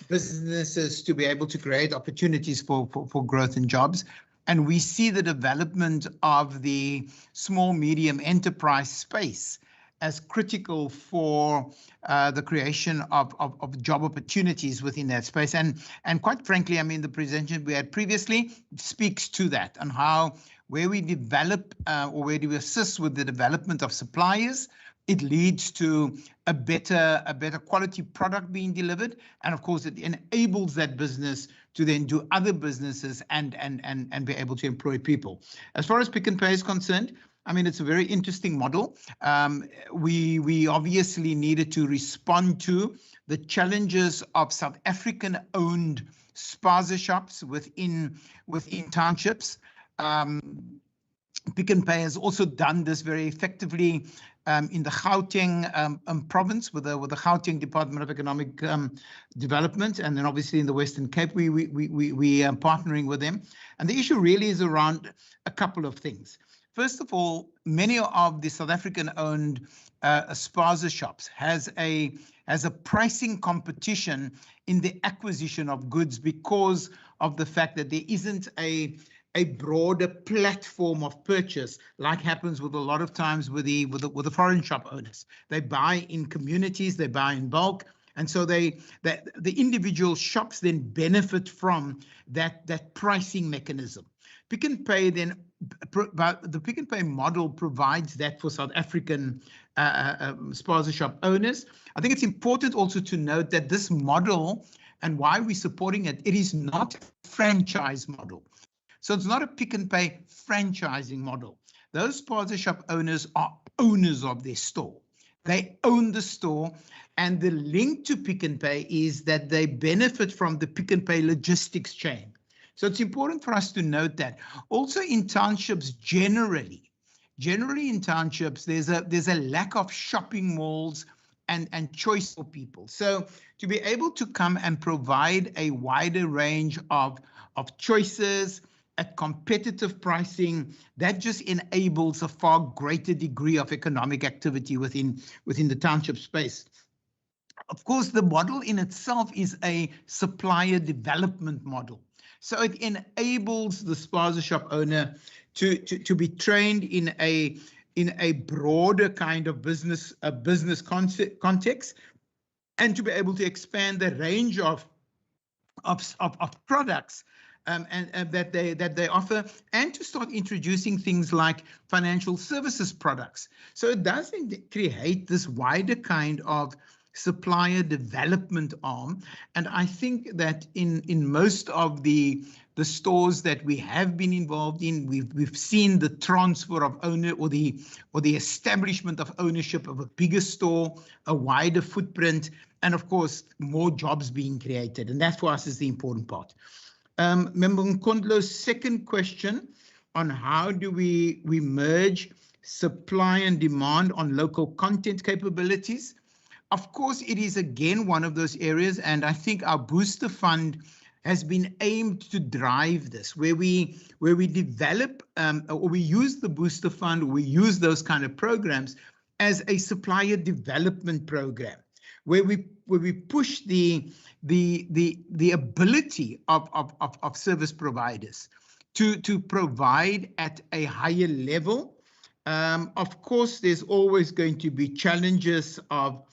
S2: businesses to be able to create opportunities for growth and jobs. And we see the development of the small medium enterprise space as critical for the creation of job opportunities within that space. And quite frankly, I mean, the presentation we had previously speaks to that, and how where we develop or where do we assist with the development of suppliers, it leads to a better quality product being delivered. And of course, it enables that business to then do other businesses and be able to employ people. As far as Pick n Pay is concerned, I mean, it's a very interesting model. We obviously needed to respond to the challenges of South African-owned spaza shops within townships. Pick n Pay has also done this very effectively in the Gauteng province with the Gauteng Department of Economic Development, and then obviously in the Western Cape we are partnering with them. And the issue really is around a couple of things. First of all, many of the South African-owned spaza shops has a pricing competition in the acquisition of goods because of the fact that there isn't a broader platform of purchase, like happens with a lot of times with the foreign shop owners. They buy in communities, they buy in bulk, and so the individual shops then benefit from that pricing mechanism. Pick n Pay then, the Pick n Pay model provides that for South African spaza shop owners. I think it's important also to note that this model, and why we're supporting it, it is not a franchise model. So it's not a Pick n Pay franchising model. Those spaza shop owners are owners of their store. They own the store, and the link to Pick n Pay is that they benefit from the Pick n Pay logistics chain. So it's important for us to note that. Also in townships generally in townships, there's a lack of shopping malls and choice for people. So to be able to come and provide a wider range of choices at competitive pricing, that just enables a far greater degree of economic activity within the township space. Of course, the model in itself is a supplier development model. So it enables the spaza shop owner to be trained in a broader kind of business context, and to be able to expand the range of products and that they offer, and to start introducing things like financial services products. So it does create this wider kind of supplier development arm. And I think that in most of the stores that we have been involved in, we've seen the transfer of owner or the establishment of ownership of a bigger store, a wider footprint, and of course more jobs being created. And that for us is the important part. Member Nkondlo's second question on how do we merge supply and demand on local content capabilities. Of course, it is again one of those areas, and I think our booster fund has been aimed to drive this, where we develop or we use the booster fund, or we use those kind of programs as a supplier development program, where we push the ability of service providers to provide at a higher level. Of course, there's always going to be challenges of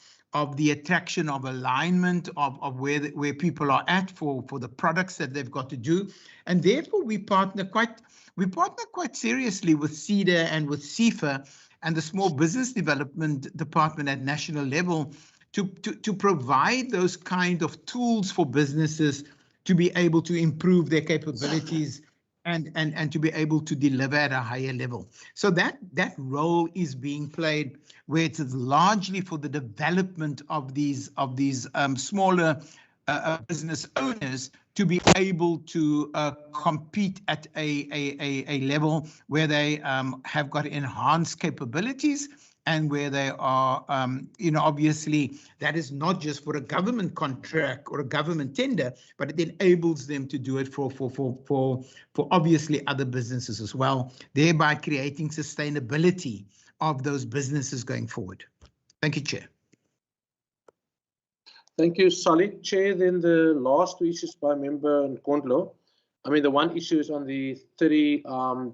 S2: the attraction of alignment of where people are at for the products that they've got to do. And therefore we partner quite seriously with CEDA and with CIFA and the Small Business Development Department at national level to provide those kind of tools for businesses to be able to improve their capabilities and to be able to deliver at a higher level. So that role is being played, where it's largely for the development of these smaller business owners to be able to compete at a level where they have got enhanced capabilities, and where they are, obviously that is not just for a government contract or a government tender, but it enables them to do it for obviously other businesses as well, thereby creating sustainability of those businesses going forward. Thank you, Chair.
S13: Thank you, Solid. Chair, then the last two issues by Member Nkondlo. I mean, the one issue is on the 30, or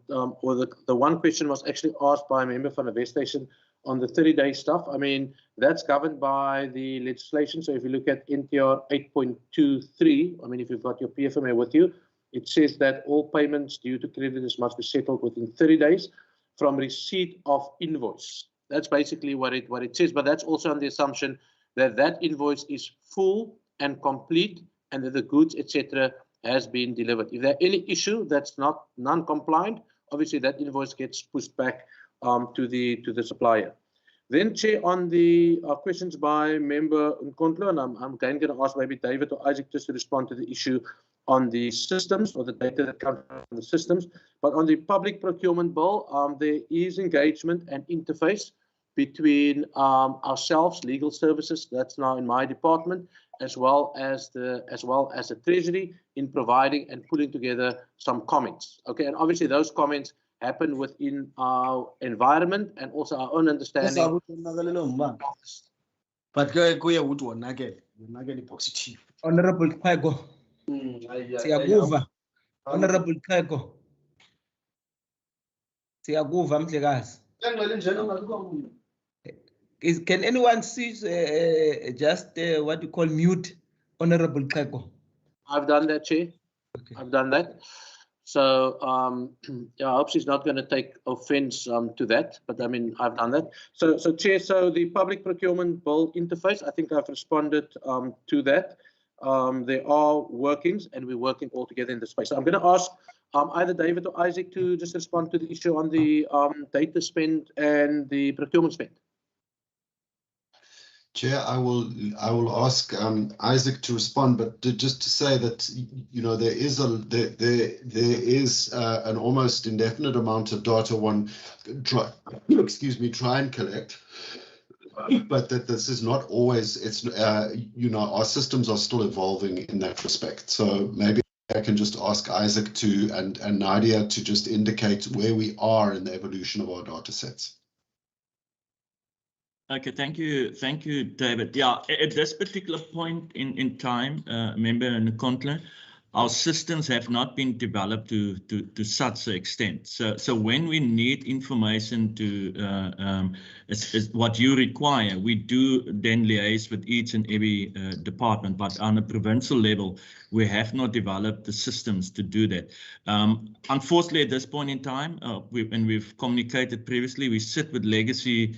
S13: the one question was actually asked by a member from the West Station on the 30-day stuff. I mean, that's governed by the legislation. So if you look at NTR 8.23, I mean, if you've got your PFMA with you, it says that all payments due to creditors must be settled within 30 days from receipt of invoice. That's basically what it says, but that's also on the assumption that that invoice is full and complete and that the goods, etc., has been delivered. If there's any issue that's not non-compliant, obviously that invoice gets pushed back to the supplier. Then, Chair, on the questions by Member Nkondlo, and I'm again going to ask maybe David or Isaac just to respond to the issue on the systems or the data that comes from the systems. But on the public procurement bill, there is engagement and interface between ourselves, legal services, that's now in my department, as well as the Treasury, in providing and putting together some comments. Okay, and obviously those comments happen within our environment and also our own understanding.
S5: But
S1: Honorable Kwego. Siyakuva. Honorable Kwego. Siyakuva mhlekazi. Can anyone see just what you call mute Honorable Kwego?
S13: I've done that, Chair. Okay. I've done that. So yeah, I hope she's not going to take offense to that, but I mean, I've done that. So Chair, so the public procurement bill interface, I think I've responded to that. There are workings, and we're working all together in the space. So I'm going to ask either David or Isaac to just respond to the issue on the data spend and the procurement spend.
S15: Chair, I will ask Isaac to respond, but just to say that there is an almost indefinite amount of data one try and collect, but that this is not always. It's our systems are still evolving in that respect. So maybe I can just ask Isaac and Nadia to just indicate where we are in the evolution of our data sets.
S16: Okay, thank you, David. Yeah, at this particular point in time, member Nkontla, our systems have not been developed to such an extent. So when we need information to is what you require, we do then liaise with each and every department. But on a provincial level, we have not developed the systems to do that. Unfortunately, at this point in time, and we've communicated previously, we sit with legacy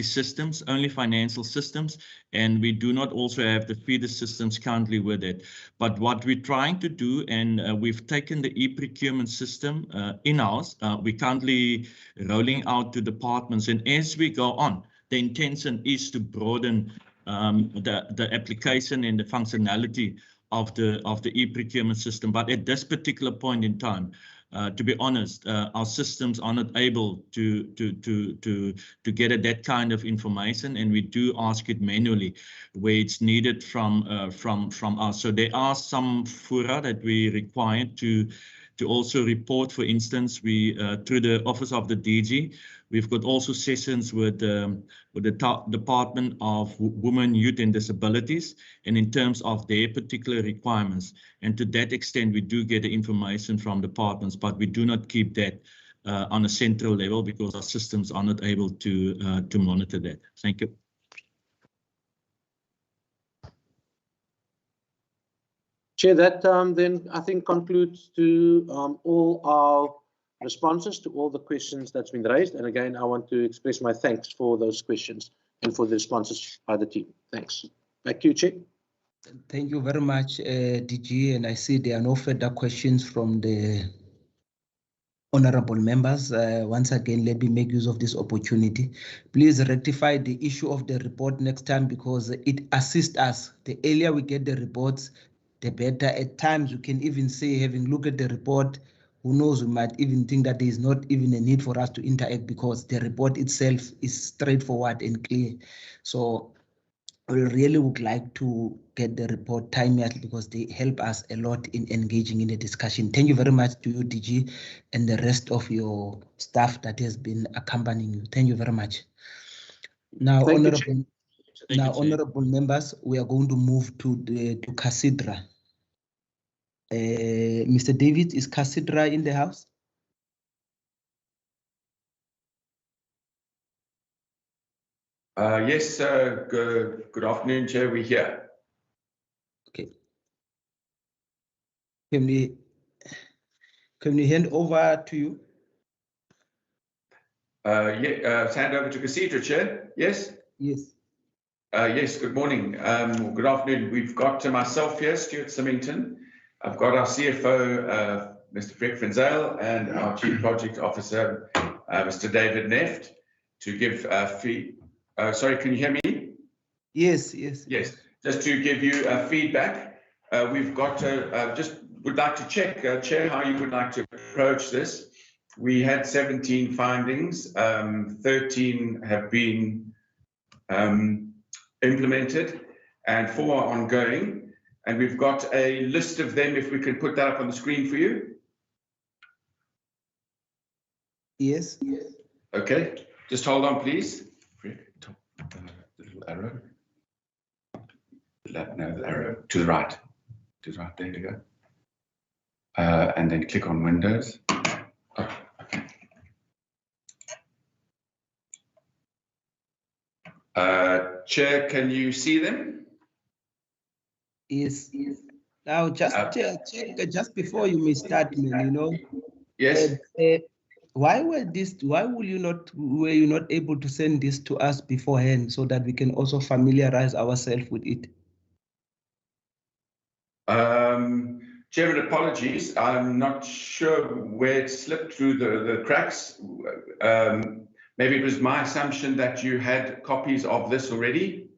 S16: systems, only financial systems, and we do not also have the feeder systems currently with it. But what we're trying to do, and we've taken the e-procurement system in-house, we're currently rolling out to departments, and as we go on, the intention is to broaden the application and the functionality of the e-procurement system. But at this particular point in time, to be honest, our systems are not able to get at that kind of information, and we do ask it manually where it's needed from us. So there are some fora that we require to also report. For instance, we through the Office of the DG, we've got also sessions with the Department of Women, Youth and Disabilities, and in terms of their particular requirements. And to that extent, we do get the information from departments, but we do not keep that on a central level because our systems are not able to monitor that. Thank you.
S13: Chair, that then I think concludes to all our responses to all the questions that's been raised. And again, I want to express my thanks for those questions and for the responses by the team. Thanks. Back to you, Chair.
S1: Thank you very much, DG. And I see there are no further questions from the honorable members. Once again, let me make use of this opportunity. Please rectify the issue of the report next time because it assists us. The earlier we get the reports, the better. At times, you can even say, having looked at the report, who knows, we might even think that there is not even a need for us to interact because the report itself is straightforward and clear. So we really would like to get the report timely because they help us a lot in engaging in the discussion. Thank you very much to you, DG, and the rest of your staff that has been accompanying you. Thank you very much. Now, honorable members, we are going to move to Casidra. Mr. David, is Casidra in the house?
S17: Yes, good afternoon, Chair. We're here.
S1: Okay. Can we hand over to you?
S17: Hand over to Casidra, Chair. Yes?
S1: Yes.
S17: Yes, good morning. Good afternoon. We've got myself here, Stuart Symington. I've got our CFO, Mr. Fred Provincial, and our Chief Project Officer, Mr. David Neft, to give sorry, can you hear me?
S1: Yes.
S17: Yes, just to give you feedback. We've got just would like to check, Chair, how you would like to approach this. We had 17 findings, 13 have been implemented and 4 are ongoing. And we've got a list of them, if we can put that up on the screen for you.
S1: Yes.
S17: Okay, just hold on, please. The little arrow. No, the arrow to the right. To the right, there you go. And then click on Windows. Oh, okay. Chair, can you see them?
S1: Yes. Now, just check just before you may start, man,
S17: Yes.
S1: Why were you not able to send this to us beforehand so that we can also familiarize ourselves with it?
S17: Chairman, apologies. I'm not sure where it slipped through the cracks. Maybe it was my assumption that you had copies of this already.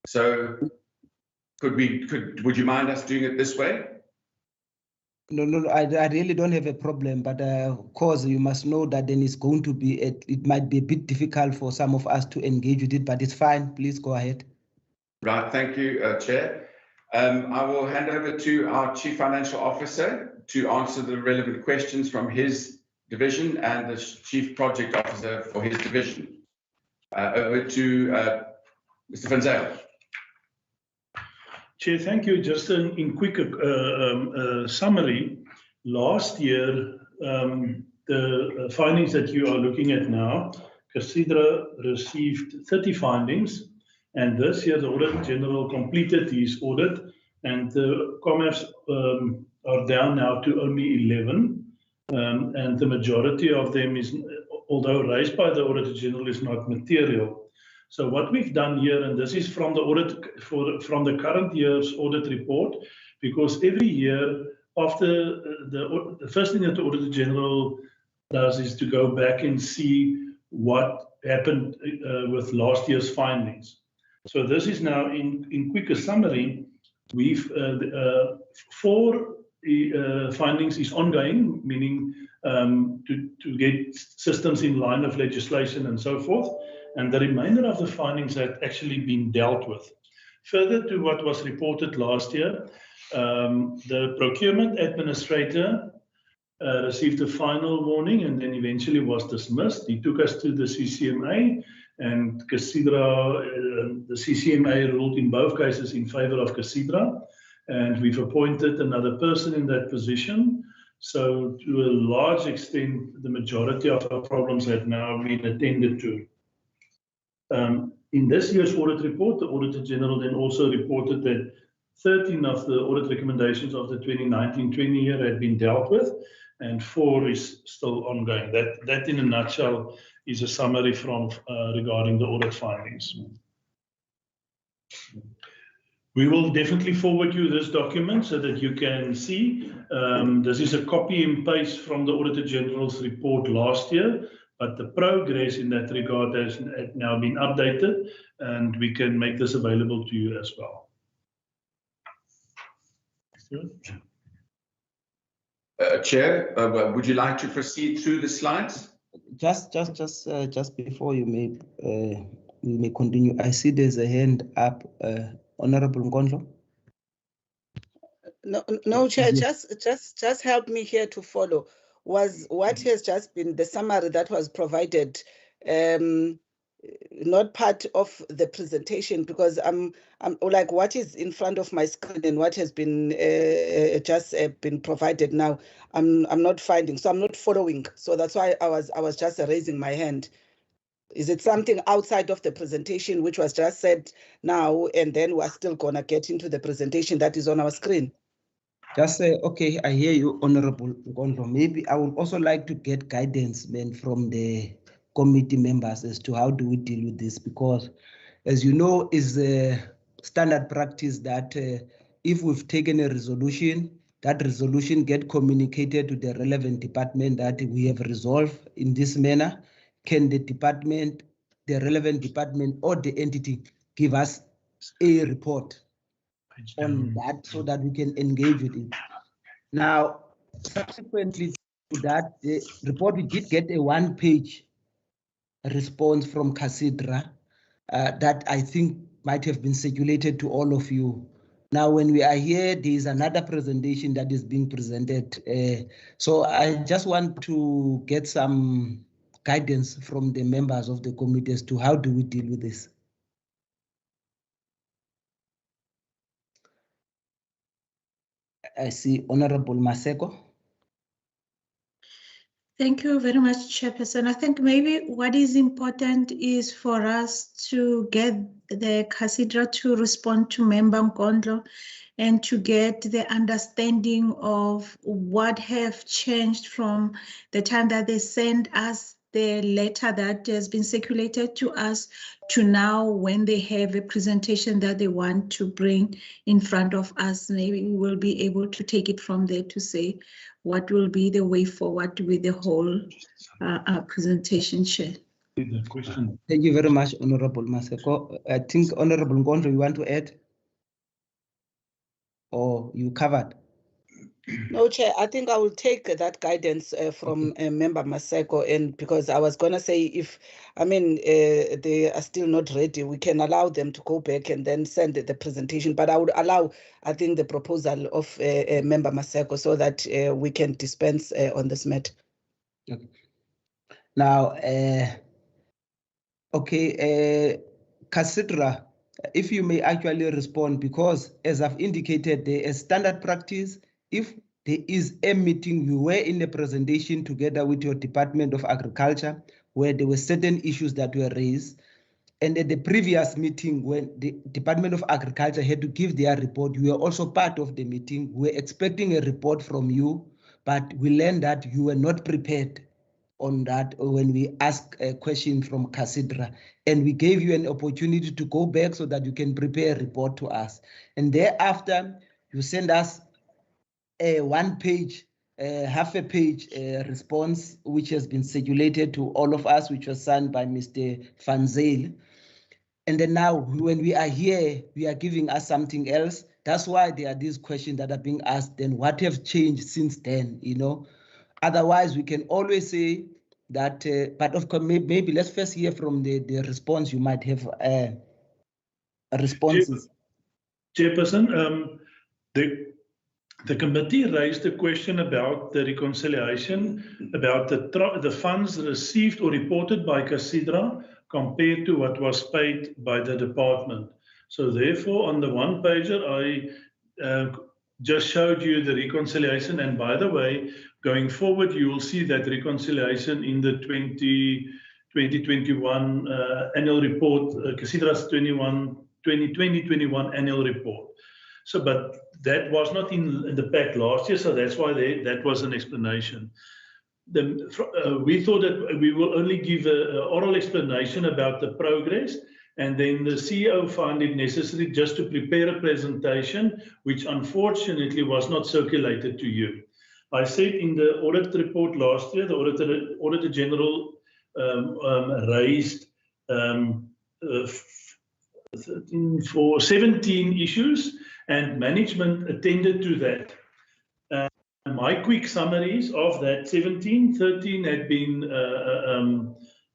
S17: So would you mind us doing it this way?
S1: No, I really don't have a problem, but of course you must know that then it's going to be, it might be a bit difficult for some of us to engage with it, but it's fine. Please go ahead.
S17: Right, thank you, Chair. I will hand over to our Chief Financial Officer to answer the relevant questions from his division and the Chief Project Officer for his division. Over to Mr. Van Zyl.
S18: Chair, thank you. Just in quick summary, last year, the findings that you are looking at now, Casidra received 30 findings, and this year the Auditor General completed his audit, and the comments are down now to only 11, and the majority of them is, although raised by the Auditor General, is not material. So what we've done here, and this is from the audit from the current year's audit report, because every year after the first thing that the Auditor General does is to go back and see what happened with last year's findings. So this is now in quicker summary. We've 4 findings is ongoing, meaning to get systems in line with legislation and so forth. And the remainder of the findings had actually been dealt with. Further to what was reported last year, the procurement administrator received a final warning and then eventually was dismissed. He took us to the CCMA, and Casidra, the CCMA ruled in both cases in favor of Casidra, and we've appointed another person in that position. So to a large extent, the majority of our problems have now been attended to. In this year's audit report, the Auditor General then also reported that 13 of the audit recommendations of the 2019-20 year had been dealt with, and 4 is still ongoing. That in a nutshell is a summary from regarding the audit findings. We will definitely forward you this document so that you can see. This is a copy and paste from the Auditor General's report last year, but the progress in that regard has now been updated, and we can make this available to you as well.
S17: Chair, would you like to proceed through the slides?
S1: Just before you may continue, I see there's a hand up, Honorable Nkondlo.
S7: No, Chair, just help me here to follow. Was what has just been the summary that was provided not part of the presentation? Because I'm like, what is in front of my screen and what has been just been provided now, I'm not finding, so I'm not following. So that's why I was just raising my hand. Is it something outside of the presentation which was just said now, and then we're still gonna get into the presentation that is on our screen?
S1: Just say, okay, I hear you, Honorable Nkondlo. Maybe I would also like to get guidance, man, from the committee members as to how do we deal with this, because as you know, is a standard practice that if we've taken a resolution, that resolution get communicated to the relevant department that we have resolved in this manner. Can the department, the relevant department or the entity give us a report on that so that we can engage with it? Now, subsequently to that, the report, we did get a 1-page response from Casidra that I think might have been circulated to all of you. Now, when we are here, there is another presentation that is being presented. So I just want to get some guidance from the members of the committee as to how do we deal with this. I see Honorable Maseko.
S3: Thank you very much, Chairperson. I think maybe what is important is for us to get the Casidra to respond to Member Nkondlo and to get the understanding of what have changed from the time that they sent us the letter that has been circulated to us to now when they have a presentation that they want to bring in front of us. Maybe we will be able to take it from there to say what will be the way forward with the whole presentation, Chair.
S18: The question.
S1: Thank you very much, Honorable Maseko. I think Honorable Ngondo, you want to add? Or you covered?
S7: No, Chair, I think I will take that guidance from Member Maseko, and because I was going to say, if, I mean, they are still not ready, we can allow them to go back and then send the presentation, but I would allow, I think, the proposal of Member Maseko so that we can dispense on this matter.
S1: Okay. Now, Casidra, if you may actually respond, because as I've indicated, there is standard practice. If there is a meeting, you were in a presentation together with your Department of Agriculture, where there were certain issues that were raised. And at the previous meeting, when the Department of Agriculture had to give their report, you were also part of the meeting. We were expecting a report from you, but we learned that you were not prepared on that when we asked a question from Casidra, and we gave you an opportunity to go back so that you can prepare a report to us. And thereafter, you send us a one-page, half a page response, which has been circulated to all of us, which was signed by Mr. Van Zyl. And then now, when we are here, we are giving us something else. That's why there are these questions that are being asked. Then what have changed since then, you know? Otherwise, we can always say that, but of course, maybe let's first hear from the response. You might have responses.
S18: Chairperson, the committee raised a question about the reconciliation, about the funds received or reported by Casidra compared to what was paid by the department. So therefore, on the one pager, I just showed you the reconciliation. And by the way, going forward, you will see that reconciliation in the 2021 annual report, Casidra's 2020-21 annual report. So, but that was not in the pack last year, so that's why that was an explanation. We thought that we will only give an oral explanation about the progress, and then the CEO found it necessary just to prepare a presentation, which unfortunately was not circulated to you. I said in the audit report last year, the Auditor General raised for 17 issues, and management attended to that. My quick summaries of that 17, 13 had been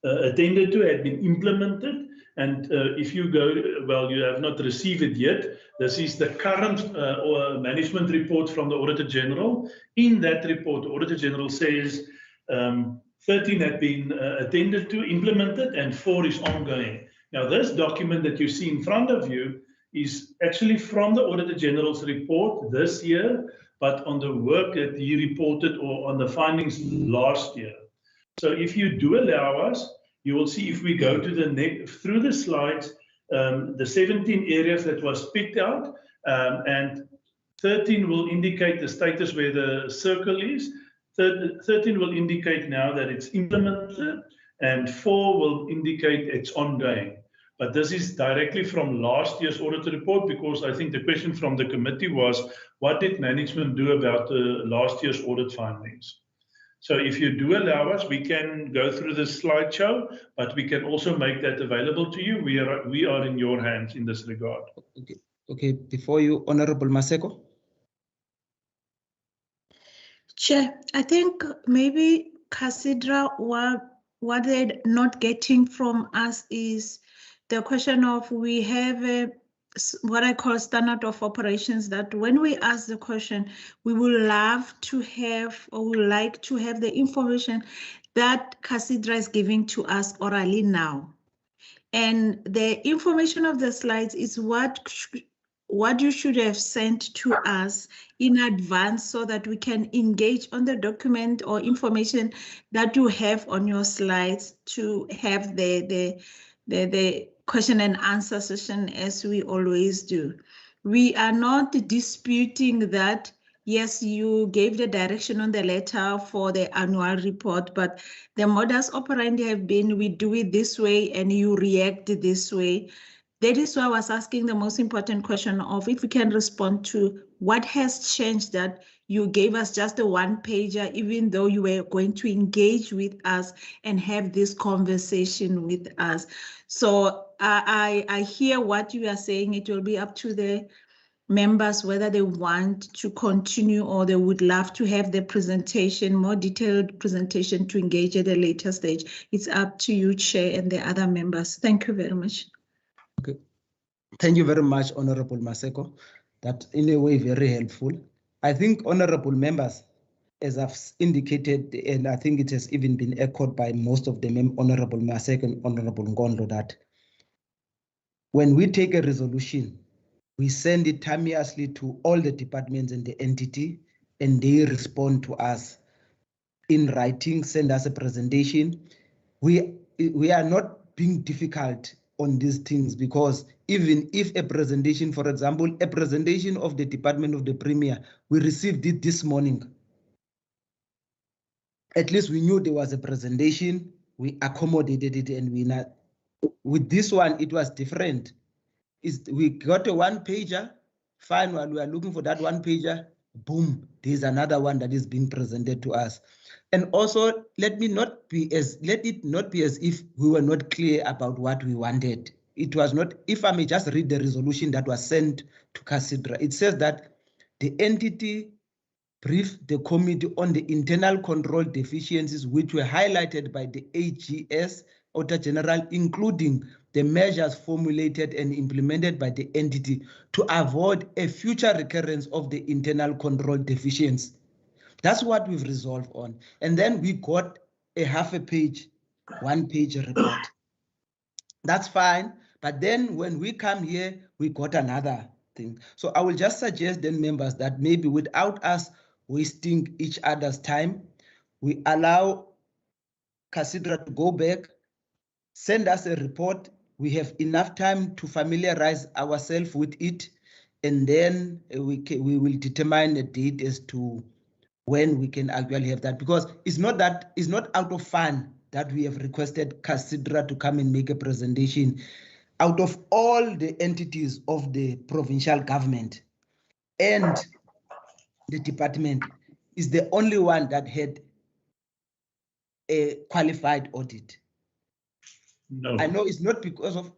S18: attended to, had been implemented. And if you go, well, you have not received it yet. This is the current management report from the Auditor General. In that report, the Auditor General says 13 had been attended to, implemented, and 4 is ongoing. Now, this document that you see in front of you is actually from the Auditor General's report this year, but on the work that he reported or on the findings last year. So if you do allow us, you will see if we go to the through the slides, the 17 areas that was picked out, and 13 will indicate the status where the circle is. 13 will indicate now that it's implemented, and 4 will indicate it's ongoing. But this is directly from last year's audit report, because I think the question from the committee was, what did management do about the last year's audit findings? So if you do allow us, we can go through the slideshow, but we can also make that available to you. We are in your hands in this regard.
S1: Okay. Before you, Honorable Maseko.
S3: Chair, I think maybe Casidra, what they're not getting from us is the question of, we have what I call standard of operations, that when we ask the question, we would love to have, or would like to have the information that Casidra is giving to us orally now. And the information of the slides is what you should have sent to us in advance, so that we can engage on the document or information that you have on your slides, to have the question and answer session as we always do. We are not disputing that, yes, you gave the direction on the letter for the annual report, but the modus operandi have been, we do it this way and you react this way. That is why I was asking the most important question of if we can respond to what has changed that you gave us just a one-pager, even though you were going to engage with us and have this conversation with us. So I hear what you are saying. It will be up to the members whether they want to continue or they would love to have the presentation, more detailed presentation to engage at a later stage. It's up to you, Chair, and the other members. Thank you very much.
S1: Okay. Thank you very much, Honorable Maseko. That in a way very helpful. I think, honorable members, as I've indicated, and I think it has even been echoed by most of the Honorable Maseko and Honorable Ngondo, that when we take a resolution, we send it timeously to all the departments and the entity, and they respond to us in writing, send us a presentation. We are not being difficult on these things, because even if a presentation, for example, a presentation of the Department of the Premier, we received it this morning. At least we knew there was a presentation, we accommodated it, and we not. With this one, it was different. We got a one-pager, fine, while we are looking for that one-pager, boom, there's another one that is being presented to us. And also, let it not be as if we were not clear about what we wanted. It was not, if I may just read the resolution that was sent to CASIDRA, it says that the entity briefed the committee on the internal control deficiencies which were highlighted by the AGS, Auditor General, including the measures formulated and implemented by the entity to avoid a future recurrence of the internal control deficiencies. That's what we've resolved on. And then we got a half a page, one-page report. That's fine. But then when we come here, we got another thing. So I will just suggest then, members, that maybe without us wasting each other's time, we allow CASIDRA to go back, send us a report. We have enough time to familiarize ourselves with it, and then we will determine a date as to when we can actually have that, because it's not out of fun that we have requested CASIDRA to come and make a presentation. Out of all the entities of the provincial government and the department, is the only one that had a qualified audit.
S18: No.
S1: I know it's not because of,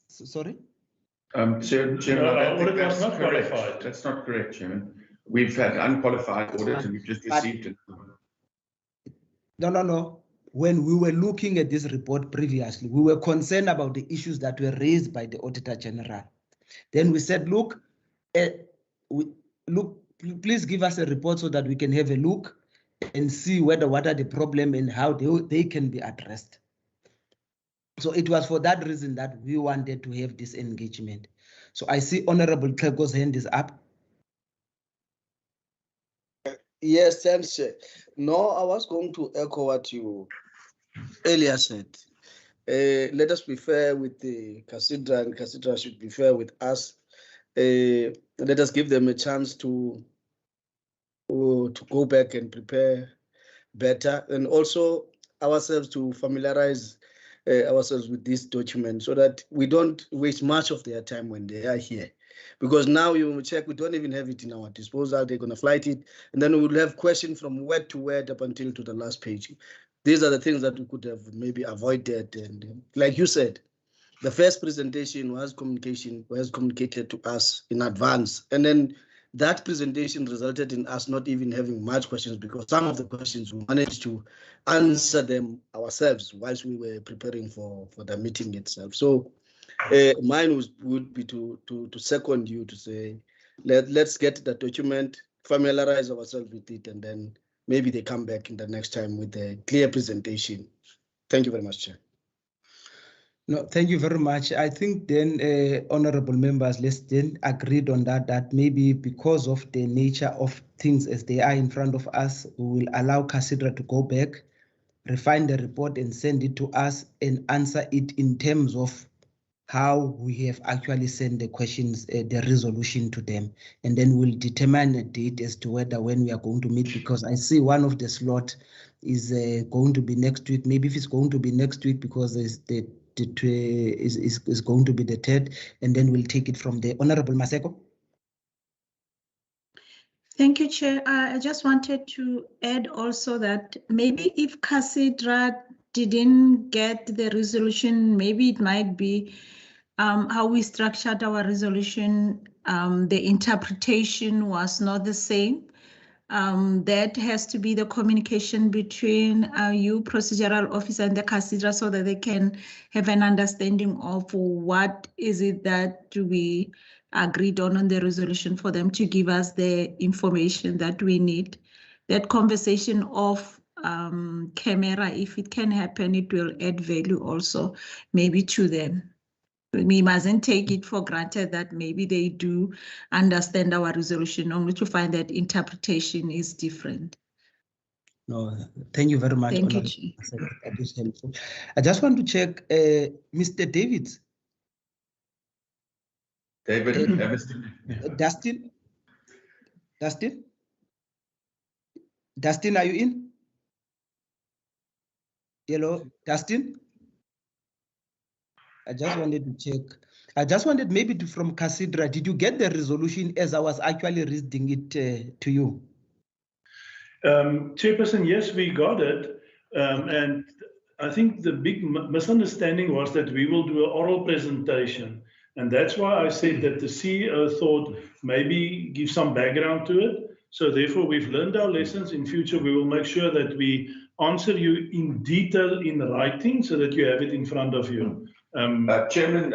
S1: sorry?
S17: Chairman,
S18: No,
S17: I don't think
S18: audit was
S17: that's
S18: not
S17: correct.
S18: qualified.
S17: That's not correct, Chairman. We've had unqualified audit and we've just received it.
S1: No. When we were looking at this report previously, we were concerned about the issues that were raised by the Auditor General. Then we said, look, please give us a report so that we can have a look and see what are the problem and how they can be addressed. So it was for that reason that we wanted to have this engagement. So I see Honorable Klego's hand is up.
S5: Yes, thanks. No, I was going to echo what you earlier said. Let us be fair with the CASIDRA, and CASIDRA should be fair with us. Let us give them a chance to go back and prepare better, and also ourselves to familiarize ourselves with this document so that we don't waste much of their time when they are here. Because now you check, we don't even have it in our disposal. They're going to flight it, and then we will have questions from word to word up until to the last page. These are the things that we could have maybe avoided. And like you said, the first presentation was communicated to us in advance, and then that presentation resulted in us not even having much questions, because some of the questions we managed to answer them ourselves whilst we were preparing for the meeting itself. So mine would be to second you to say, let's get the document, familiarize ourselves with it, and then maybe they come back in the next time with a clear presentation. Thank you very much, Chair.
S1: No, thank you very much. I think then, honorable members, let's then agreed on that maybe because of the nature of things as they are in front of us, we will allow CASIDRA to go back, refine the report and send it to us and answer it in terms of how we have actually sent the questions, the resolution to them. And then we'll determine a date as to when we are going to meet, because I see one of the slot is going to be next week. Maybe if it's going to be next week because there's the is going to be the third, and then we'll take it from there. Honorable Maseko.
S3: Thank you, Chair. I just wanted to add also that maybe if CASIDRA didn't get the resolution, maybe it might be how we structured our resolution. The interpretation was not the same. That has to be the communication between you, procedural officer, and the CASIDRA so that they can have an understanding of what is it that we agreed on the resolution for them to give us the information that we need. That conversation of camera, if it can happen, it will add value also maybe to them. We mustn't take it for granted that maybe they do understand our resolution, only to find that interpretation is different.
S1: No, thank you very much.
S3: Thank you,
S1: That is helpful. I just want to check, Mr. Davids.
S17: David,
S1: Dustin? Dustin? Dustin, are you in? Hello, Dustin? I just wanted to check. I just wanted maybe from CASIDRA, did you get the resolution as I was actually reading it to you?
S18: Chairperson, yes, we got it. And I think the big misunderstanding was that we will do an oral presentation. And that's why I said that the CEO thought maybe give some background to it. So therefore, we've learned our lessons. In future, we will make sure that we answer you in detail in writing so that you have it in front of you.
S17: Chairman,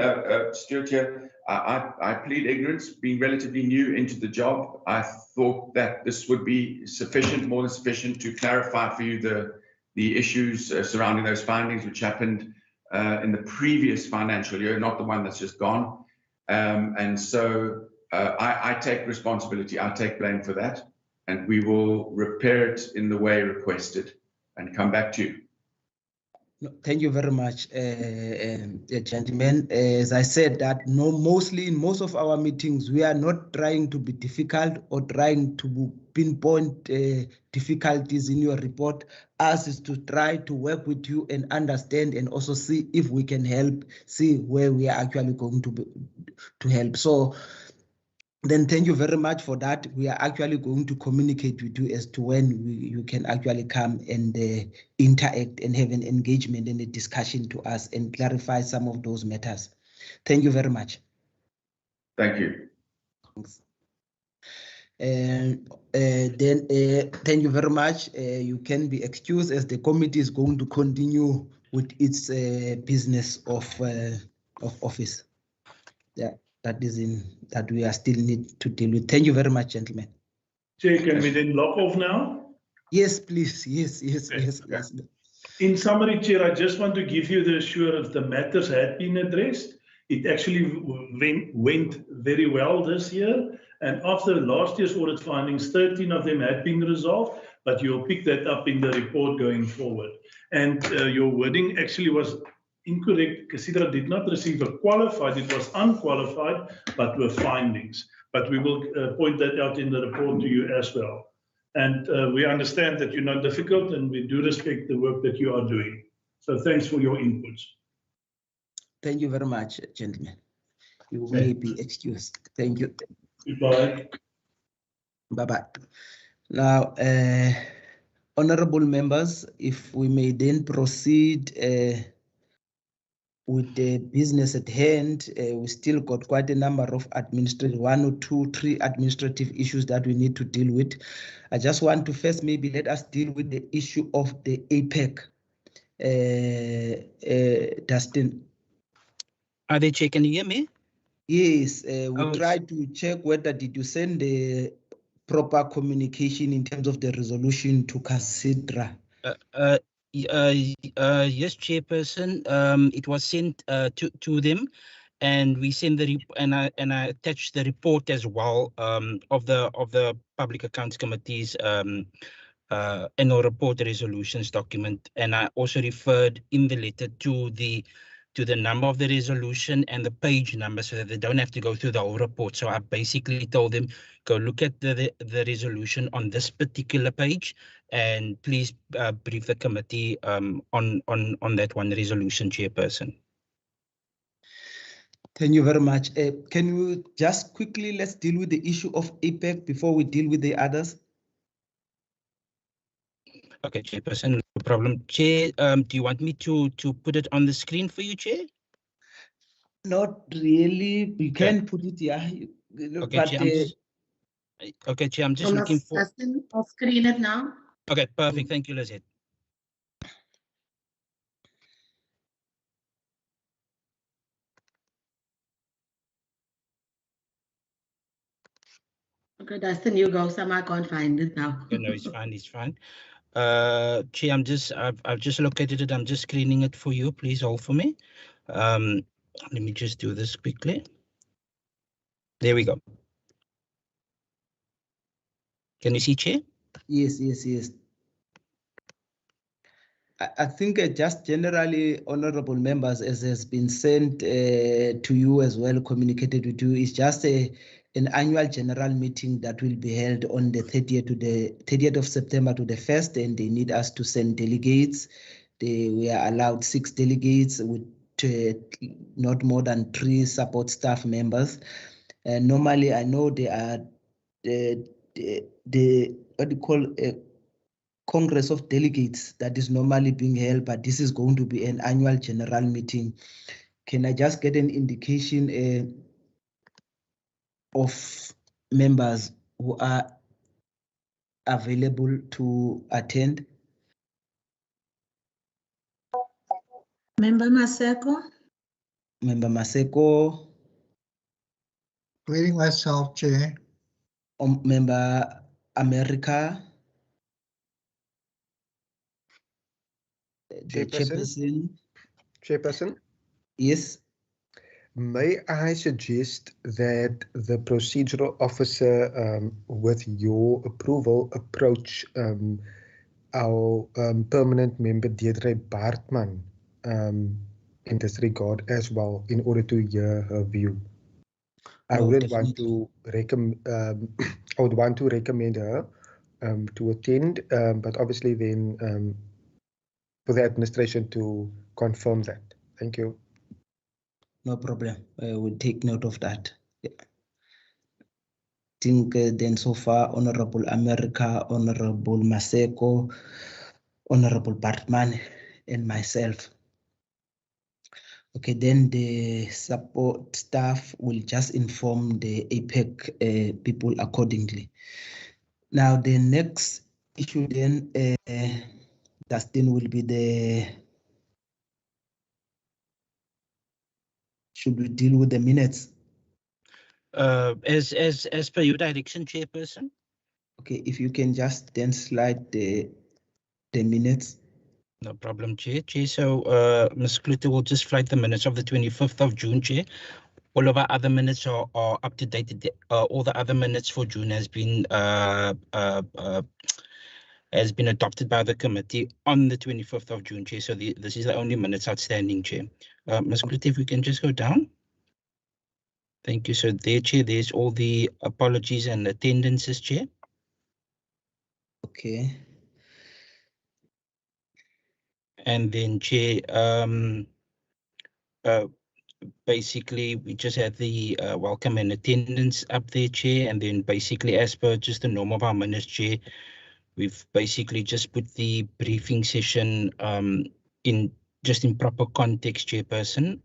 S17: Stuart here, I plead ignorance. Being relatively new into the job, I thought that this would be sufficient, more than sufficient, to clarify for you the issues surrounding those findings, which happened in the previous financial year, not the one that's just gone. And so I take responsibility, I take blame for that, and we will repair it in the way requested and come back to you.
S1: Thank you very much, gentlemen. As I said, that mostly in most of our meetings, we are not trying to be difficult or trying to pinpoint difficulties in your report. Us is to try to work with you and understand and also see if we can help, see where we are actually going to help. So then thank you very much for that. We are actually going to communicate with you as to when you can actually come and interact and have an engagement and a discussion to us and clarify some of those matters. Thank you very much.
S17: Thank you.
S1: Thanks. And then thank you very much. You can be excused as the committee is going to continue with its business of office. Yeah. That we are still need to deal with. Thank you very much, gentlemen.
S18: Chair, can we then log off now?
S1: Yes, please. Yes.
S18: In summary, Chair, I just want to give you the assurance the matters had been addressed. It actually went very well this year. And after last year's audit findings, 13 of them had been resolved, but you'll pick that up in the report going forward. And your wording actually was incorrect. CASIDRA did not receive a qualified, it was unqualified, but were findings. But we will point that out in the report to you as well. And we understand that you're not difficult and we do respect the work that you are doing. So thanks for your inputs.
S1: Thank you very much, gentlemen. You may be excused. Thank you.
S18: Goodbye.
S1: Bye-bye. Now, honorable members, if we may then proceed with the business at hand, we still got quite a number of administrative, 1 or 2, 3 administrative issues that we need to deal with. I just want to first maybe let us deal with the issue of the APEC. Dustin.
S8: Are they checking? Can you hear me?
S1: Yes, we tried to check whether did you send the proper communication in terms of the resolution to CASIDRA.
S8: Yes, Chairperson. It was sent to them, and we sent the and I attached the report as well of the Public Accounts Committee's annual report resolutions document, and I also referred in the letter to the number of the resolution and the page number so that they don't have to go through the whole report. So I basically told them, go look at the resolution on this particular page and please brief the committee on that one resolution, Chairperson.
S1: Thank you very much. Can you just quickly, let's deal with the issue of APEC before we deal with the others?
S8: Okay, Chairperson, no problem. Chair, do you want me to put it on the screen for you, Chair?
S1: Not really. We can put it here.
S8: Okay,
S1: But,
S8: Chair, okay, Chair, I'm just looking for.
S14: I'll screen it now.
S8: Okay, perfect. Thank you, Lizette.
S14: Okay, Dustin, you go. Some I can't find it now.
S8: Okay, no, it's fine. It's fine. Chair, I've just located it. I'm just screening it for you. Please hold for me. Let me just do this quickly. There we go. Can you see, Chair?
S1: Yes. I think just generally, honorable members, as has been sent to you as well, communicated with you, is just an annual general meeting that will be held on the 30th of September to the 1st, and they need us to send delegates. We are allowed 6 delegates with not more than 3 support staff members. Normally, I know they are the what do you call Congress of Delegates that is normally being held, but this is going to be an annual general meeting. Can I just get an indication of members who are available to attend?
S3: Member Maseko?
S1: Member Maseko?
S12: Including myself, Chair.
S1: Member America? The chairperson?
S4: Chairperson?
S1: Yes.
S4: May I suggest that the procedural officer, with your approval, approach our permanent member Deirdre Bartman in this regard as well, in order to hear her view. I would want to recommend I would want to recommend her to attend, but obviously then for the administration to confirm that. Thank you.
S1: No problem. We'll take note of that. Yeah. I think then so far, Honorable America, Honorable Maseko, Honorable Bartman, and myself. Okay, then the support staff will just inform the APEC people accordingly. Now, the next issue then, Dustin, will be should we deal with the minutes?
S8: As per your direction, Chairperson.
S1: Okay, if you can just then slide the minutes.
S8: No problem, Chair. So Ms. Klute will just flag the minutes of the 25th of June, Chair. All of our other minutes are up to date. All the other minutes for June has been adopted by the committee on the 25th of June, Chair. So this is the only minutes outstanding, Chair. Ms. Klute, if we can just go down. Thank you. So there, Chair, there's all the apologies and attendances, Chair.
S1: Okay.
S8: And then, Chair, basically, we just had the welcome and attendance up there, Chair, and then basically, as per just the norm of our minutes, Chair, we've basically just put the briefing session in proper context, Chairperson,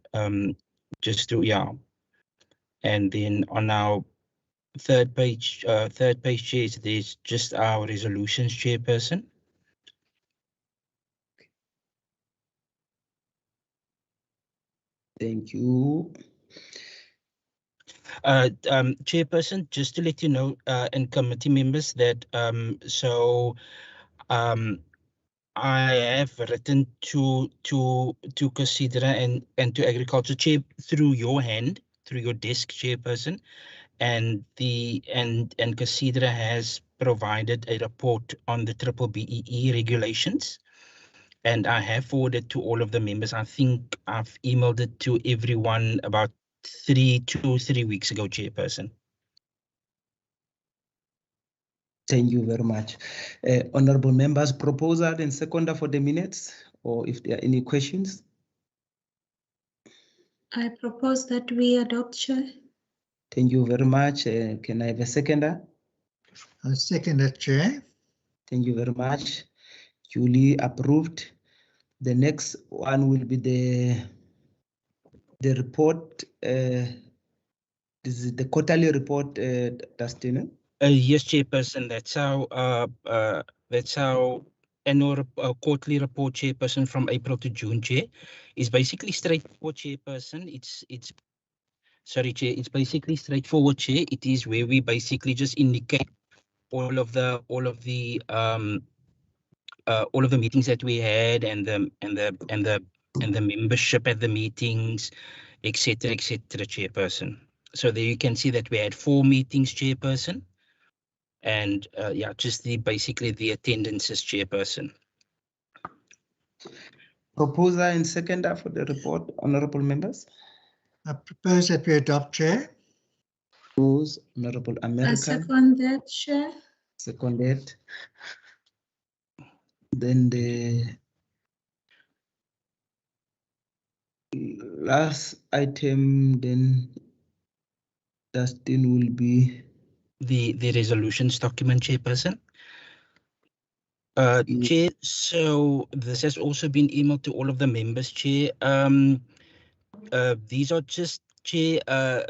S8: just to, yeah. And then on our third page, Chair, there's just our resolutions, Chairperson.
S1: Thank you.
S8: Chairperson, just to let you know, and committee members, that I have written to Casidra and to Agriculture, Chair, through your hand, through your desk, Chairperson, and Casidra has provided a report on the BBBEE regulations. And I have forwarded to all of the members. I think I've emailed it to everyone about 3 weeks ago, Chairperson.
S1: Thank you very much. Honorable members, proposer and seconder for the minutes, or if there are any questions?
S3: I propose that we adopt, Chair.
S1: Thank you very much. Can I have a seconder?
S12: I second that, Chair.
S1: Thank you very much. Duly approved. The next one will be the report. This is the quarterly report, Dustin.
S8: Yes, Chairperson. That's our annual quarterly report, Chairperson, from April to June. Chair, is basically straightforward, Chairperson. Sorry, Chair. It's basically straightforward, Chair. It is where we basically just indicate all of the meetings that we had and the membership at the meetings, etc., Chairperson. So there you can see that we had 4 meetings, Chairperson, and yeah, just basically the attendances, Chairperson.
S1: Proposer and seconder for the report, honorable members.
S12: I propose that we adopt, Chair.
S1: Propose, Honorable
S3: I
S1: American.
S3: second that, Chair.
S1: Seconded. Then the last item, then Dustin will be
S8: the resolutions document, Chairperson. Chair, so this has also been emailed to all of the members, Chair. These are just, Chair,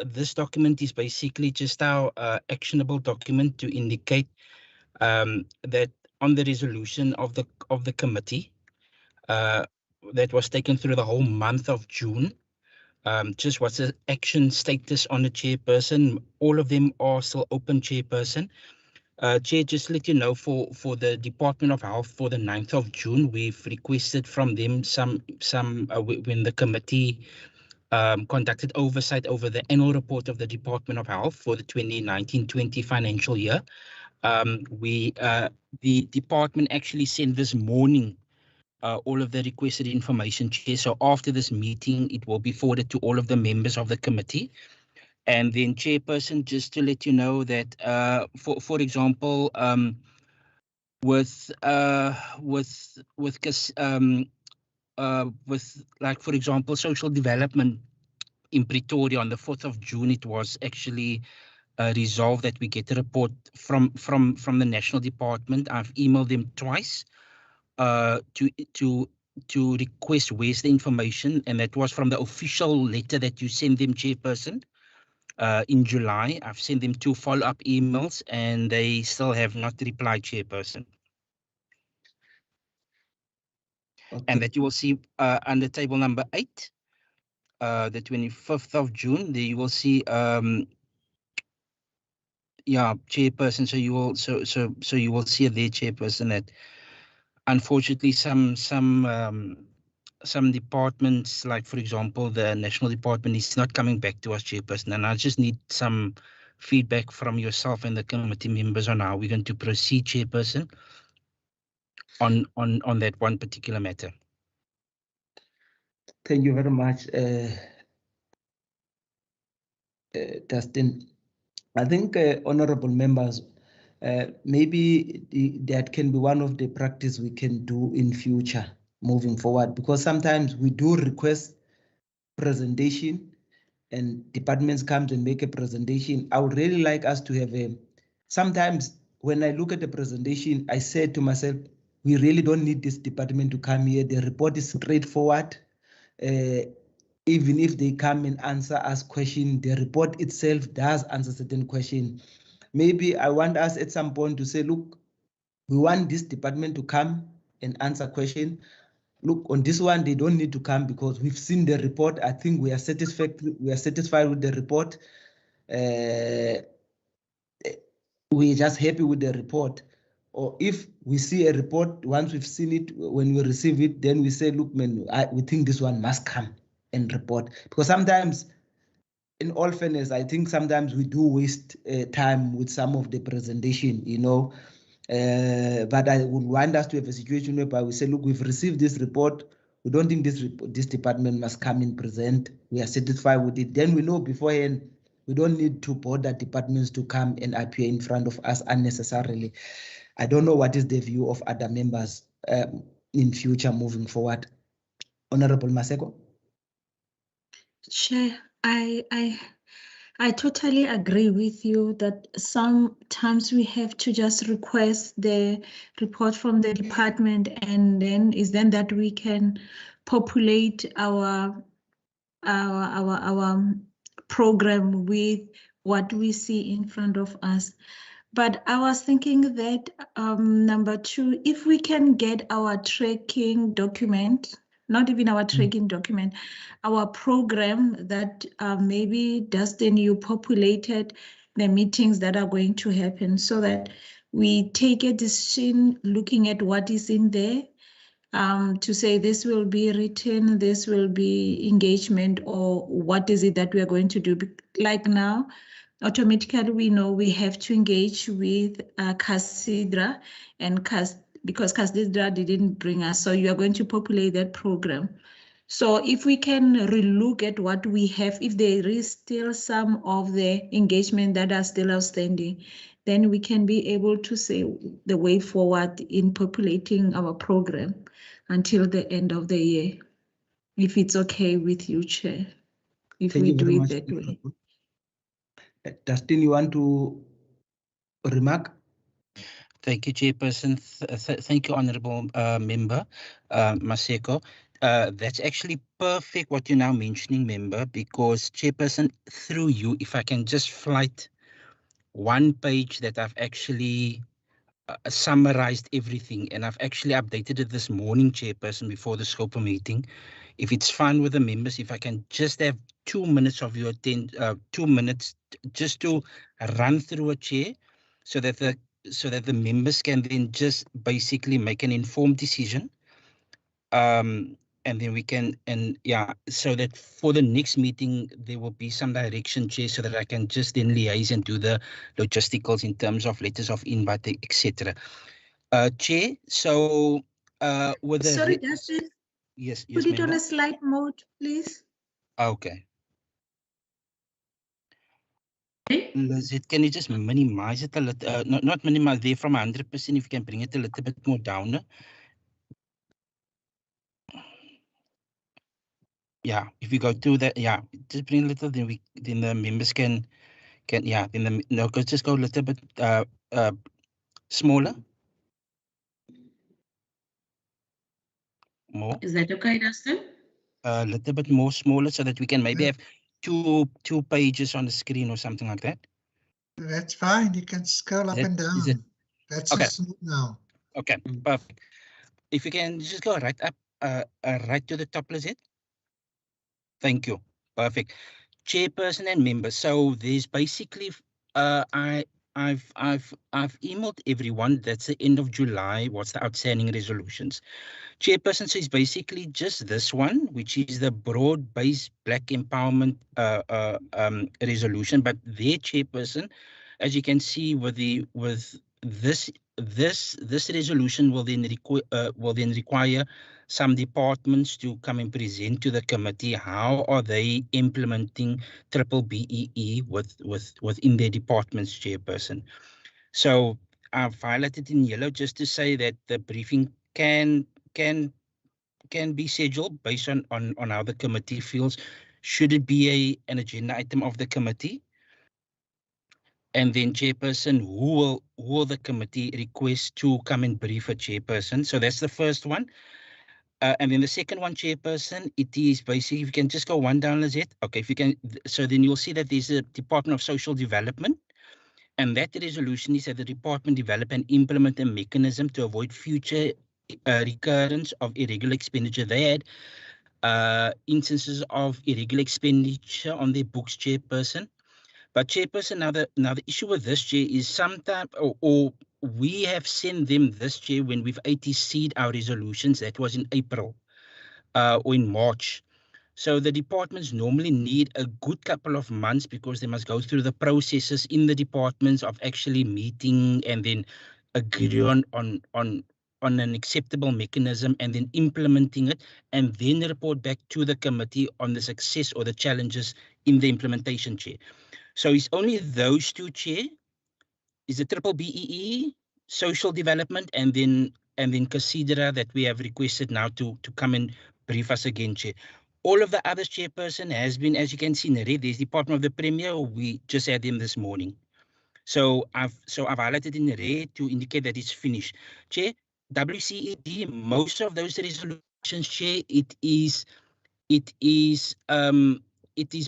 S8: this document is basically just our actionable document to indicate that on the resolution of the committee that was taken through the whole month of June. Just what's the action status on the Chairperson? All of them are still open, Chairperson. Chair, just to let you know, for the Department of Health for the 9th of June, we've requested from them some when the committee conducted oversight over the annual report of the Department of Health for the 2019-20 financial year. The department actually sent this morning all of the requested information, Chair. So after this meeting, it will be forwarded to all of the members of the committee. And then, Chairperson, just to let you know that, for example, with like, for example, social development in Pretoria on the 4th of June, it was actually resolved that we get a report from the National Department. I've emailed them twice to request where's the information, and that was from the official letter that you sent them, Chairperson. In July, I've sent them 2 follow-up emails, and they still have not replied, Chairperson. Okay. And that you will see under table number 8, the 25th of June. There you will see, yeah, Chairperson. So you will so you will see there, Chairperson, that unfortunately some departments, like for example the National Department, is not coming back to us, Chairperson, and I just need some feedback from yourself and the committee members on how we're going to proceed, Chairperson, on that one particular matter.
S1: Thank you very much, Dustin. I think, honorable members, maybe that can be one of the practice we can do in future moving forward, because sometimes we do request presentation and departments come and make a presentation. I would really like us to have sometimes when I look at the presentation, I said to myself, we really don't need this department to come here. The report is straightforward. Even if they come and answer us questions, the report itself does answer certain questions. Maybe I want us at some point to say, look, we want this department to come and answer questions. Look, on this one, they don't need to come because we've seen the report. I think we are satisfied with the report. We're just happy with the report. Or if we see a report, once we've seen it, when we receive it, then we say, look, man, we think this one must come and report. Because sometimes, in all fairness, I think sometimes we do waste time with some of the presentation, you know. But I would want us to have a situation whereby we say, look, we've received this report. We don't think this department must come and present. We are satisfied with it. Then we know beforehand we don't need to bother departments to come and appear in front of us unnecessarily. I don't know what is the view of other members in future moving forward. Honorable Maseko.
S3: Chair, I totally agree with you that sometimes we have to just request the report from the department, and then that we can populate our program with what we see in front of us. But I was thinking that number two, if we can get our tracking document, not even our tracking document, our program that maybe Dustin, you populated the meetings that are going to happen so that we take a decision looking at what is in there, to say this will be written, this will be engagement, or what is it that we are going to do. Like now, automatically we know we have to engage with CASIDRA, and because CASIDRA didn't bring us, so you are going to populate that program. So if we can relook at what we have, if there is still some of the engagement that are still outstanding, then we can be able to say the way forward in populating our program until the end of the year, if it's okay with you, Chair, if
S1: Thank
S3: we
S1: you
S3: do
S1: very
S3: it
S1: much.
S3: that way.
S1: Dustin, you want to remark?
S8: Thank you, Chairperson. Thank you, Honourable Member Maseko. That's actually perfect what you're now mentioning, Member, because Chairperson, through you, if I can just flight one page that I've actually summarized everything, and I've actually updated it this morning, Chairperson, before the scope of meeting. If it's fine with the members, if I can just have 2 minutes of your 2 minutes just to run through a chair, so that the members can then just basically make an informed decision, and then we can, and yeah, so that for the next meeting there will be some direction, Chair, so that I can just then liaise and do the logisticals in terms of letters of invite, etc. Chair, so with the
S3: Sorry, Dustin,
S8: yes,
S3: put it on
S8: member.
S3: a slide mode, please.
S8: Okay. Lizette, can you just minimize it a little? Not minimize there from 100%. If you can bring it a little bit more down. Yeah, if you go to that, yeah, just bring a little. Then the members can yeah. Then the no, just go a little bit smaller. More.
S3: Is that okay, Dustin?
S8: A little bit more smaller, so that we can maybe have two pages on the screen or something like that.
S12: That's fine. You can scroll up and down. That's
S8: okay?
S12: so smooth now.
S8: Okay, perfect. If you can just go right up, right to the top, Lizette. Thank you. Perfect. Chairperson and members. So there's basically, I've emailed everyone. That's the end of July. What's the outstanding resolutions? Chairperson says basically just this one, which is the broad-based Black empowerment resolution. But their chairperson, as you can see, with this resolution will then require some departments to come and present to the committee how are they implementing BBEE within their departments, chairperson. So I've highlighted in yellow just to say that the briefing can be scheduled based on how the committee feels. Should it be an agenda item of the committee? And then chairperson, who will the committee request to come and brief a chairperson? So that's the first one. And then the second one, chairperson, it is basically, if you can just go one down, Lizette. Okay, if you can, so then you'll see that there's a Department of Social Development. And that resolution is that the department develop and implement a mechanism to avoid future recurrence of irregular expenditure. They had instances of irregular expenditure on their books, chairperson. But chairperson, now the issue with this, chair, is sometimes, or we have sent them this, chair, when we've ATC'd our resolutions. That was in April or in March. So the departments normally need a good couple of months because they must go through the processes in the departments of actually meeting and then agree on an acceptable mechanism and then implementing it, and then report back to the committee on the success or the challenges in the implementation, chair. So it's only those two, chair, is the BBEE, social development, and then CASIDRA that we have requested now to come and brief us again, chair.
S19: All of the others, Chairperson, has been, as you can see in the red, there's Department of the Premier. We just had them this morning. So I've highlighted in the red to indicate that it's finished. Chair, WCED, most of those resolutions, Chair, it is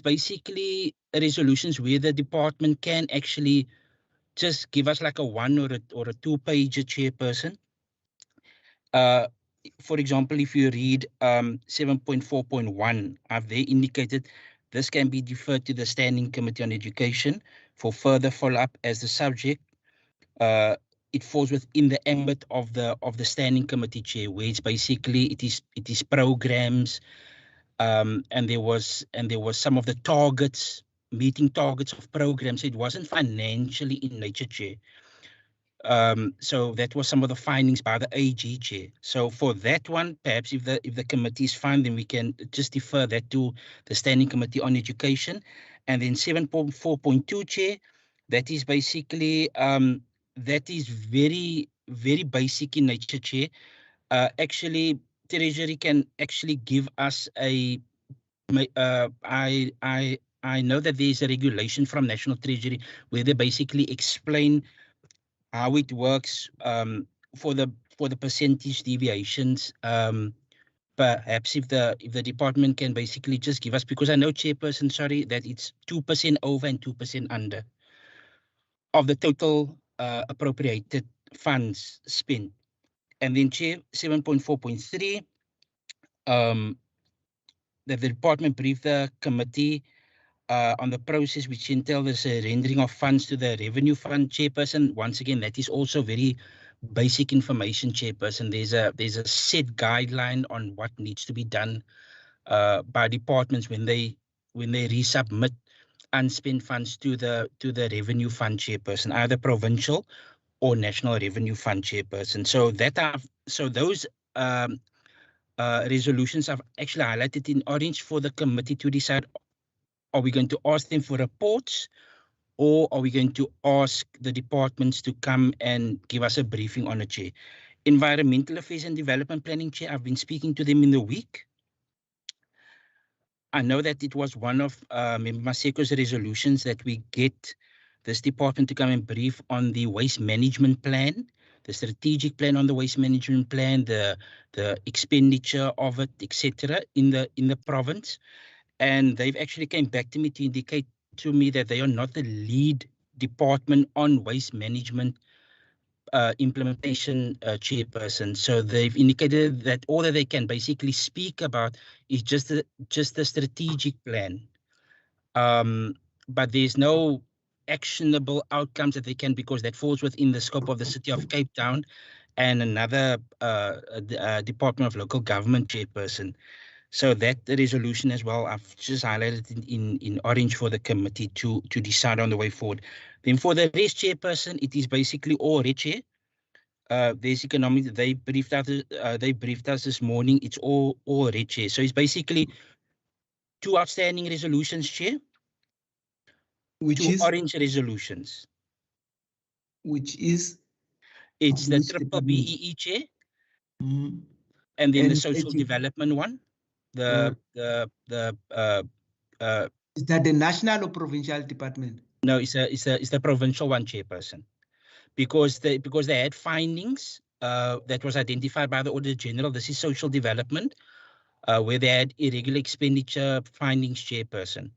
S19: basically resolutions where the department can actually just give us like a 1 or a 2-page Chairperson. For example, if you read 7.4.1, I've there indicated this can be deferred to the Standing Committee on Education for further follow-up as the subject. It falls within the ambit of the Standing Committee, Chair, where it's basically it is programs, and there was some of the targets, meeting targets of programs. It wasn't financially in nature, Chair. So that was some of the findings by the AG, Chair. So for that one, perhaps if the committee is fine, then we can just defer that to the Standing Committee on Education. And then 7.4.2, Chair, that is basically that is very, very basic in nature, Chair. Actually, Treasury can actually give us I know that there is a regulation from National Treasury where they basically explain how it works for the percentage deviations. Perhaps if the department can basically just give us, because I know, Chairperson, sorry, that it's 2% over and 2% under of the total appropriated funds spent. And then, Chair, 7.4.3, that the department briefed the committee on the process which entails a rendering of funds to the revenue fund, Chairperson. Once again, that is also very basic information, Chairperson. There's a set guideline on what needs to be done by departments when they resubmit unspent funds to the revenue fund, Chairperson, either provincial or national revenue fund, Chairperson. So those resolutions I've actually highlighted in orange for the committee to decide. Are we going to ask them for reports, or are we going to ask the departments to come and give us a briefing on it, Chair? Environmental Affairs and Development Planning, Chair, I've been speaking to them in the week. I know that it was one of Member Maseko's resolutions that we get this department to come and brief on the waste management plan, the strategic plan on the waste management plan, the expenditure of it, etc., in the province. And they've actually came back to me to indicate to me that they are not the lead department on waste management implementation, Chairperson. So they've indicated that all that they can basically speak about is just the strategic plan. But there's no actionable outcomes that they can, because that falls within the scope of the City of Cape Town and another Department of Local Government, Chairperson. So that resolution as well, I've just highlighted in orange for the committee to decide on the way forward. Then for the rest, Chairperson, it is basically all red, Chair. There's economic. They briefed us this morning. It's all red, Chair. So it's basically 2 outstanding resolutions, Chair.
S6: Which is
S19: orange resolutions.
S6: Which is?
S19: It's the triple BEE, Chair. And then the social development one. Is
S6: that the national or provincial department?
S19: No, it's the provincial one, Chairperson, because they had findings that was identified by the Auditor General. This is social development, where they had irregular expenditure findings, Chairperson,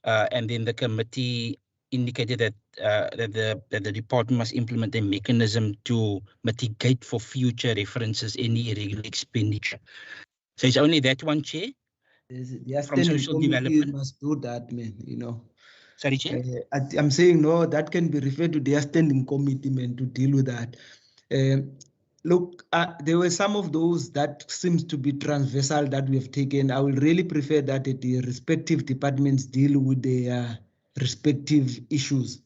S19: and then the committee indicated that that the department must implement a mechanism to mitigate for future references any irregular expenditure. So it's only that one, Chair. From social development
S6: must do that, man.
S19: Sorry, Chair.
S6: I'm saying no. That can be referred to their standing committee, man, to deal with that. Look, there were some of those that seems to be transversal that we have taken. I will really prefer that the respective departments deal with their respective issues.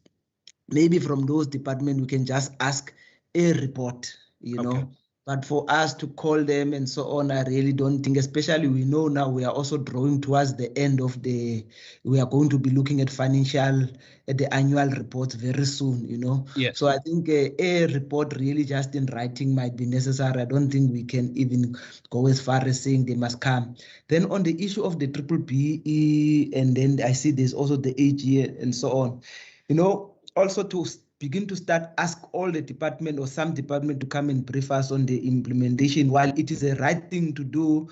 S6: Maybe from those departments we can just ask a report, you know,
S1: But for us to call them and so on, I really don't think, especially we know now we are also drawing towards the end of we are going to be looking at the annual reports very soon, you know.
S19: Yes.
S1: So I think a report really just in writing might be necessary. I don't think we can even go as far as saying they must come. Then on the issue of the BBBE, and then I see there's also the AG and so on, you know, also to begin to ask all the department or some department to come and brief us on the implementation, while it is a right thing to do.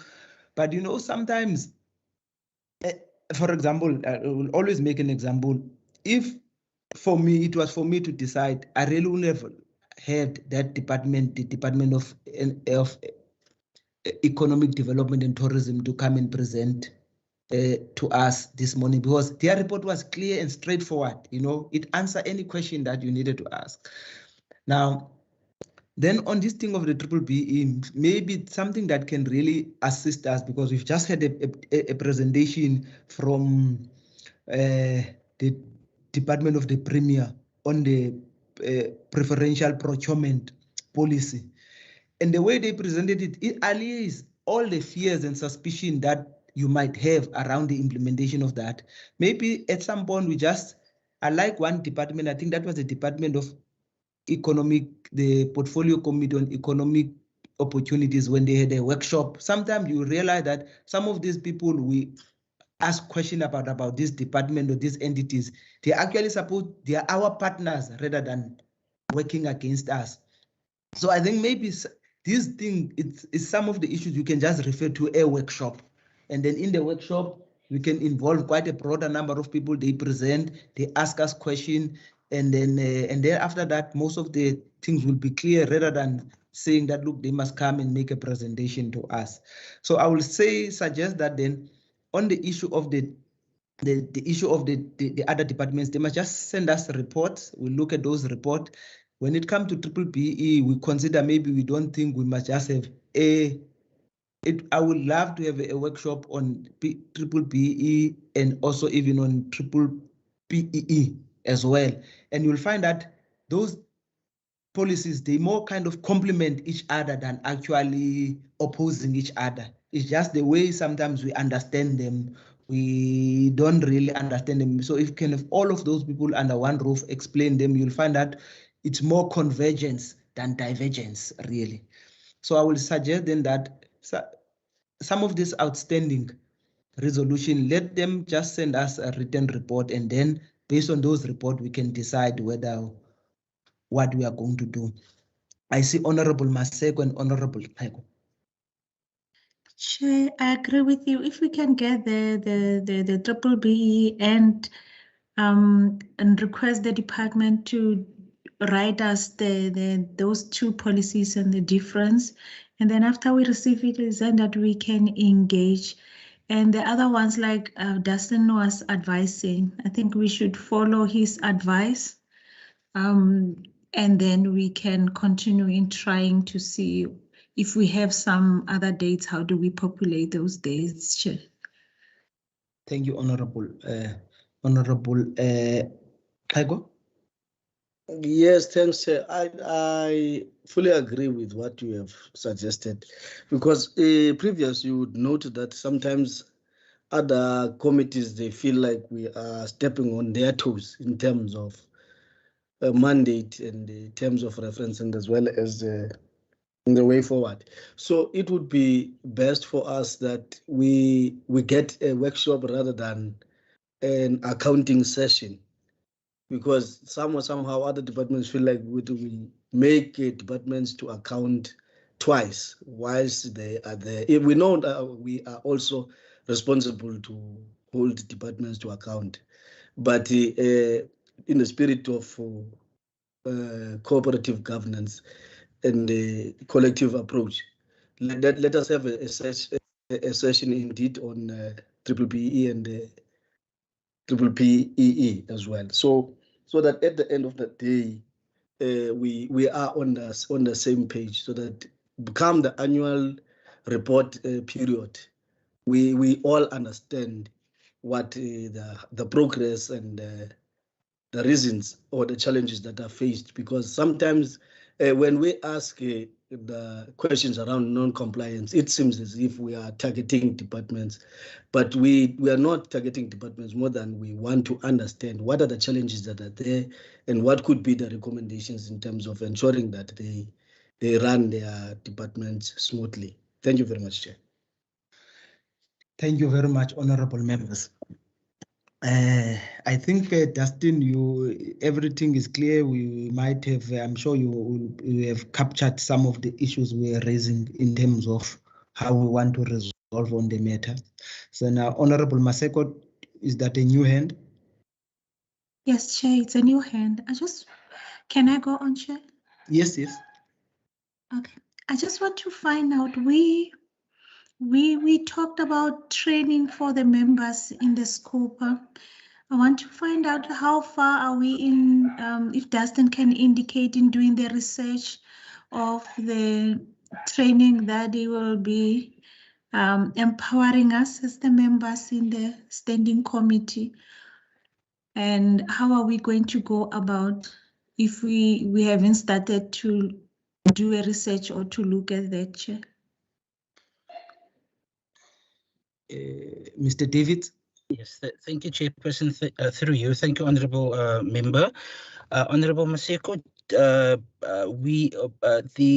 S1: But, you know, sometimes, for example, I will always make an example. If for me, it was for me to decide, I really would have had that department, the Department of Economic Development and Tourism, to come and present to us this morning, because their report was clear and straightforward. You know, it answered any question that you needed to ask. Now, then on this thing of the BBBE, maybe it's something that can really assist us, because we've just had a presentation from the Department of the Premier on the preferential procurement policy. And the way they presented it, it allays all the fears and suspicion that you might have around the implementation of that. Maybe at some point I like one department, I think that was the Department of the Portfolio Committee on Economic Opportunities, when they had a workshop. Sometimes you realize that some of these people we ask questions about this department or these entities, they actually they are our partners rather than working against us. So I think maybe this thing, it's some of the issues you can just refer to a workshop. And then in the workshop, we can involve quite a broader number of people. They present, they ask us questions, and then after that, most of the things will be clear rather than saying that, look, they must come and make a presentation to us. So I will suggest that then on the issue of the issue of the other departments, they must just send us reports. We look at those reports. When it comes to BBBE, we consider maybe we don't think we must just have I would love to have a workshop on BBBE and also even on BBEE as well. And you'll find that those policies, they more kind of complement each other than actually opposing each other. It's just the way sometimes we understand them. We don't really understand them. So if you can have all of those people under one roof, explain them, you'll find that it's more convergence than divergence, really. So I will suggest then that some of this outstanding resolution, let them just send us a written report, and then based on those reports, we can decide what we are going to do. I see Honorable Maseko and Honorable Pego.
S3: Chair, I agree with you. If we can get the BBBE and request the department to write us those two policies and the difference, and then after we receive it, is then that we can engage. And the other ones, like Dustin was advising, I think we should follow his advice. And then we can continue in trying to see if we have some other dates, how do we populate those dates, Chair?
S1: Thank you, Honorable. Honorable Pego.
S5: Yes, thanks, Chair. I fully agree with what you have suggested, because previous you would note that sometimes other committees, they feel like we are stepping on their toes in terms of mandate and in terms of reference, and as well as in the way forward. So it would be best for us that we get a workshop rather than an accounting session, because somehow other departments feel like we make departments to account twice whilst they are there. We know that we are also responsible to hold departments to account, but in the spirit of cooperative governance and the collective approach, let us have a session indeed on BBBE and BBBEE as well. So that at the end of the day, we are on the same page, so that come the annual report period, we all understand what the progress and the reasons or the challenges that are faced. Because sometimes when we ask the questions around non-compliance, it seems as if we are targeting departments, but we are not targeting departments more than we want to understand what are the challenges that are there and what could be the recommendations in terms of ensuring that they run their departments smoothly. Thank you very much, Chair.
S1: Thank you very much, honorable members. I think, Dustin, everything is clear. We might have, I'm sure you have captured some of the issues we are raising in terms of how we want to resolve on the matter. So now, Honorable Maseko, is that a new hand?
S3: Yes, Chair, it's a new hand. Can I go on, Chair?
S1: Yes, yes.
S3: Okay. I just want to find out, we talked about training for the members in the scope. I want to find out how far are we in, if Dustin can indicate in doing the research of the training that they will be empowering us as the members in the standing committee. And how are we going to go about if we haven't started to do a research or to look at that, Chair?
S1: Mr. David?
S19: Yes, thank you, Chairperson. Through you, thank you, Honourable Member. Honourable Maseko, the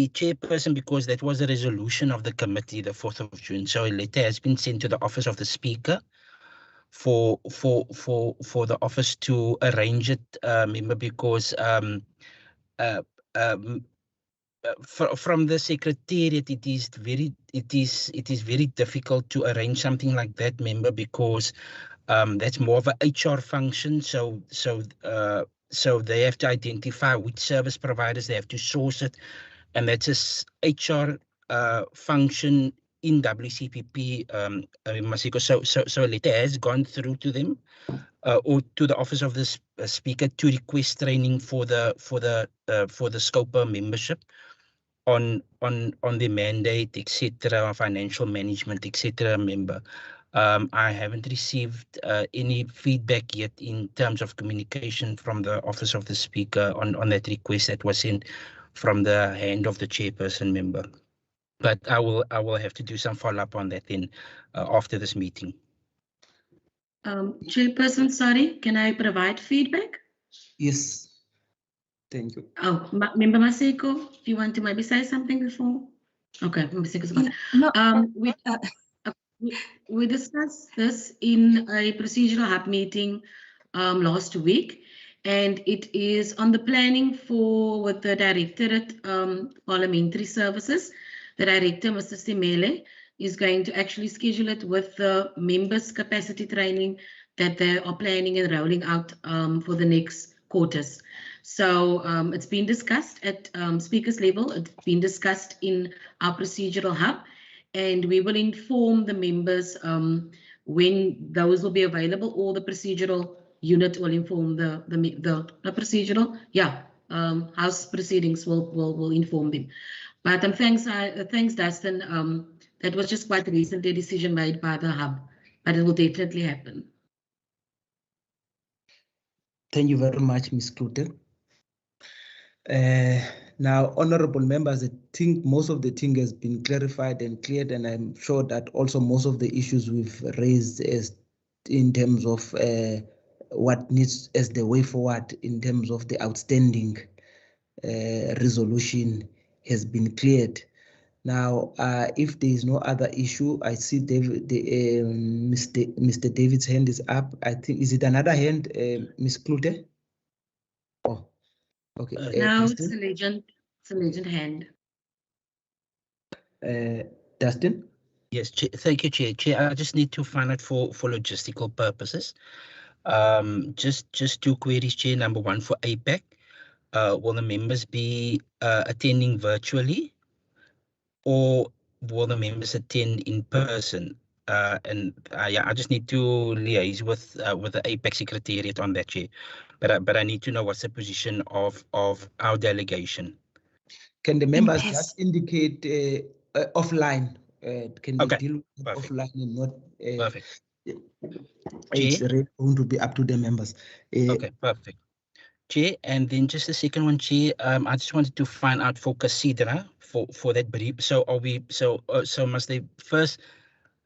S19: Chairperson, because that was a resolution of the committee, the 4th of June, so a letter has been sent to the Office of the Speaker for the office to arrange it, member, because from the Secretariat, it is very difficult to arrange something like that, member, because that's more of a HR function. So they have to identify which service providers, they have to source it, and that's a HR function in WCPP. Masiko. So a letter has gone through to them, or to the Office of the Speaker, to request training for the SCOPA membership on the mandate, etc., financial management, etc., member. I haven't received any feedback yet in terms of communication from the Office of the Speaker on that request that was sent from the hand of the Chairperson, member. But I will have to do some follow-up on that then after this meeting.
S20: Chairperson, sorry, can I provide feedback?
S1: Yes. Thank you.
S20: Oh, Member Maseko, do you want to maybe say something before? Okay, Member Maseko's gone. We discussed this in a procedural hub meeting last week, and it is on the planning with the Directorate Parliamentary Services. The Director, Mr. Simele, is going to actually schedule it with the members' capacity training that they are planning and rolling out for the next quarters. So it's been discussed at speakers level, it's been discussed in our procedural hub, and we will inform the members when those will be available, or the procedural unit will inform the procedural, House proceedings will inform them. But thanks, Dustin. That was just quite recently a decision made by the hub, but it will definitely happen.
S1: Thank you very much, Ms. Klute. Now, honorable members, I think most of the thing has been clarified and cleared, and I'm sure that also most of the issues we've raised is in terms of what needs as the way forward in terms of the outstanding resolution has been cleared. Now, if there is no other issue, I see Mr. David's hand is up. I think, is it another hand, Ms. Klute? Oh, okay.
S20: Now it's a legend hand.
S1: Dustin?
S19: Yes, thank you, Chair. I just need to find out for logistical purposes. Just two queries, Chair. Number one, for APAC, will the members be attending virtually, or will the members attend in person? I just need to liaise with the APAC Secretariat on that, Chair. But I need to know what's the position of our delegation.
S1: Can the members just indicate offline? Can they deal with offline and not?
S19: Perfect.
S1: It's really going to be up to the members.
S19: Okay, perfect. Chair, and then just the second one, Chair. I just wanted to find out for Casidra for that brief. So are we? So must they first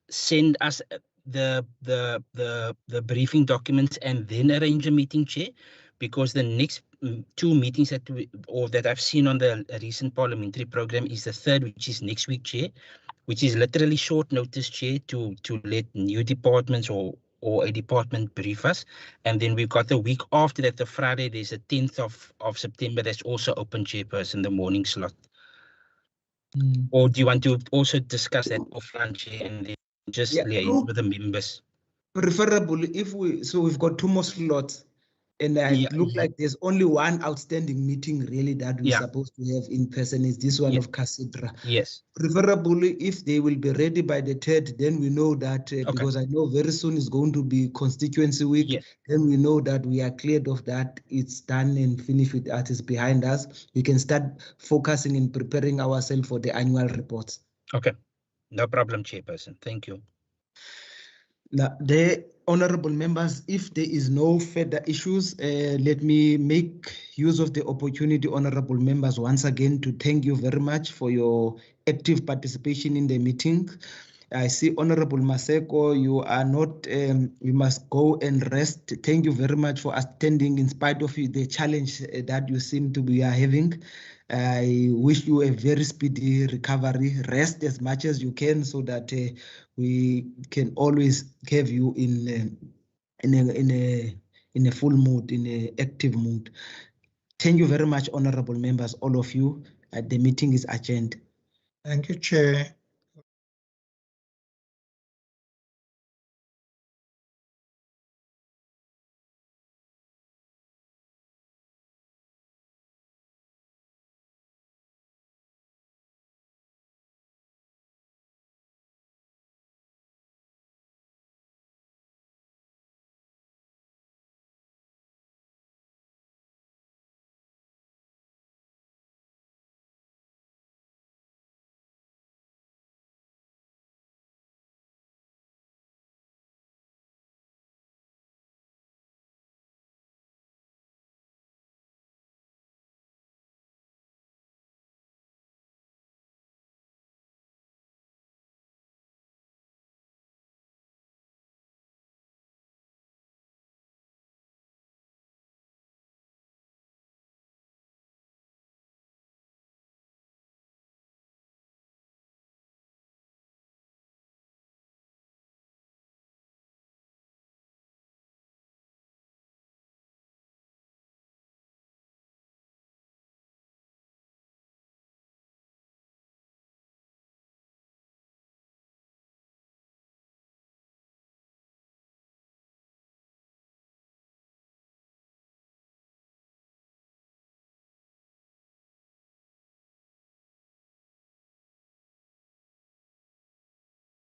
S19: send us the briefing documents and then arrange a meeting, Chair? Because the next two meetings that I've seen on the recent parliamentary program is the third, which is next week, Chair, which is literally short notice, Chair, to let new departments or a department brief us. And then we've got the week after that, the Friday, there's the 10th of September, that's also open, Chairperson, the morning slot. Or do you want to also discuss that offline, Chair, and then just liaise with the members?
S1: Preferable if we've got 2 more slots, and it looks like there's only one outstanding meeting really that we're supposed to have in person, is this one of Casidra.
S19: Yes.
S1: Preferably if they will be ready by the 3rd, then we know that, because I know very soon is going to be constituency week, then we know that we are cleared of that, it's done and finished with that, is behind us. We can start focusing and preparing ourselves for the annual reports.
S19: Okay, no problem, Chairperson. Thank you.
S1: Now, the honorable members, if there is no further issues, let me make use of the opportunity, honorable members, once again to thank you very much for your active participation in the meeting. I see Honorable Maseko, you are not, you must go and rest. Thank you very much for attending in spite of the challenge that you seem to be having. I wish you a very speedy recovery. Rest as much as you can so that we can always have you in a full mood, in an active mood. Thank you very much, honorable members, all of you. The meeting is adjourned.
S12: Thank you, Chair.